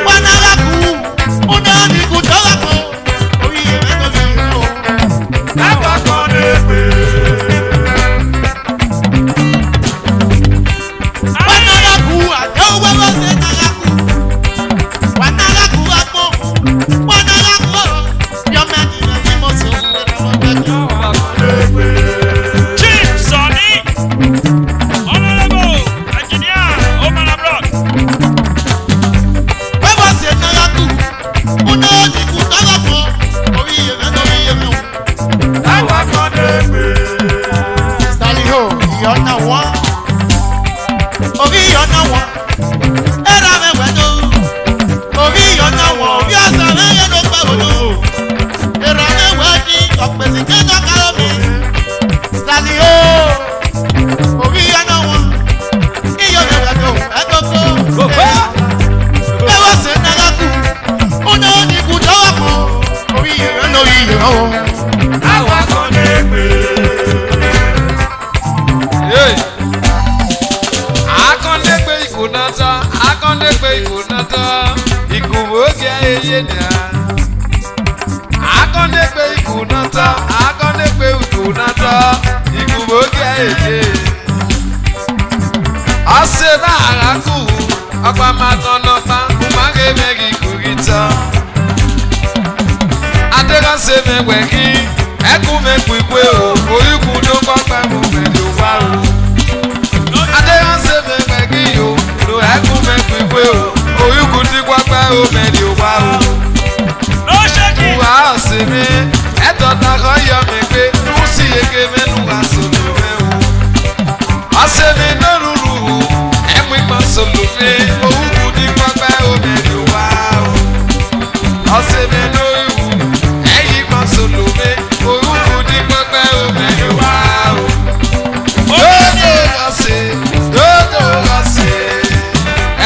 Wanara ku. Oh no, ni kudara ko. Obi ye na no ye. Na pa ko de pe. Wanara ku, ajo we was it na ku. Wanara ku apo. Wanara ku. Yo me ni mo so. Chief Sonny, Honorable Engineer Omar Abroad. Where was it na ku? Oh no, ni kudara ko. Obi ye na no ye. Na pa ko de pe. Stanley Ho, you're not one. Obi yona wa era me wedo Obi yona wa obi asa me ye do gba odo era me wedi opesi ke na karo mi Sali o Obi yona wa iyo me wedo ekoko e wa se na gaku ona ni ku do wa ko Obi yona o awa ko de pe Akọ́ndégbé ìkùnàtọ́, ìkùnwóge eyé ni a. Akọ́ndégbé ìkùnàtọ́, ìkùnwóge Ase na araku, ọgbà máa tọ̀nà pa, kò má gé mẹ́rin kúrì tán. Adékànṣe mẹ́wẹ̀ kí, ẹkún mẹ́kù ìpè o, oyúkú ló kọ́pẹ́ mo mẹ́lò wá o. Adékànṣe mẹ́wẹ̀ kí o, lo ẹkún mẹ́kù ìpè o, oyúkú tí kọ́pẹ́ o mẹ́lò wá o. Wà á sì mí, ẹ̀tọ́ ta kọ́ yọ mi pé, mú sí eke mẹ́nu wá sómi mẹ́ o. Ọ̀sẹ̀ mi lórúurú, ẹ̀mú ìmọ̀ sọ̀lùmí, oyúkú tí kọ́pẹ́ o mẹ́lò wá o. Ọ̀sẹ̀ mi lórúurú, ẹ̀yìn ìmọ̀ sọ̀lùmí, oyúkú tí kọ́pẹ́ o mẹ́lò wá o. Dodo ọ̀sẹ̀,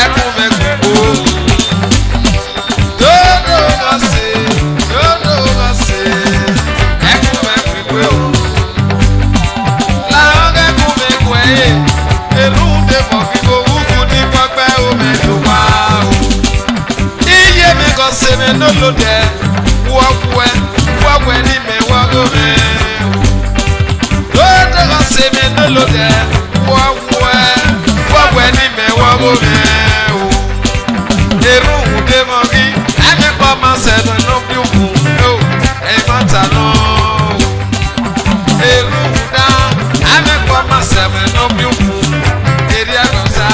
ẹ̀kún mẹ́kù o. Dodo ọ̀sẹ̀, ẹ̀kún mẹ́kù o. Làwọn ẹ̀kún mẹ́kù ẹ̀yẹ, èlú ń dé mọ̀ kí oyúkú tí kọ́pẹ́ o mẹ́lò wá o. Iye mi kọ́ se mi lolo dẹ, wọ́wẹ́ ní mi wọ́gọ́ mi. Lóde kọ́ se mi lolo dẹ, wọ́wẹ́ ní mi wọ́gọ́ mi. Èrú ń dé mọ́ kí ẹ̀mí kọ́ máa sẹ̀dọ̀ iná bí òkú ẹ̀yìn máa tà náà. Èrú ń dá ẹ̀mí kọ́ máa sẹ̀dọ̀ iná bí òkú èrè àgbọ̀nsá.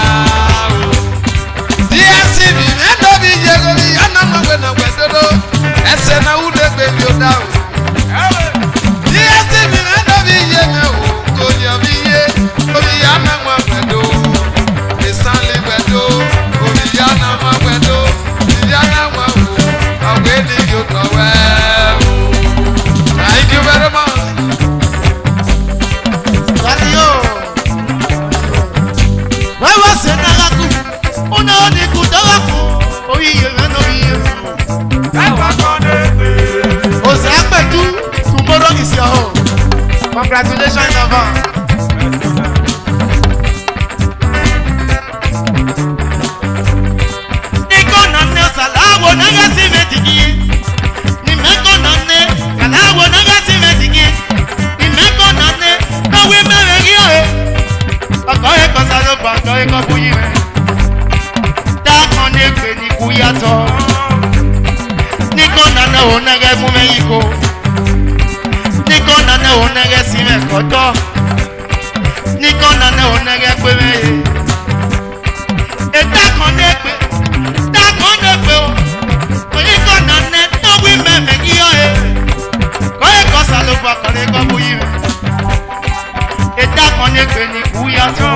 DSTV mẹ́tọ́bí yẹ́gọ́ bí anamọ̀gbẹ̀nàgbẹ̀ dodo ẹsẹ̀ náà wúlé gbé bí ó dá o. DSTV mẹ́tọ́bí yẹ́gọ́ o kò yọ bí yé omi yá mẹ́wọ̀n gbẹ̀dọ̀ ìsànlẹ̀ gbẹ̀dọ̀ omi yá mẹ́wọ̀n gbẹ̀dọ̀ ìyá mẹ́wọ̀n o ọ̀gbẹ́ ni yóò tọ̀ wẹ́ o. Thank you very much. Radio. Wewe sena gaku. Una ni kudawaku. Oyiye meno yiye. Ose apeju. Tomorrow is your home. Congratulations in advance. Niko nane salawo naga si metiki. Ni meko nane salawo naga si metiki. Ni meko nane no we mere yo. Ọkọ ẹ̀kọ́ sáré pa ọkọ ẹ̀kọ́ bóyí rẹ̀. Dákan ní èpè ní kú yàtọ̀. Níkan nànà òun nẹ́gẹ́ mú mẹ́yìn kó. Níkan nànà òun nẹ́gẹ́ sí mẹ́kọ̀ọ́tọ̀. Níkan nànà òun nẹ́gẹ́ pé mẹ́yẹ. Èdákan ní èpè. Dákan ní èpè o. Oníkan nànà tó wí mẹ́mẹ́ kí yọ ẹ. Kọ́ ẹ̀kọ́ sáré pa ọkọ ẹ̀kọ́ bóyí rẹ̀. Èdákan ní èpè ní kú yàtọ̀.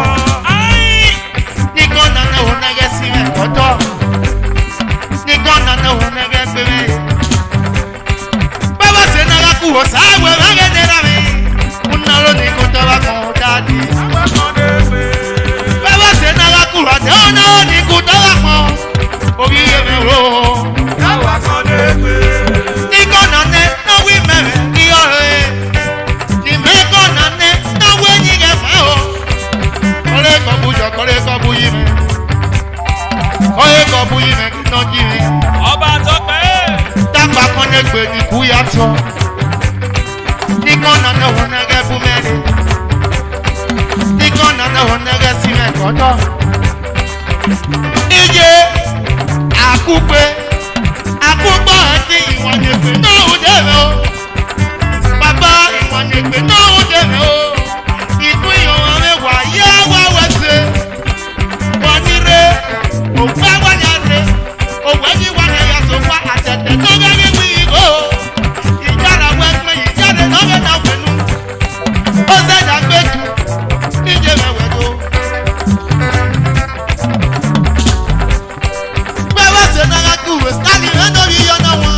Níkan nànà òun nẹ́gẹ́ sí mẹ́kọ̀ọ́tọ̀. Níkan nànà òun nẹ́gẹ́ pé mẹ́yẹ. Bàbá ṣe náà kú wò sáwẹ̀ mágẹ́dẹ́ rà mí. Mo ná lónìí kó tọ́wọ́ kan ó dáadé. Bàbá ṣe náà kú rọ̀tẹ́ ó náà ní kó tọ́wọ́ kan. Orí yẹmi ro. Níkan nànà náà wí mẹ́rẹ̀ kí ọ̀rẹ́. Ní mẹ́kọ̀ nànà náà wé yín kẹ́ fẹ́ o. Kọ́lé kọ́ bu jọ kọ́lé kọ́ bu yí mi. Kọ́lé kọ́ bu yí mi kí n náà jí mi. Ọba tó pé. Dápà kan lè gbè ní kú yàtọ̀. Níkan nànà òun nẹ́gẹ́ bú mẹ́rin. Níkan nànà òun nẹ́gẹ́ sí mẹ́kọ̀ọ́tọ̀. Iye àkúpé àkúgbọ́ àti ìwọ̀n èpè náà ó dẹ̀rẹ̀ o. Bàbá ìwọ̀n èpè náà ó dẹ̀rẹ̀ o. Ìlú ìyọ̀wọ̀n rẹ̀ wà yá wá wẹ̀sẹ̀. Wọ́n ní rẹ̀ òkú àwọn yàrá òwò ẹni wà ní ẹ̀yàtọ̀ wá àtẹ̀tẹ̀ tó gẹ́gẹ́ bí ìgò. Ìjára wẹ́gbẹ́ ìjáde lọ́wọ́ náà pẹ̀lú. Ó sẹ́dá gbẹ́jú níjẹ́ mẹ́wẹ́ tó. Bẹ́ẹ̀ ṣe náà kúrò sáàlì rẹ̀ lórí yọ̀nà wọn.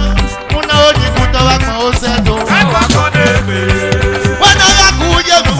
Mo náà ó ní kú tọ́wọ́ kan ó sẹ́dọ̀. Wọ́n náà kú yé mi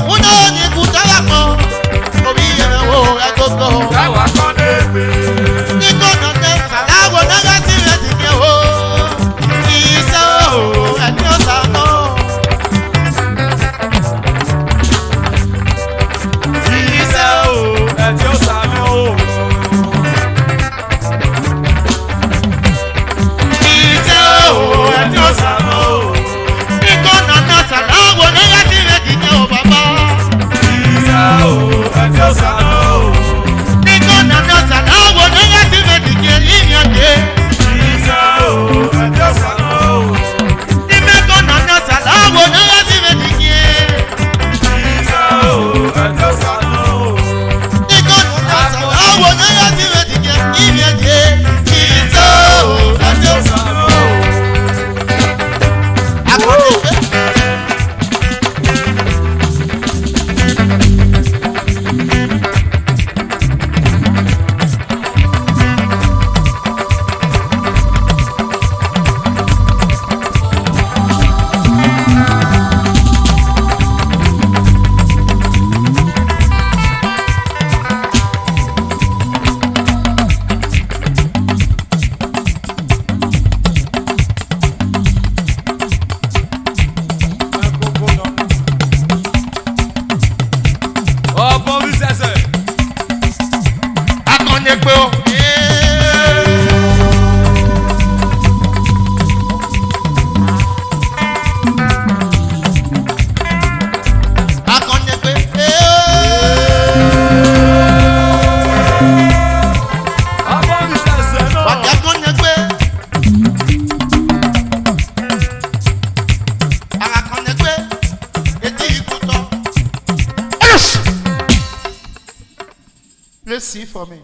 Let's see for me.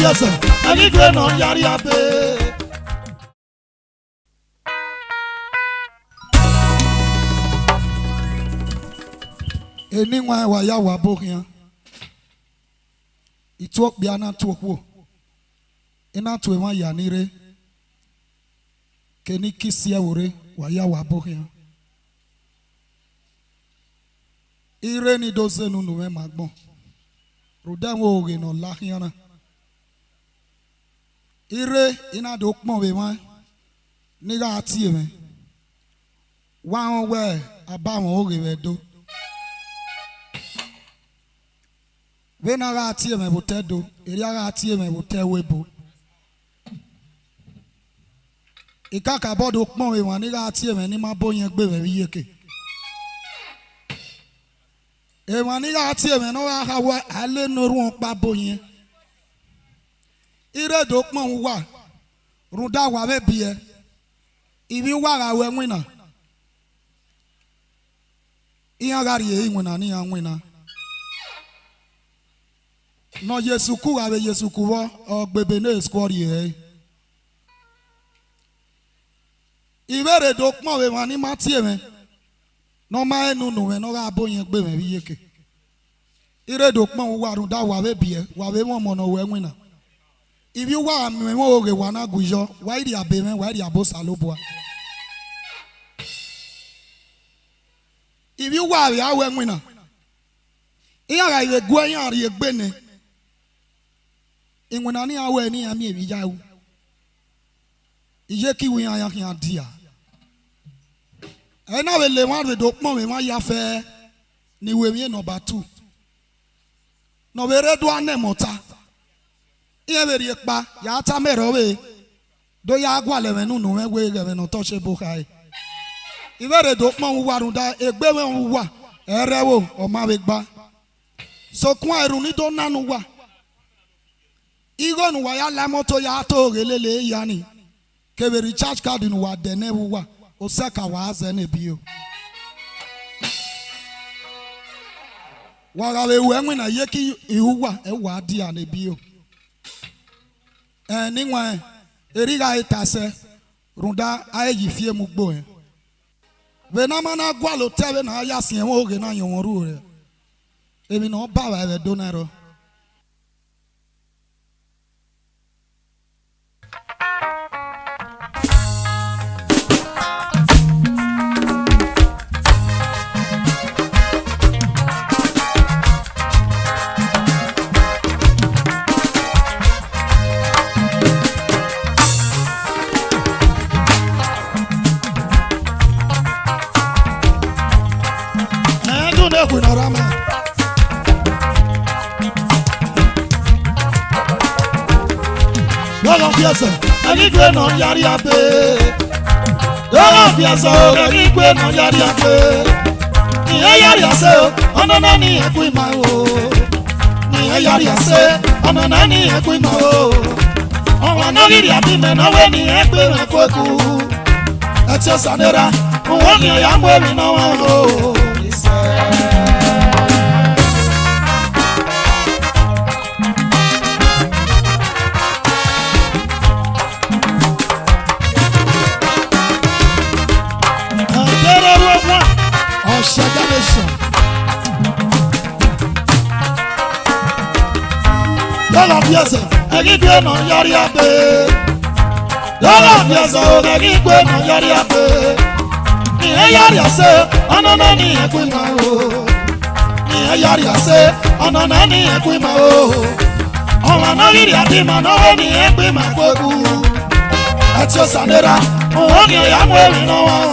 fiese, ani gbe no yari abe. Eni nwa wa ya wa bohia. Itwok bia na twokwo. Ina twe wa ya nire. Keni kisia wore wa ya wa bohia. Ire ni doze nunu me magbon. Rudan wo oge no lahiana. Ire ina do pon we wan. Niga ati me. Wa we aba won oge we do. We na ga ati me botedo, eri ga ati me botewebo. Ikaka bodo pon we wan niga ati me ni ma boyen gbe we yeke. E wan niga ati me no ga wa ale noru on pa boyen. Ire do pon wa. Runda wa be bie. Ibi wa ga we nwina. Iya ga ri e nwina ni ya nwina. No Yesu ku ave Yesu ku wo ogbebe na eskwori e. Ibere do pon we wan ni ma tie me. No ma enu nu we no ga boyen gbe me bi yeke. Ire do pon wa run da wa be bie, wa be mo mo no we nwina. Ibi wa me wo oge wa na gujo, wa iri abe me, wa iri abosa loboa. Ibi wa ya we nwina. Iya ga ile gwa yan ri egbe ne. Inwena ni awe ni ami ebi yawo. Iye ki wi yan yan dia. E na we le wan we do pon we ma ya fe ni we mi number 2. No we re do anemota. Iye we ri pa ya ta mero we. Do ya gwa le we nu nu we we no touch bo kai. Iwe re do pon wa run da egbe we wa. Ere wo o ma we gba. So kun eru ni do nanu wa. Igon wa ya la moto ya to gelele yani. Ke we recharge card nu wa dene wa. O seka wa aze ne bio. Wa ga we we na ye ki ihu wa e wa dia ne bio. Ni nwa eri ga itase runda ayi fie mu gbo e. We na mana gwa lo tebe na ya sin won oge na yon ru re. Ebi no ba wa we donaro. Fiasa, ani gbe no yari abe. Dolo fiasa, ani gbe no yari abe. Ni yari ase, ono na ni eku ima o. Ni yari ase, ono na ni eku ima o. Owa no giri abi me no we ni egbe me kweku. Eche sanera, owo ni ya mwe mi no wa o. Dolo fiasa, ani gbe no yari abe. Dolo fiasa, ani gbe no yari abe. Ni yari ase, ono na ni eku ima o. Ni yari ase, ono na ni eku ima o. Owa no giri abi ma no we ni eku ima kweku. Ati sanera, o ni ya mwe mi no wa o.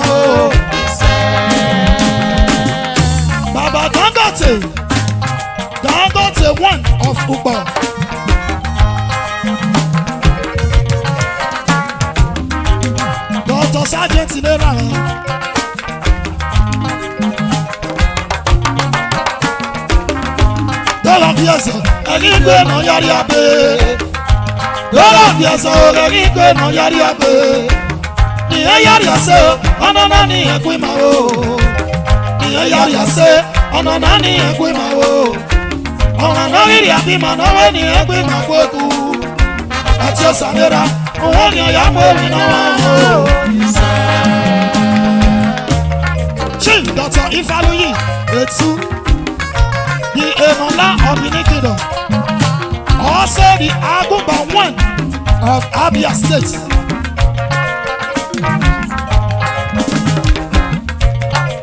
Baba Dangote one of Uba. Dr. Sergeant Nera. Dolo fiasa, ani gbe no yari abe. Dolo fiasa, ani gbe no yari abe. Ni yari ase, ono na ni eku ima o. Ni yari ase, ono na ni eku ima o. Ona no giri abi ma no we ni eku ima kweku. àti ọ̀sánlera òun ni ọ̀yà mú èmi náà o. Chief Dr. Ifaluyi Etu, the Emola of Benin Kingdom, also the Agumba one of Abia State.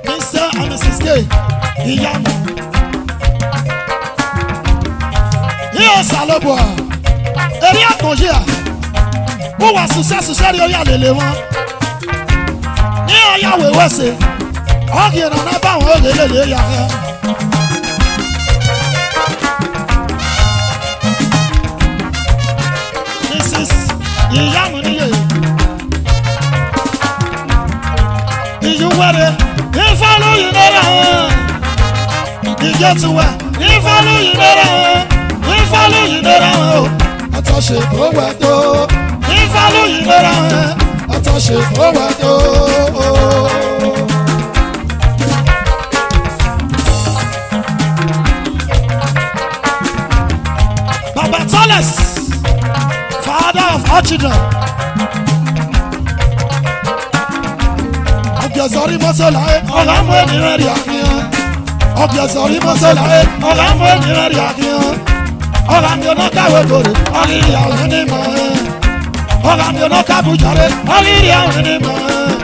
Mr. and Mrs. K. Iyamu. Yíyọ Saloboa, eré àkànjẹ́ à, ó wà sùsẹ́ rí orí àlèlè wọn. Ní ọ̀yà wèwẹ́sẹ̀, ọ̀gì ìrànà báwọn olè lè yà yẹn. Mrs. Iyamu níyè. Ìyúwẹ́rẹ́ Ifáluyi lọ́la wọn. Ìjẹ́tuwẹ̀ Ifáluyi lọ́la wọn. Ifáluyi lọ́la wọn. Àtọ̀ṣe owó ẹ̀dọ́. Ifáluyi lọ́la wọn. Àtọ̀ṣe owó ẹ̀dọ́. Baba Toles, father of all children. Ọ̀gẹ̀sọ̀rí mọ́sọ̀láyé ọ̀làmú ènìyàn rí àfihàn. Ọ̀gẹ̀sọ̀rí mọ́sọ̀láyé ọ̀làmú ènìyàn rí àfihàn. Ọ̀làmí ọ̀nàkàwé gòrè ọ̀lìrì àwọn onímọ̀ ẹ̀. Ọ̀làmí ọ̀nàkàbùjáre ọ̀lìrì àwọn onímọ̀ ẹ̀.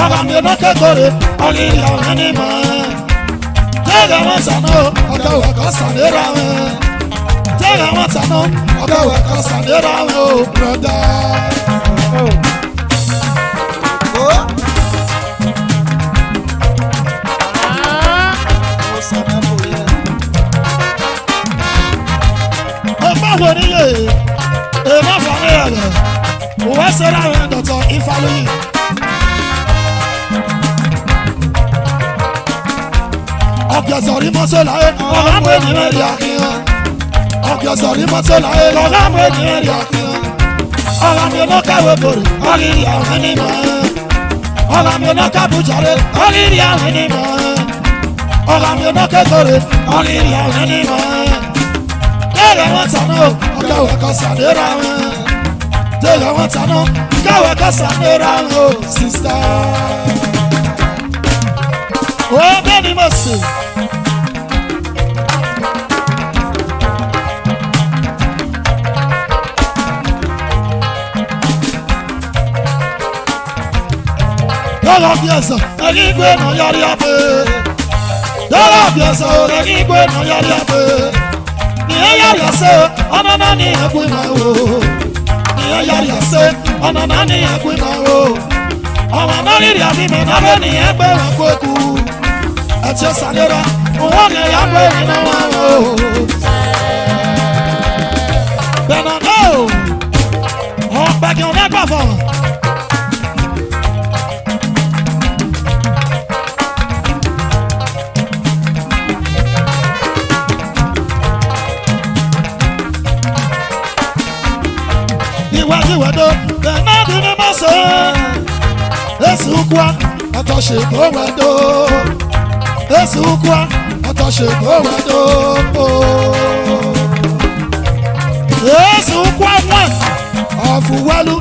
Ọ̀làmí ọ̀nàkẹ́gòrè ọ̀lìrì àwọn onímọ̀ ẹ̀. Tẹ́lẹ̀ wọn sànà ọ̀gá òwẹ̀kọ̀ sànérà wọn. Tẹ́lẹ̀ wọn sànà ọ̀gá òwẹ̀kọ̀ sànérà wọn o broda. Wo ni ye ema fami yẹlẹ wọ́n sẹ́ra àwọn Dr. Ifaluyi. Ọ̀gẹ̀sọ̀rí mọ́sọ̀láyé ọ̀làmú ènìyàn rí àkíyàn. Ọ̀gẹ̀sọ̀rí mọ́sọ̀láyé ọ̀làmú ènìyàn rí àkíyàn. Ọ̀làmí ọ̀nàkàwé bòrè ọ̀lìrì àwọn ènìyàn. Ọ̀làmí ọ̀nàkàbùjáre ọ̀lìrì àwọn ènìyàn. Ọ̀làmí ọ̀nàkẹ́gòrè ọ̀lìrì àwọn ènìyàn. Tẹ́lẹ̀ wọn tàná ọ̀gá òwẹ̀kọ̀ sànérà wọn. Tẹ́lẹ̀ wọn tàná ọ̀gá òwẹ̀kọ̀ sànérà wọn o sísá. Ó bẹ́ẹ̀ ni mo sè. Lọ́lọ́ bí ẹ̀sán ẹni gbé náà yọrí abẹ́. Lọ́lọ́ bí ẹ̀sán ẹni gbé náà yọrí abẹ́. Niye yari ase ọ̀nà náà ni ẹ̀kú ìmọ̀ o. Niye yari ase ọ̀nà náà ni ẹ̀kú ìmọ̀ o. Ọ̀wọ̀n náà rírì àbímọ náà bẹ́ẹ̀ ni ẹgbẹ́ wọn kó kú. Ẹtí ọ̀sánlera òun ni ẹ̀yà gbé iná wọn o. Bẹ̀rẹ̀ náà o, ọ̀pẹ̀kì ọ̀nà gbàfọ̀. Ìwádìíwádó bẹ̀rẹ̀ ní ní má ṣe èsì ukwa àtọ̀ṣe tó wẹ̀dó èsì ukwa àtọ̀ṣe tó wẹ̀dó èsì ukwa one ọ̀fùwẹ́lú.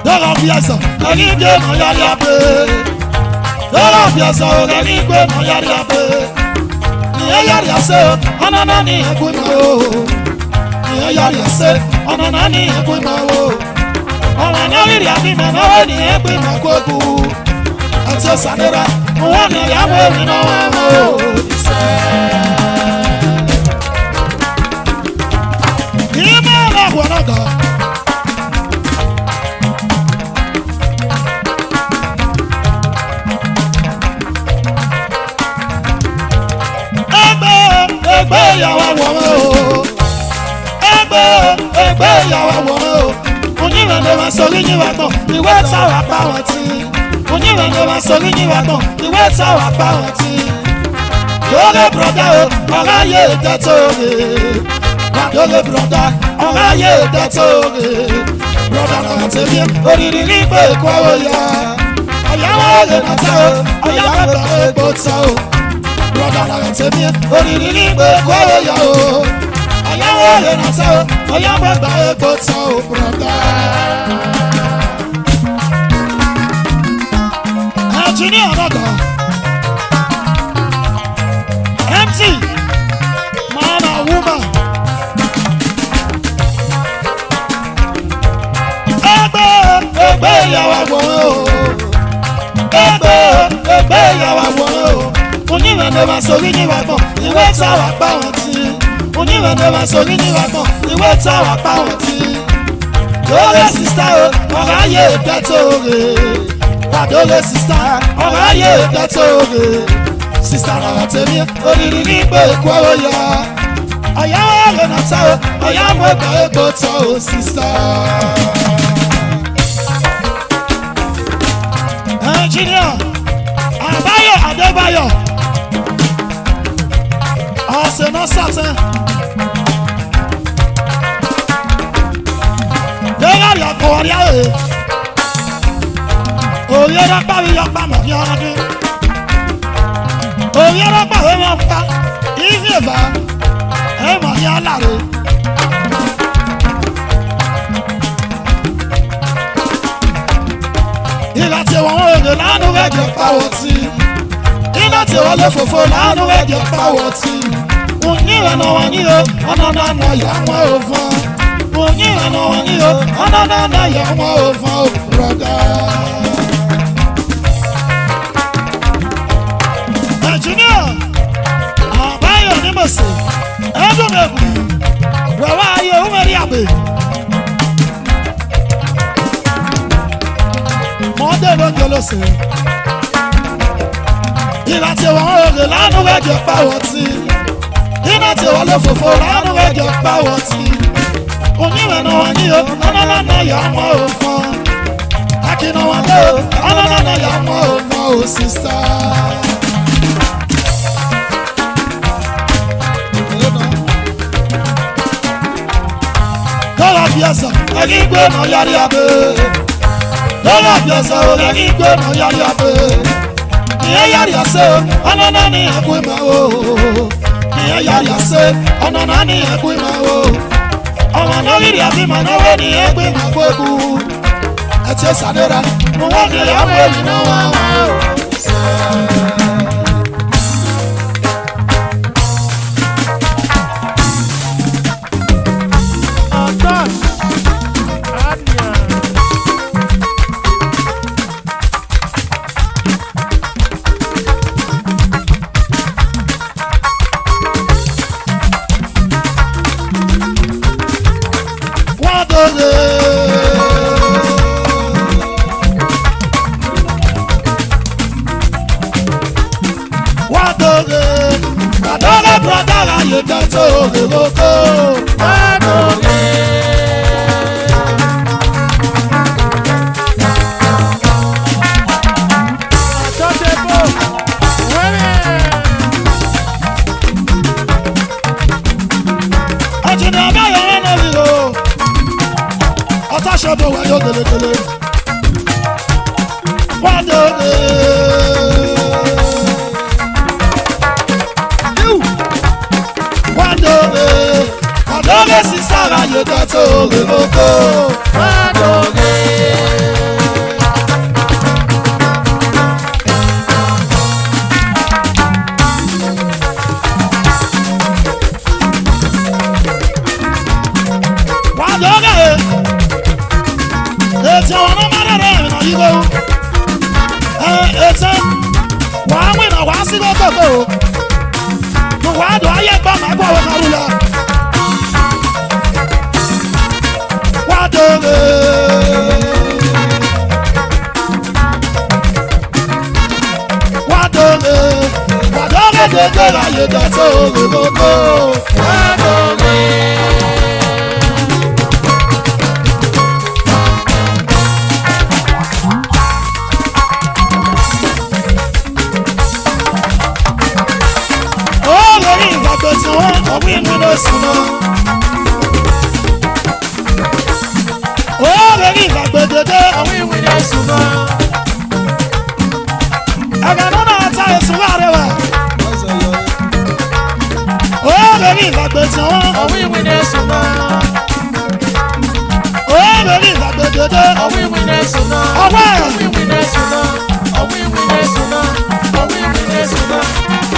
Dọ́là bí ẹ̀sán ẹni gbé mọ̀ yárí abẹ́. Dọ́là bí ẹ̀sán ẹni gbé mọ̀ yárí abẹ́. Niye yari ase ọ̀nà náà ni ẹ̀kú ìmọ̀ o. Niye yari ase ọ̀nà náà ni ẹ̀kú ìmọ̀ o. Ọ̀nà náà rírì àbímọ náà ni ẹ̀kú ìmọ̀ kókù. Àti ọ̀sánlera òun ni ìyàwó èmi náà wà o. Ìmọ̀ ọ̀làwọ̀ náà gà. Ẹgbẹ́ ìyàwó wọ̀n o. Ẹgbẹ́ ìyàwó wọ̀n o. Onírànlẹ̀ wọn sọrí yíwá tán, ìwé táwà pa wọn tí. Onírànlẹ̀ wọn sọrí yíwá tán, ìwé táwà pa wọn tí. Lórí bùrọ̀dá o, ọ̀rá yé tẹ́tọ́ rè. Lórí bùrọ̀dá, ọ̀rá yé tẹ́tọ́ rè. Bùrọ̀dá náà ti rí oríire ní pé kó o yá. Ọ̀yáwó lè nà tá o, ọ̀yáwó lè gbó tá o. brother náà tẹ̀mí òrìrì ní ìgbè kọ́wé yọ o. Ọ̀yáwó lè nà sẹ́ o, ọ̀yáwó gbà egbò tán o brother. Engineer ọ̀dọ̀ MC man and woman. Ẹgbẹ́ ìyàwó àwọn o. Ẹgbẹ́ ìyàwó àwọn o. Oníwẹ̀ndẹ̀ máa sọ̀rí níwà gbọ̀n, ìwé táwà pa wọ́n ti. Oníwẹ̀ndẹ̀ máa sọ̀rí níwà gbọ̀n, ìwé táwà pa wọ́n ti. Lórí sísá o, ọ̀rọ̀ ayé ìdẹ́tò rè. Lórí sísá, ọ̀rọ̀ ayé ìdẹ́tò rè. Sísá náà tẹ̀mí, òrìrì ní ìgbè kọ́wé yọ. Ọ̀yáwó rẹ̀ nà tá o, ọ̀yáwó gbà egbò tán o sísá. Engineer Àbáyọ̀ Adébáyọ̀ ọ̀sẹ̀ náà sàtẹ́. Lẹ́yìn àyàkọ̀ ọ̀rí àyè òye rọ́pà mi yọpa mọ̀ ní ọdún. Òye rọ́pà mi mọ̀ pa ìfì ìbá ẹ̀ mọ̀ ní aláre. Ìgbà tí wọ́n òde lánàá wẹ̀jẹ̀ pàwọ̀ tí. Ìgbà tí wọ́n lè fòfò lánàá wẹ̀jẹ̀ pàwọ̀ tí. Ònyìnbó wọn ní o, ọ̀nà náà yà wọ́n ò fún. Ònyìnbó wọn ní o, ọ̀nà náà yà wọ́n ò fún o, brọ̀dá. Engineer Àbáyọ̀ ní Mọ̀sẹ̀, ẹ̀dùn mẹ́kù, wẹ̀wá ayé òmèrè àbẹ̀. Mọ́dé ló ń jọlọ sí. Ìgbà tí wọ́n òde lánàá wẹ̀jẹ̀ pàwọ̀ tí. Ìgbà tí wọ́n lè fòfò lánàá wẹ̀jẹ̀ pàwọ̀ tí. Oníwẹ̀nà wọn ní o, ọ̀nà náà yà wọ́n ò fún. Akínà wọn lé o, ọ̀nà náà yà wọ́n ò fún o sísá. Lọ́la bí ẹsẹ̀, ẹni gbé náà yára abẹ́. Lọ́la bí ẹsẹ̀ o, ẹni gbé náà yára abẹ́. Ìyẹn yára ṣe ọ̀nà náà ní ẹ̀kú ìmọ̀ o. Ìyẹn yára ṣe ọ̀nà náà ní ẹ̀kú ìmọ̀ o. Ọmọ lórí rí àbímọ náwó ní ẹgbẹ́ ìmọ̀ gbogbo. Ẹ ti ṣàdéra, mo wọ́n ní ìyàwó èyí náà wá wá o. ìgbàgbé tí wọ́n. Ọ̀wí wíńdẹ̀ sùnà. Ó bẹ̀rẹ̀ ìgbàgbé dédé. Ọ̀wí wíńdẹ̀ sùnà. Ọwọ́ ẹ̀. Ọ̀wí wíńdẹ̀ sùnà. Ọ̀wí wíńdẹ̀ sùnà. Ọ̀wí wíńdẹ̀ sùnà.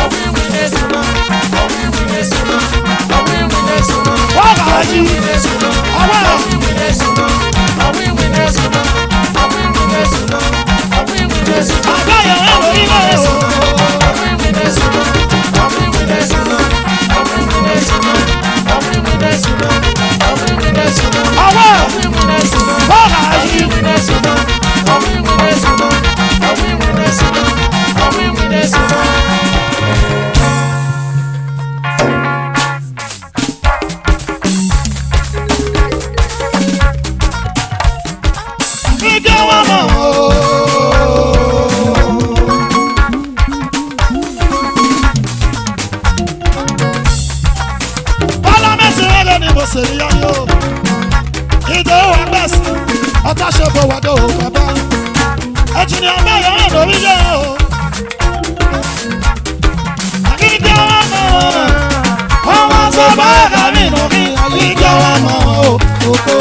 Ọ̀wí wíńdẹ̀ sùnà. Ọ̀wí wíńdẹ̀ sùnà. Ọ̀wí wíńdẹ̀ sùnà. Wọ́n kà á jí. Ọ̀wí wíńdẹ̀ sùnà. Ọwọ́ ẹ̀. Ọ̀wí wíńdẹ̀ sùnà. Ọ̀wí wíńdẹ̀ sùnà. Ọ̀wí wíńdẹ̀ sùnà. Ọ̀wí wíńdẹ̀ sùnà. Àgbáyé ẹ̀ lórí náà. Ọ̀wí wíńdẹ̀ sùnà. Ọ̀wí wíńdẹ̀ sùnà. Ọ̀wí wíńdẹ̀ sùnà. Ọ̀wí wíńdẹ̀ sùnà. Ọ̀wí wíńdẹ̀ sùnà. Ọwọ́ ẹ̀. Ọ̀wí wíńdẹ̀ sùnà. Wọ́n kà á jí. Ọ̀wí wíńdẹ̀ sùnà. Ọ̀wí wíńdẹ̀ sùnà. Ọ̀wí wíńdẹ̀ sùnà. Ọ̀wí wíńdẹ̀ sùnà. Ike wọn mọ̀ o. Bọ́lá mẹ́sì rẹ̀ ni mo ṣe yọ yó. Ìdòwò wa gbẹ̀sì, ọ̀tá ṣe bò wá dò bàbá. Ẹ̀jìnì ọmọ yọ̀ wọ́n lórí yẹ o. Ike wọn mọ̀ o. Ọmọ tó bá ẹ̀ka mi nù mí. Ike wọn mọ̀ o. Kókó.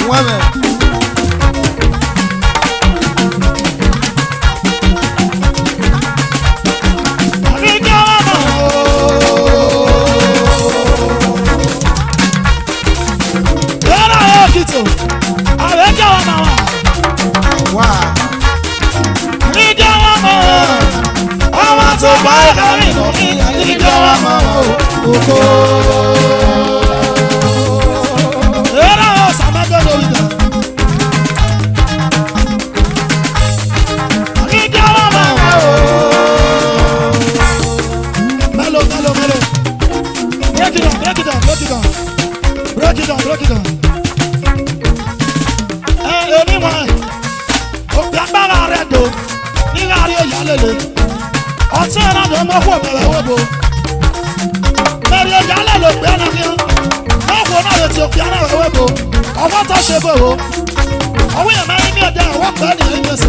Women. Break it down. Anyone, Obiambara Redo, Nigario Yalele, Otena de Moko Belewobo, Mario Yalele, Benamian, Moko na Ethiopiana Webo, Awata Shebo, Awi Amani there, what body in this?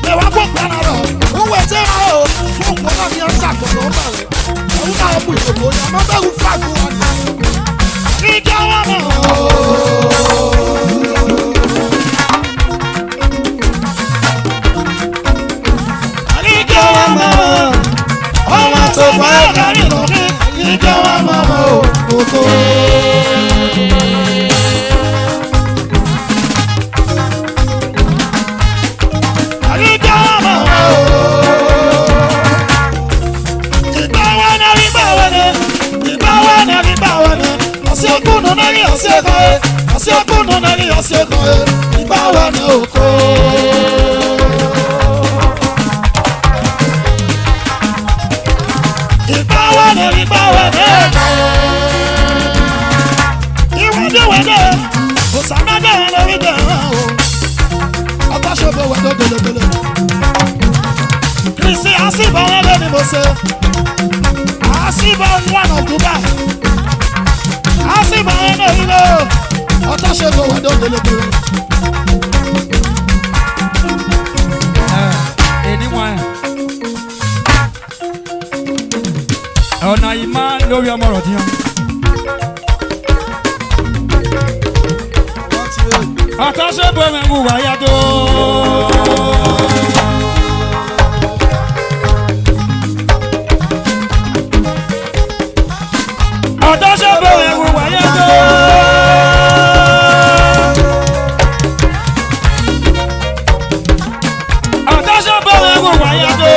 They were both Banara, who were there, who were not your sack of Omari, who are put the boy, not who fight one. ọ̀nà ìmá lórí ọmọ rọ̀ díẹ̀. àtàṣe bọ̀mẹ̀ wù wáyà tó. àtàṣe bọ̀mẹ̀ wù wáyà tó. àtàṣe bọ̀mẹ̀ wù wáyà tó.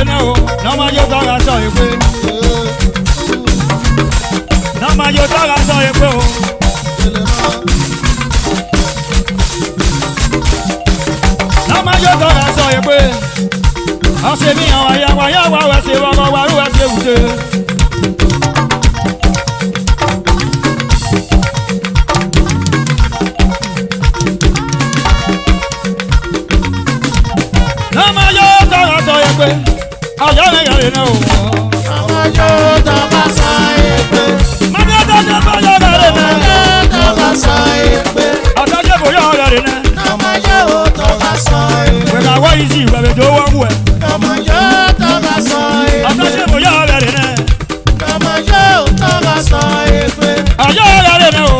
rẹ̀ náà o náà máa yóò tọ́ra sọ ìpè náà máa yóò tọ́ra sọ ìpè o. náà máa yóò tọ́ra sọ ìpè ọ̀sẹ̀ mi hàn wáyáwá wẹ̀sẹ̀ wọ́wọ́ wàrú wẹ̀sẹ̀ wùdé. náà máa yóò tọ́ra sọ ìpè ọ̀yọ́ mi yàrá náà o. Ọmọ yóò tọ́ka sọ èpè. mami ọ̀dọ́jọ́ bọ̀ yọ̀ rẹ̀ náà. Tọ́ka sọ èpè. ọ̀dọ́jọ́ bọ̀ yọ̀ rẹ̀ náà. Ọmọ yóò tọ́ka sọ èpè. wẹ̀rẹ̀ àwọ̀ yìí sì wẹ̀rẹ̀ tó wọ́n wù ẹ̀. Ọmọ yóò tọ́ka sọ èpè. ọ̀dọ́jọ́ bọ̀ yọ̀ rẹ̀ náà. Ọmọ yóò tọ́ka sọ èpè. ọ̀yọ́ rẹ̀ náà o.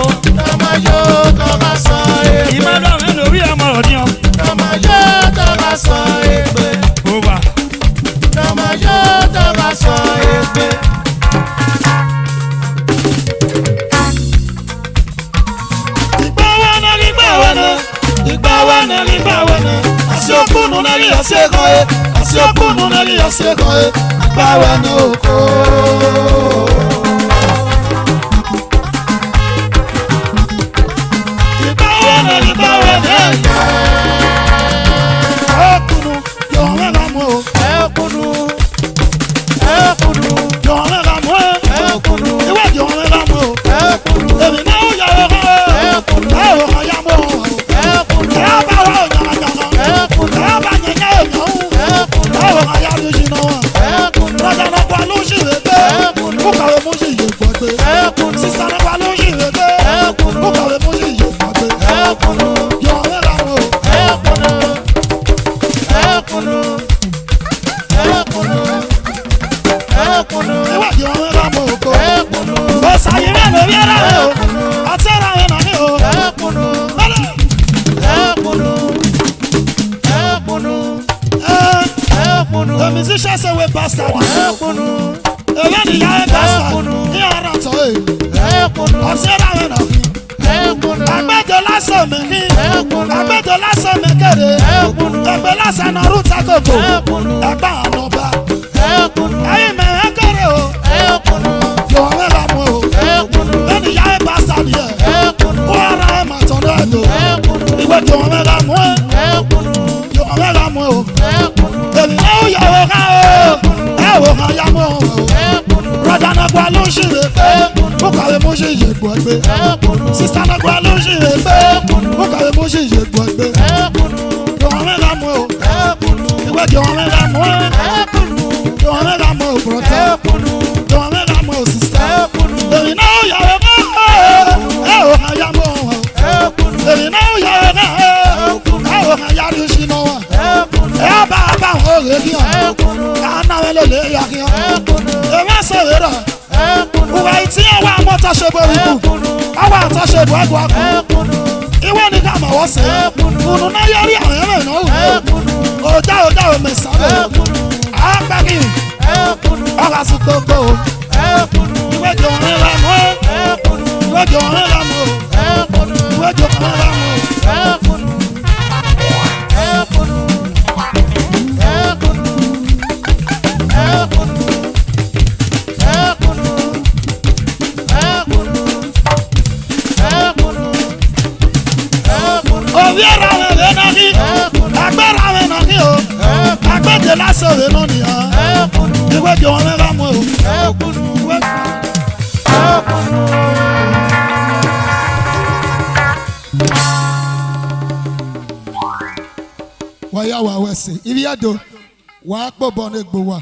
Ọmọ yóò tọ́ka sọ èpè. ìmọ̀lẹ́ ọ̀hún lórí ẹ̀mọ́ ọ̀díyàn. Ọmọ yóò tọ́ka sọ èpè. ó wà. Ọmọ yóò tọ́ka sọ èpè. Asiokunu nari aseko e, asiokunu nari aseko e, bawe n'oko. Bawe n'eye. Ekunu, yọ̀ọ̀rẹ́ la mọ̀ o. Ekunu, ekunu, yọ̀ọ̀rẹ́ la mọ̀ o. Ekunu, ìwé yọ̀ọ̀rẹ́ la mọ̀ o. Ekunu, èmi náà ó yàrá kan o. Ekunu, ẹ ò hàn yá mọ̀ o. Ekunu, ẹ bá wà ó yàrá-yàrá. Ekunu, ẹ bá nyẹ̀nyẹ́ èèyàn o. Ekunu, ẹ ò hàn yá lójú náà wà. Ekunu, lọ́jà náà wà lójú rẹ̀ pé. Ekunu, kúkàwé mú sí iye gbọ́gbé. Ekunu, sísá náà wà lójú rẹ̀ pé. Ekunu, kúkàwé mú sí iye gbọ́gbé. Ekunu, yọ̀ọ̀rẹ́ la mọ̀ o. Ekunu, ekunu, ekunu, ekunu, ìwádìí ọ̀rẹ́ la mọ̀ oko. Ekunu, ó ṣàyẹ̀wò lórí ẹ̀rọ rẹ̀ o. Àti ẹ̀rọ rẹ̀ nà ní o. Ekunu, ekunu, ekunu, ekunu. The musician say we bastard. Ekunu, èyí ni ìyá ẹ̀ bastard. Ní ọ̀rọ̀ tó yẹ. Ekunu, àti ẹ̀rọ rẹ̀ nà ní. Ekunu, àgbẹ̀dọ̀ lásán mi ní. Ekunu, àgbẹ̀dọ̀ lásán mi kéde. Ekunu, ẹgbẹ́ lásán náà rúta kòkò. Ekunu, ẹgbẹ́ ànọ́ba. Ekunu, ẹ̀yin mẹ̀rẹ̀ kéré o. Ekunu, yọ̀ọ̀rẹ́ la mọ̀ o. Ekunu, ẹni ìyá ẹ̀ bastard yẹ. Ekunu, kó ara ẹ̀ mà tọ́ náà lò. Ekunu, ìwé yọ̀ọ̀rẹ́ la mọ̀ ẹ́. Ekunu, yọ̀ọ̀rẹ́ la mọ̀ o. Ekunu, èmi náà ó yọ̀wọ̀ ká o. Ẹ wò ká yá mọ̀ o. Ekunu, rọ̀dà náà gba ló ń ṣìrè pé. Ó kàwé mú sí iye gbọ́ gbé. Ekunu, sísá náà gba ló ń ṣìrè pé. Ó kàwé mú sí iye gbọ́ gbé. Ekunu, yọ̀ọ̀rẹ́ la mọ̀ o. Ekunu, ìwé yọ̀ọ̀rẹ́ la mọ̀ ẹ́. Ekunu, yọ̀ọ̀rẹ́ la mọ̀ o brọ̀tẹ́. Ekunu, yọ̀ọ̀rẹ́ la mọ̀ o sísá. Ekunu, èmi náà ó yọ̀wọ̀ ká o. Ẹ wò ká yá mọ̀ o. Ekunu, èmi náà ó yọ̀wọ̀ ká o. Ẹ wò ká yá ló ṣì náà wà. Ekunu, ẹ bá a bá àwọn òye kí ọ. Ekunu, ká náà wẹ́ lè lè yá kí ọ. Ekunu, èmi àṣẹ rẹ̀ rà. Ekunu, ìwà ìtí ẹ̀ wá mọ́ tọ́ṣe borí kù. Ọwọ́ àtọ́ṣe bọ̀ ẹ̀gbọ́ akọ. Ekunu, ìwé ni ká mọ̀ wọ́ sí. Ekunu, kùnú náà yọrí àwọn ẹ̀rọ ìnáwó. Ekunu, ọjà omi sábẹ̀. Ekunu, àgbàkì. Ekunu, ọ̀gá sí gbogbo. Ekunu, ìwé yọ̀ọ̀rẹ́ la mọ̀. Ekunu, ìwé yọ̀ọ̀rẹ́ la mọ̀. Ekunu, ìwé yọ̀ọ̀rẹ́ la mọ̀. Ekunu, ekunu, ekunu, ekunu, ekunu, ekunu, ekunu, ekunu. Òbí ẹ̀rọ àwọn ẹ̀rọ náà ní. Agbára àwọn ẹ̀rọ ní o. Agbẹ́jẹ lásán ẹ̀rọ náà ní ọ. Ìwé yọ̀ọ̀rẹ́ la mọ̀ o. Ìwé wàyà wà wẹ̀sẹ̀ ìrìàdò wàá pọ̀ bọ̀ ní gbòwà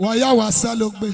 wàyà wà sálógbé.